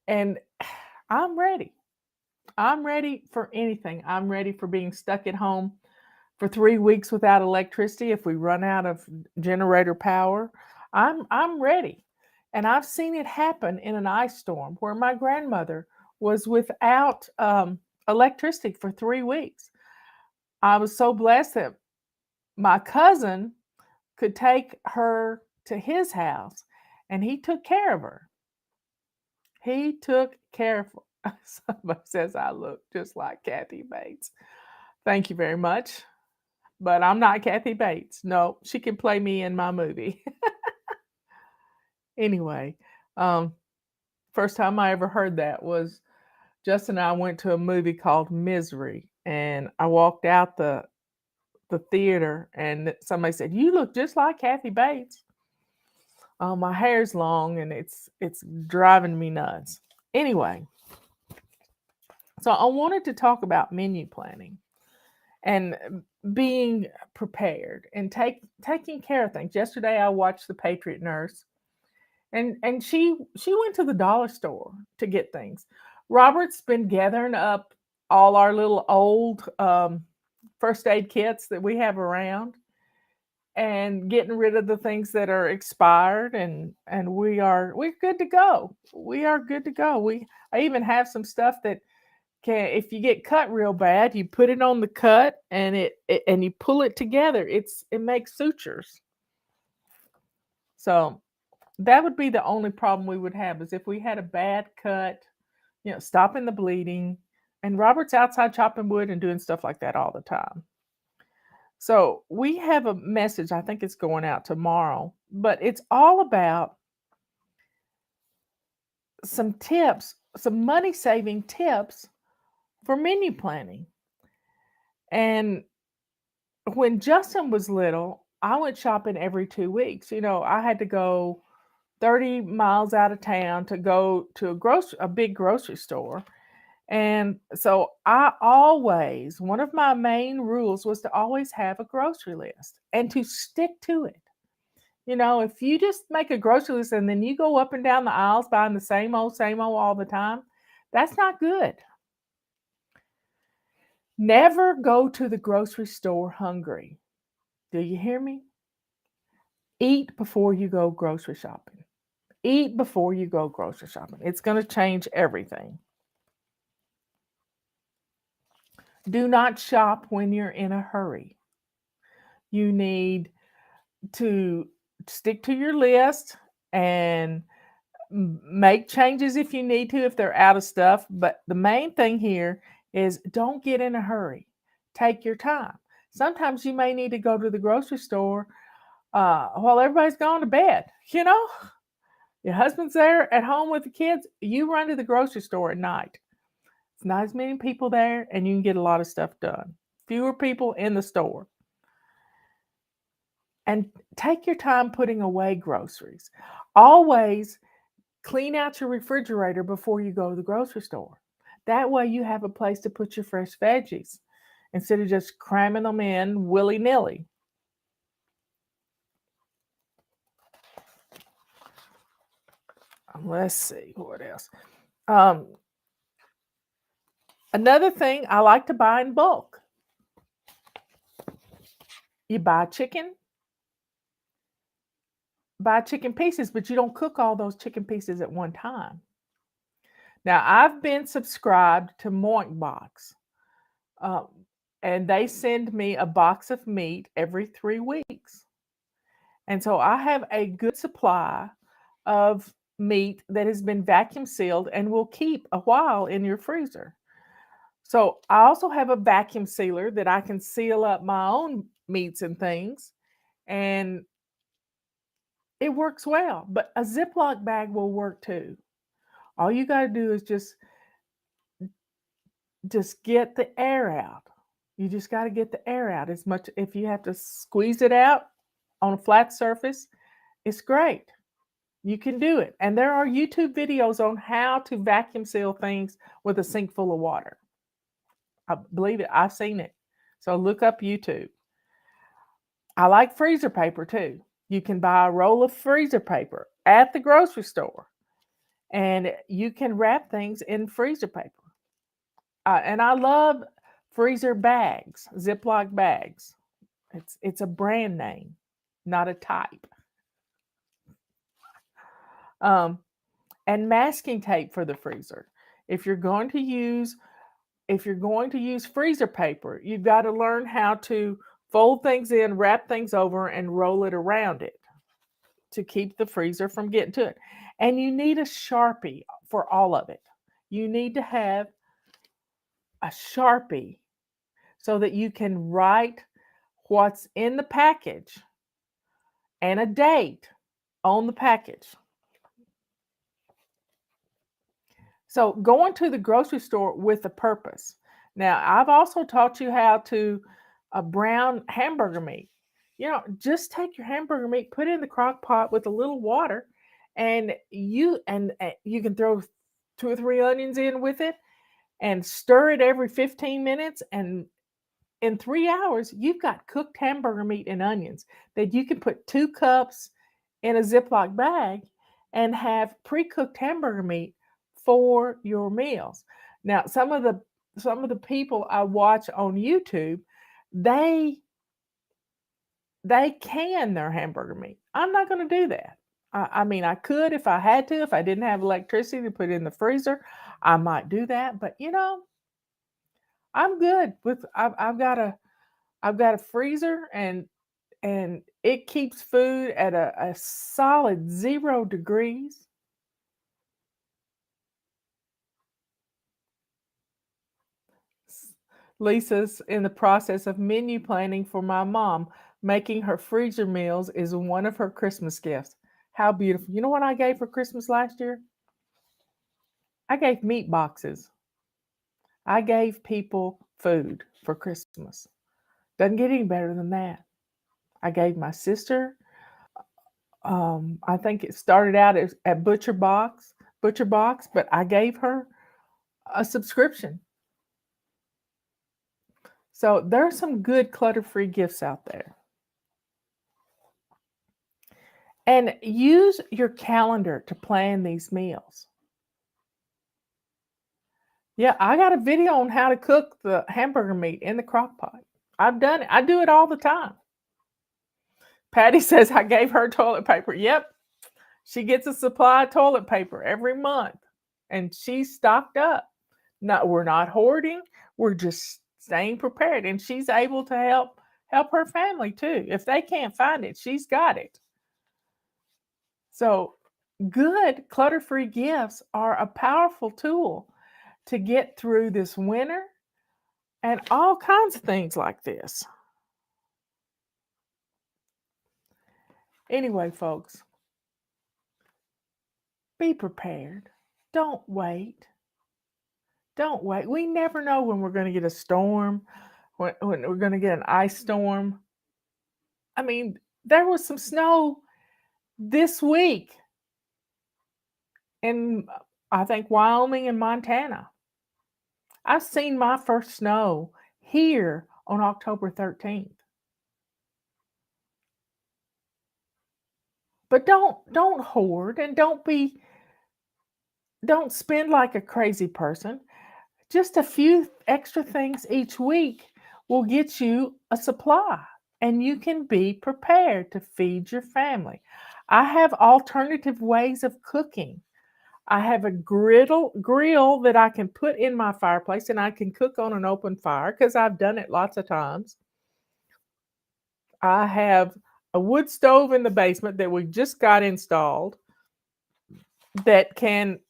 And I'm ready. I'm ready for anything. I'm ready for being stuck at home for 3 weeks without electricity if we run out of generator power. I'm ready. And I've seen it happen in an ice storm where my grandmother was without electricity for 3 weeks. I was so blessed that my cousin could take her to his house and he took care of her. He took care of her. Somebody says I look just like Kathy Bates. Thank you very much. But I'm not Kathy Bates. No, she can play me in my movie. Anyway, um, first time I ever heard that was Justin and I went to a movie called Misery, and I walked out the theater, and somebody said, "You look just like Kathy Bates." Oh, my hair's long, and it's driving me nuts. Anyway, so I wanted to talk about menu planning and being prepared and taking care of things. Yesterday I watched The Patriot Nurse, and she went to the dollar store to get things. Robert's been gathering up all our little old first aid kits that we have around and getting rid of the things that are expired, and we're good to go. We are good to go. I even have some stuff that can, if you get cut real bad, you put it on the cut and and you pull it together. It makes sutures. So that would be the only problem we would have, is if we had a bad cut, stopping the bleeding. And Robert's outside chopping wood and doing stuff like that all the time. So we have a message, I think it's going out tomorrow, but it's all about some tips, some money saving tips for menu planning. And when Justin was little, I went shopping every 2 weeks. I had to go 30 miles out of town to go to a big grocery store. And so one of my main rules was to always have a grocery list and to stick to it. If you just make a grocery list and then you go up and down the aisles buying the same old all the time, that's not good. Never go to the grocery store hungry. Do you hear me? Eat before you go grocery shopping. Eat before you go grocery shopping. It's going to change everything. Do not shop when you're in a hurry. You need to stick to your list and make changes if you need to, if they're out of stuff. But the main thing here is don't get in a hurry. Take your time. Sometimes you may need to go to the grocery store while everybody's gone to bed. Your husband's there at home with the kids. You run to the grocery store at night. It's not as many people there, and you can get a lot of stuff done. Fewer people in the store. And take your time putting away groceries. Always clean out your refrigerator before you go to the grocery store. That way you have a place to put your fresh veggies instead of just cramming them in willy-nilly. Let's see, what else? Another thing, I like to buy in bulk. You buy chicken pieces, but you don't cook all those chicken pieces at one time. Now, I've been subscribed to Moink Box, and they send me a box of meat every 3 weeks. And so I have a good supply of meat that has been vacuum sealed and will keep a while in your freezer. So I also have a vacuum sealer that I can seal up my own meats and things, and it works well. But a Ziploc bag will work too. All you got to do is just get the air out. You just got to get the air out as much. If you have to squeeze it out on a flat surface, it's great. You can do it. And there are YouTube videos on how to vacuum seal things with a sink full of water. I believe it. I've seen it. So look up YouTube. I like freezer paper too. You can buy a roll of freezer paper at the grocery store, and you can wrap things in freezer paper. And I love freezer bags, Ziploc bags. It's a brand name, not a type. And masking tape for the freezer. If you're going to use freezer paper, you've got to learn how to fold things in, wrap things over, and roll it around it to keep the freezer from getting to it. And you need a Sharpie for all of it. You need to have a Sharpie so that you can write what's in the package and a date on the package. So going to the grocery store with a purpose. Now, I've also taught you how to brown hamburger meat. Just take your hamburger meat, put it in the crock pot with a little water, and you can throw 2 or 3 onions in with it and stir it every 15 minutes, and in 3 hours you've got cooked hamburger meat and onions that you can put 2 cups in a Ziploc bag and have pre-cooked hamburger meat for your meals. Now, some of the people I watch on YouTube, they can their hamburger meat. I'm not going to do that. I mean, I could if I had to. If I didn't have electricity to put it in the freezer, I might do that. But I'm good with. I've got a freezer, and it keeps food at a solid 0 degrees. Lisa's in the process of menu planning for my mom. Making her freezer meals is one of her Christmas gifts. How beautiful. You know what I gave for Christmas last year? I gave meat boxes. I gave people food for Christmas. Doesn't get any better than that. I gave my sister, I think it started out at Butcher Box, but I gave her a subscription. So there are some good clutter-free gifts out there. And use your calendar to plan these meals. Yeah, I got a video on how to cook the hamburger meat in the crock pot. I've done it. I do it all the time. Patty says I gave her toilet paper. Yep. She gets a supply of toilet paper every month, and she's stocked up. No, we're not hoarding. We're just staying prepared, and she's able to help her family too. If they can't find it, she's got it. So, good clutter-free gifts are a powerful tool to get through this winter and all kinds of things like this. Anyway, folks, be prepared. Don't wait. Don't wait. We never know when we're going to get a storm, when we're going to get an ice storm. I mean, there was some snow this week in, I think, Wyoming and Montana. I've seen my first snow here on October 13th. But don't hoard and don't spend like a crazy person. Just a few extra things each week will get you a supply, and you can be prepared to feed your family. I have alternative ways of cooking. I have a grill that I can put in my fireplace, and I can cook on an open fire because I've done it lots of times. I have a wood stove in the basement that we just got installed that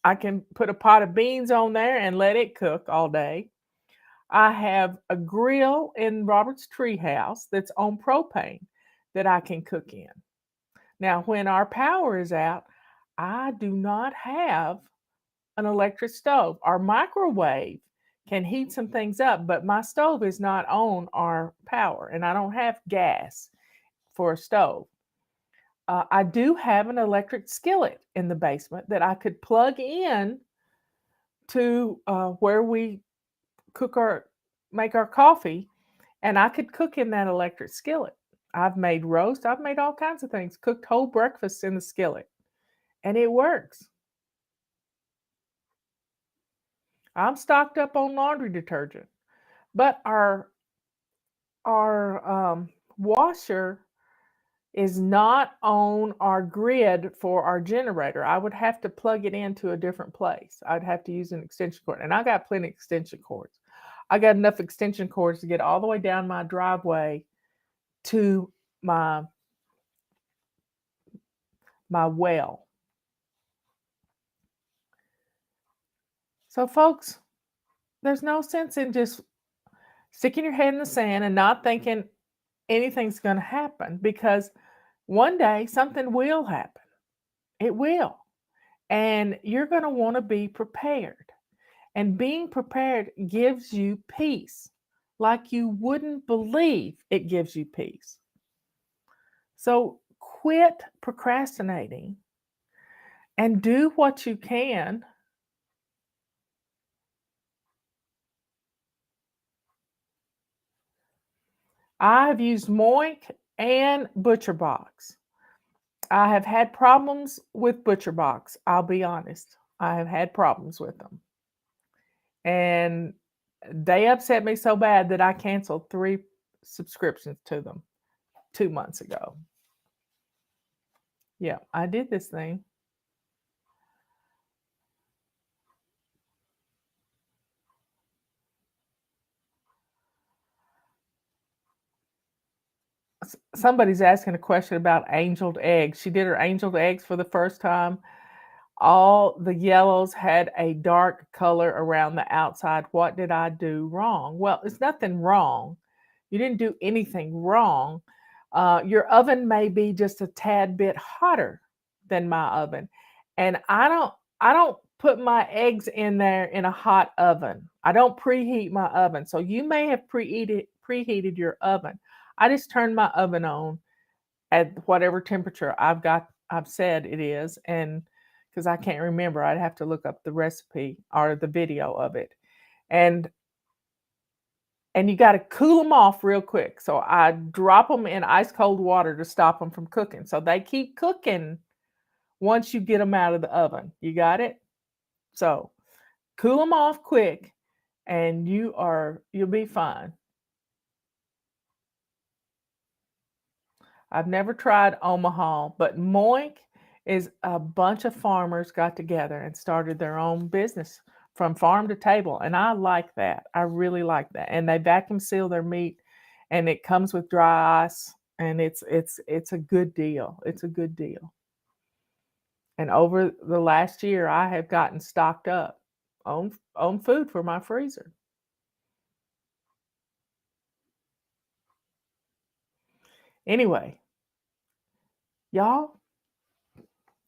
I can put a pot of beans on there and let it cook all day. I have a grill in Robert's treehouse that's on propane that I can cook in. Now, when our power is out, I do not have an electric stove. Our microwave can heat some things up, but my stove is not on our power, and I don't have gas for a stove. I do have an electric skillet in the basement that I could plug in to where we cook our make our coffee, and I could cook in that electric skillet. I've made roast, I've made all kinds of things, cooked whole breakfasts in the skillet, and it works. I'm stocked up on laundry detergent, but our washer is not on our grid for our generator. I would have to plug it into a different place. I'd have to use an extension cord, and I got plenty of extension cords. I got enough extension cords to get all the way down my driveway to my my well. So folks, there's no sense in just sticking your head in the sand and not thinking anything's going to happen, because one day something will happen. It will. And you're going to want to be prepared. And being prepared gives you peace like you wouldn't believe it gives you peace. So quit procrastinating and do what you can. I've used Moink and ButcherBox. I have had problems with ButcherBox. I'll be honest. I have had problems with them. And they upset me so bad that I canceled 3 subscriptions to them 2 months ago. Yeah, I did this thing. Somebody's asking a question about angeled eggs. She did her angeled eggs for the first time. All the yellows had a dark color around the outside. What did I do wrong? Well, it's nothing wrong. You didn't do anything wrong. Your oven may be just a tad bit hotter than my oven, and I don't put my eggs in there in a hot oven. I don't preheat my oven. So you may have preheated your oven. I just turned my oven on at whatever temperature I've said it is, and because I can't remember, I'd have to look up the recipe or the video of it. And you got to cool them off real quick. So I drop them in ice cold water to stop them from cooking. So they keep cooking once you get them out of the oven. You got it? So cool them off quick, and you'll be fine. I've never tried Omaha, but Moink is a bunch of farmers got together and started their own business from farm to table, and I like that. I really like that. And they vacuum seal their meat, and it comes with dry ice, and it's a good deal. It's a good deal. And over the last year, I have gotten stocked up on food for my freezer. Anyway, y'all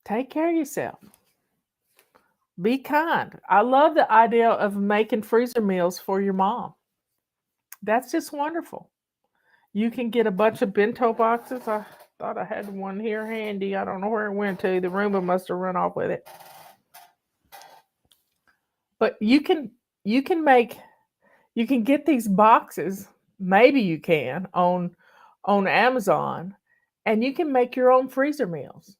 take care of yourself. Be kind. I love the idea of making freezer meals for your mom. That's just wonderful. You can get a bunch of bento boxes. I thought I had one here handy. I don't know where it went to. The Roomba must have run off with it. But you can get these boxes. Maybe you can on Amazon, and you can make your own freezer meals.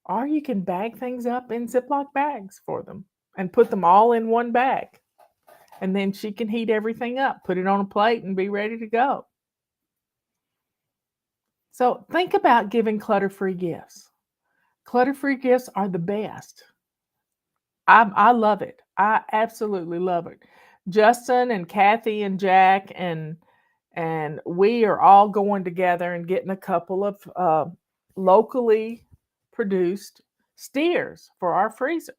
Or you can bag things up in Ziploc bags for them and put them all in one bag. And then she can heat everything up, put it on a plate, and be ready to go. So think about giving clutter-free gifts. Clutter-free gifts are the best. I love it. I absolutely love it. Justin and Kathy and Jack and we are all going together and getting a couple of locally produced steers for our freezer.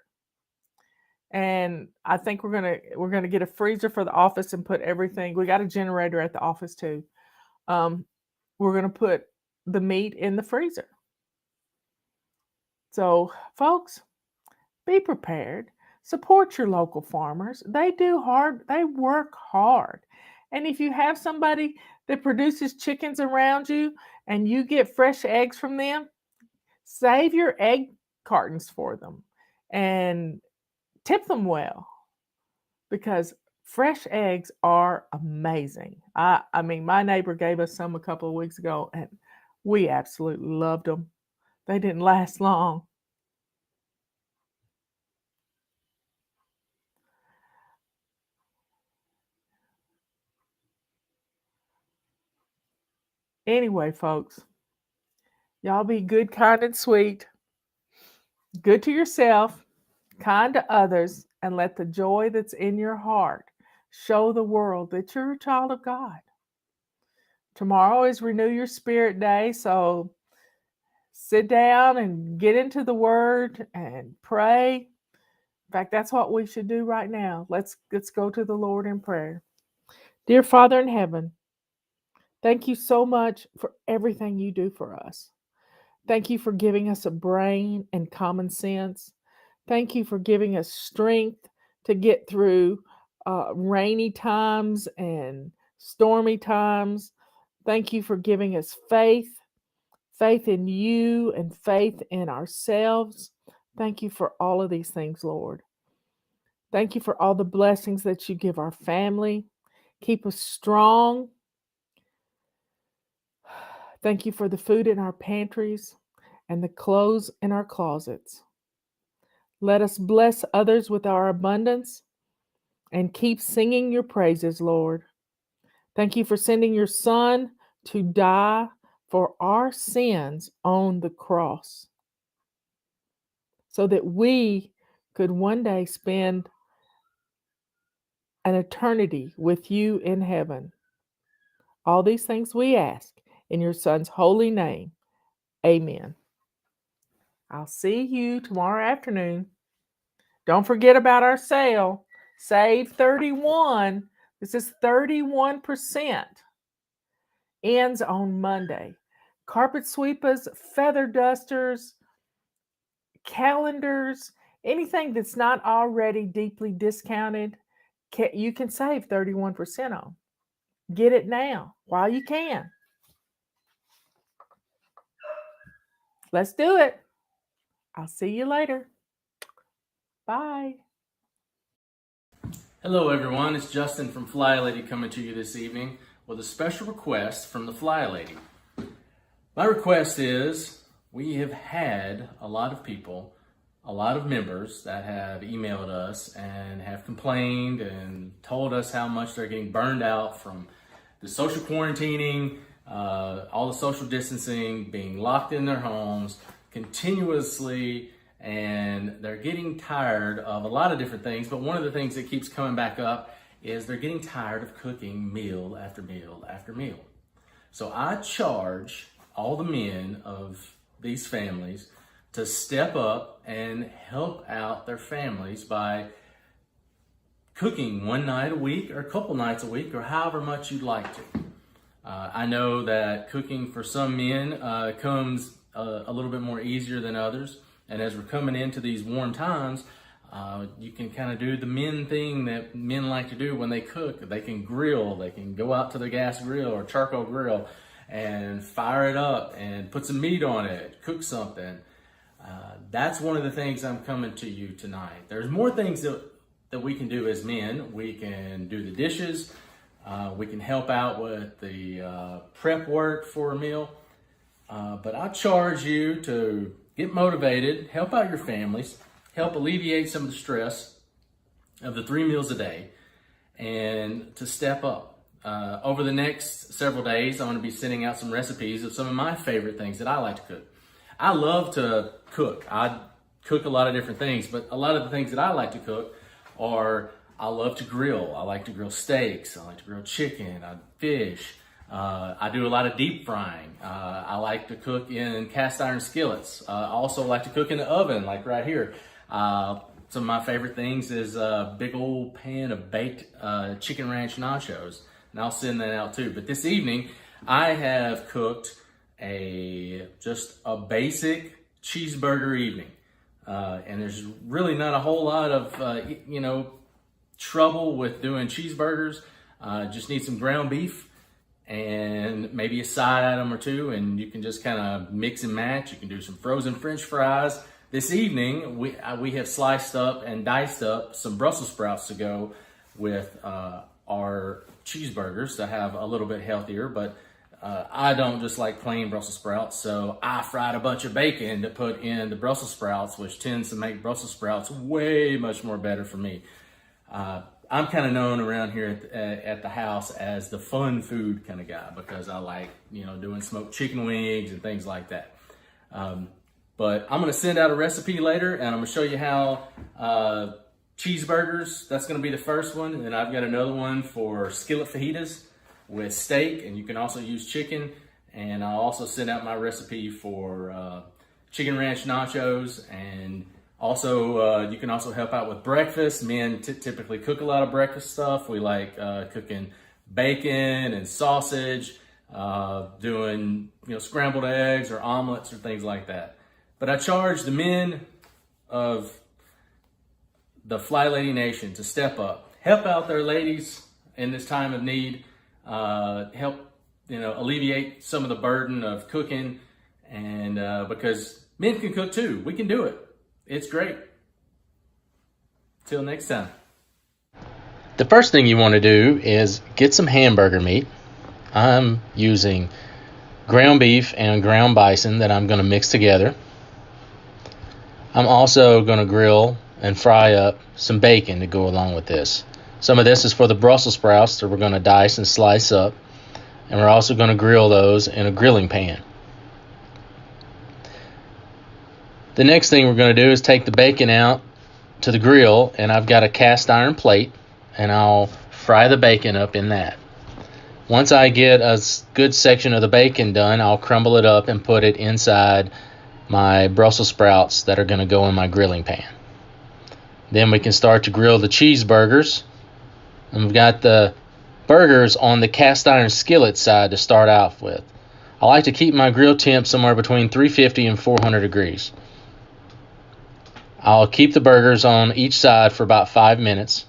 And I think we're gonna get a freezer for the office and put everything. We got a generator at the office too. We're gonna put the meat in the freezer. So, folks, be prepared. Support your local farmers. They work hard. And if you have somebody that produces chickens around you and you get fresh eggs from them, save your egg cartons for them and tip them well, because fresh eggs are amazing. I mean, my neighbor gave us some a couple of weeks ago and we absolutely loved them. They didn't last long. Anyway, folks, y'all be good, kind, and sweet. Good to yourself, kind to others, and let the joy that's in your heart show the world that you're a child of God. Tomorrow is Renew Your Spirit Day, so sit down and get into the Word and pray. In fact, that's what we should do right now. Let's go to the Lord in prayer. Dear Father in heaven, thank you so much for everything you do for us. Thank you for giving us a brain and common sense. Thank you for giving us strength to get through rainy times and stormy times. Thank you for giving us faith in you and faith in ourselves. Thank you for all of these things, Lord. Thank you for all the blessings that you give our family. Keep us strong. Thank you for the food in our pantries and the clothes in our closets. Let us bless others with our abundance and keep singing your praises, Lord. Thank you for sending your Son to die for our sins on the cross so that we could one day spend an eternity with you in heaven. All these things we ask in your Son's holy name. Amen. I'll see you tomorrow afternoon. Don't forget about our sale. Save 31. This is 31%. Ends on Monday. Carpet sweepers, feather dusters, calendars, anything that's not already deeply discounted, you can save 31% on. Get it now while you can. Let's do it. I'll see you later. Bye. Hello everyone, it's Justin from FlyLady coming to you this evening with a special request from the FlyLady. My request is, we have had a lot of people, a lot of members that have emailed us and have complained and told us how much they're getting burned out from the social quarantining, all the social distancing, being locked in their homes, continuously, and they're getting tired of a lot of different things. But one of the things that keeps coming back up is they're getting tired of cooking meal after meal after meal. So I charge all the men of these families to step up and help out their families by cooking one night a week or a couple nights a week or however much you'd like to. I know that cooking for some men comes a little bit more easier than others. And as we're coming into these warm times, you can kind of do the men thing that men like to do when they cook. They can grill, they can go out to the gas grill or charcoal grill and fire it up and put some meat on it, cook something. That's one of the things I'm coming to you tonight. There's more things that we can do as men. We can do the dishes. We can help out with the prep work for a meal. But I charge you to get motivated, help out your families, help alleviate some of the stress of the 3 meals a day, and to step up. Over the next several days, I'm going to be sending out some recipes of some of my favorite things that I like to cook. I love to cook. I cook a lot of different things, but a lot of the things that I like to cook are, I love to grill. I like to grill steaks. I like to grill chicken, fish. I do a lot of deep frying. I like to cook in cast iron skillets. I also like to cook in the oven, like right here. Some of my favorite things is a big old pan of baked chicken ranch nachos, and I'll send that out too. But this evening, I have cooked just a basic cheeseburger evening, and there's really not a whole lot of trouble with doing cheeseburgers. Just need some ground beef and maybe a side item or two, and you can just kind of mix and match. You can do some frozen French fries. This evening, we have sliced up and diced up some Brussels sprouts to go with our cheeseburgers to have a little bit healthier, but I don't just like plain Brussels sprouts, so I fried a bunch of bacon to put in the Brussels sprouts, which tends to make Brussels sprouts way much more better for me. I'm kind of known around here at the house as the fun food kind of guy because I like, doing smoked chicken wings and things like that. But I'm going to send out a recipe later, and I'm going to show you how cheeseburgers, that's going to be the first one. And I've got another one for skillet fajitas with steak, and you can also use chicken. And I'll also send out my recipe for chicken ranch nachos, and also, you can also help out with breakfast. Men typically cook a lot of breakfast stuff. We like cooking bacon and sausage, doing scrambled eggs or omelets or things like that. But I charge the men of the FlyLady Nation to step up, help out their ladies in this time of need, help alleviate some of the burden of cooking, and because men can cook too, we can do it. It's great. Till next time. The first thing you want to do is get some hamburger meat. I'm using ground beef and ground bison that I'm going to mix together. I'm also going to grill and fry up some bacon to go along with this. Some of this is for the Brussels sprouts that we're going to dice and slice up. And we're also going to grill those in a grilling pan. The next thing we're going to do is take the bacon out to the grill, and I've got a cast iron plate, and I'll fry the bacon up in that. Once I get a good section of the bacon done, I'll crumble it up and put it inside my Brussels sprouts that are going to go in my grilling pan. Then we can start to grill the cheeseburgers. And we've got the burgers on the cast iron skillet side to start out with. I like to keep my grill temp somewhere between 350 and 400 degrees. I'll keep the burgers on each side for about 5 minutes,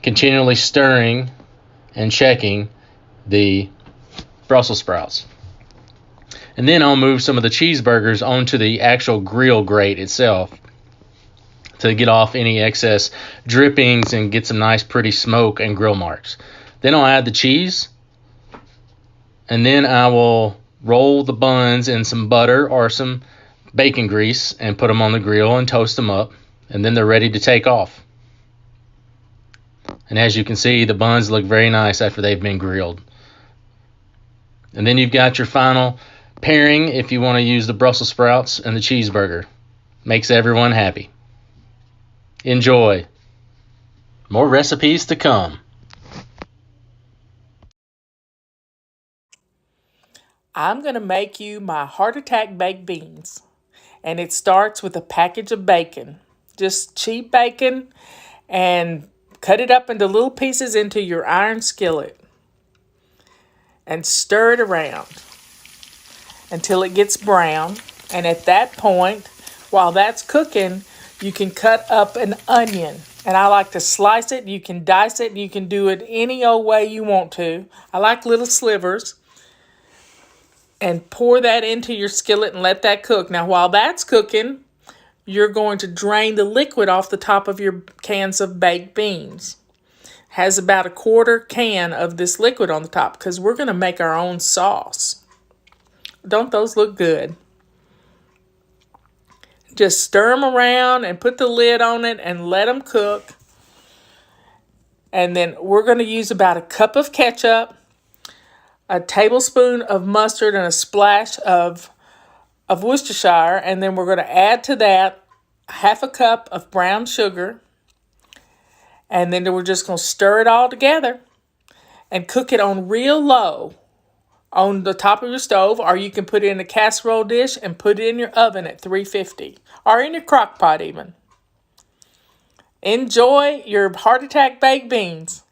continually stirring and checking the Brussels sprouts. And then I'll move some of the cheeseburgers onto the actual grill grate itself to get off any excess drippings and get some nice pretty smoke and grill marks. Then I'll add the cheese, and then I will roll the buns in some butter or some bacon grease and put them on the grill and toast them up, and then they're ready to take off. And as you can see, the buns look very nice after they've been grilled. And then you've got your final pairing if you want to use the Brussels sprouts and the cheeseburger. Makes everyone happy. Enjoy. More recipes to come. I'm going to make you my heart attack baked beans. And it starts with a package of bacon. Just cheap bacon, and cut it up into little pieces into your iron skillet. And stir it around until it gets brown. And at that point, while that's cooking, you can cut up an onion. And I like to slice it. You can dice it. You can do it any old way you want to. I like little slivers. And pour that into your skillet and let that cook. Now, while that's cooking, you're going to drain the liquid off the top of your cans of baked beans. Has about a quarter can of this liquid on the top because we're going to make our own sauce. Don't those look good? Just stir them around and put the lid on it and let them cook. And then we're going to use about a cup of ketchup, a tablespoon of mustard, and a splash of Worcestershire. And then we're going to add to that half a cup of brown sugar. And then we're just going to stir it all together and cook it on real low on the top of your stove, or you can put it in a casserole dish and put it in your oven at 350 or in your crock pot even. Enjoy your heart attack baked beans.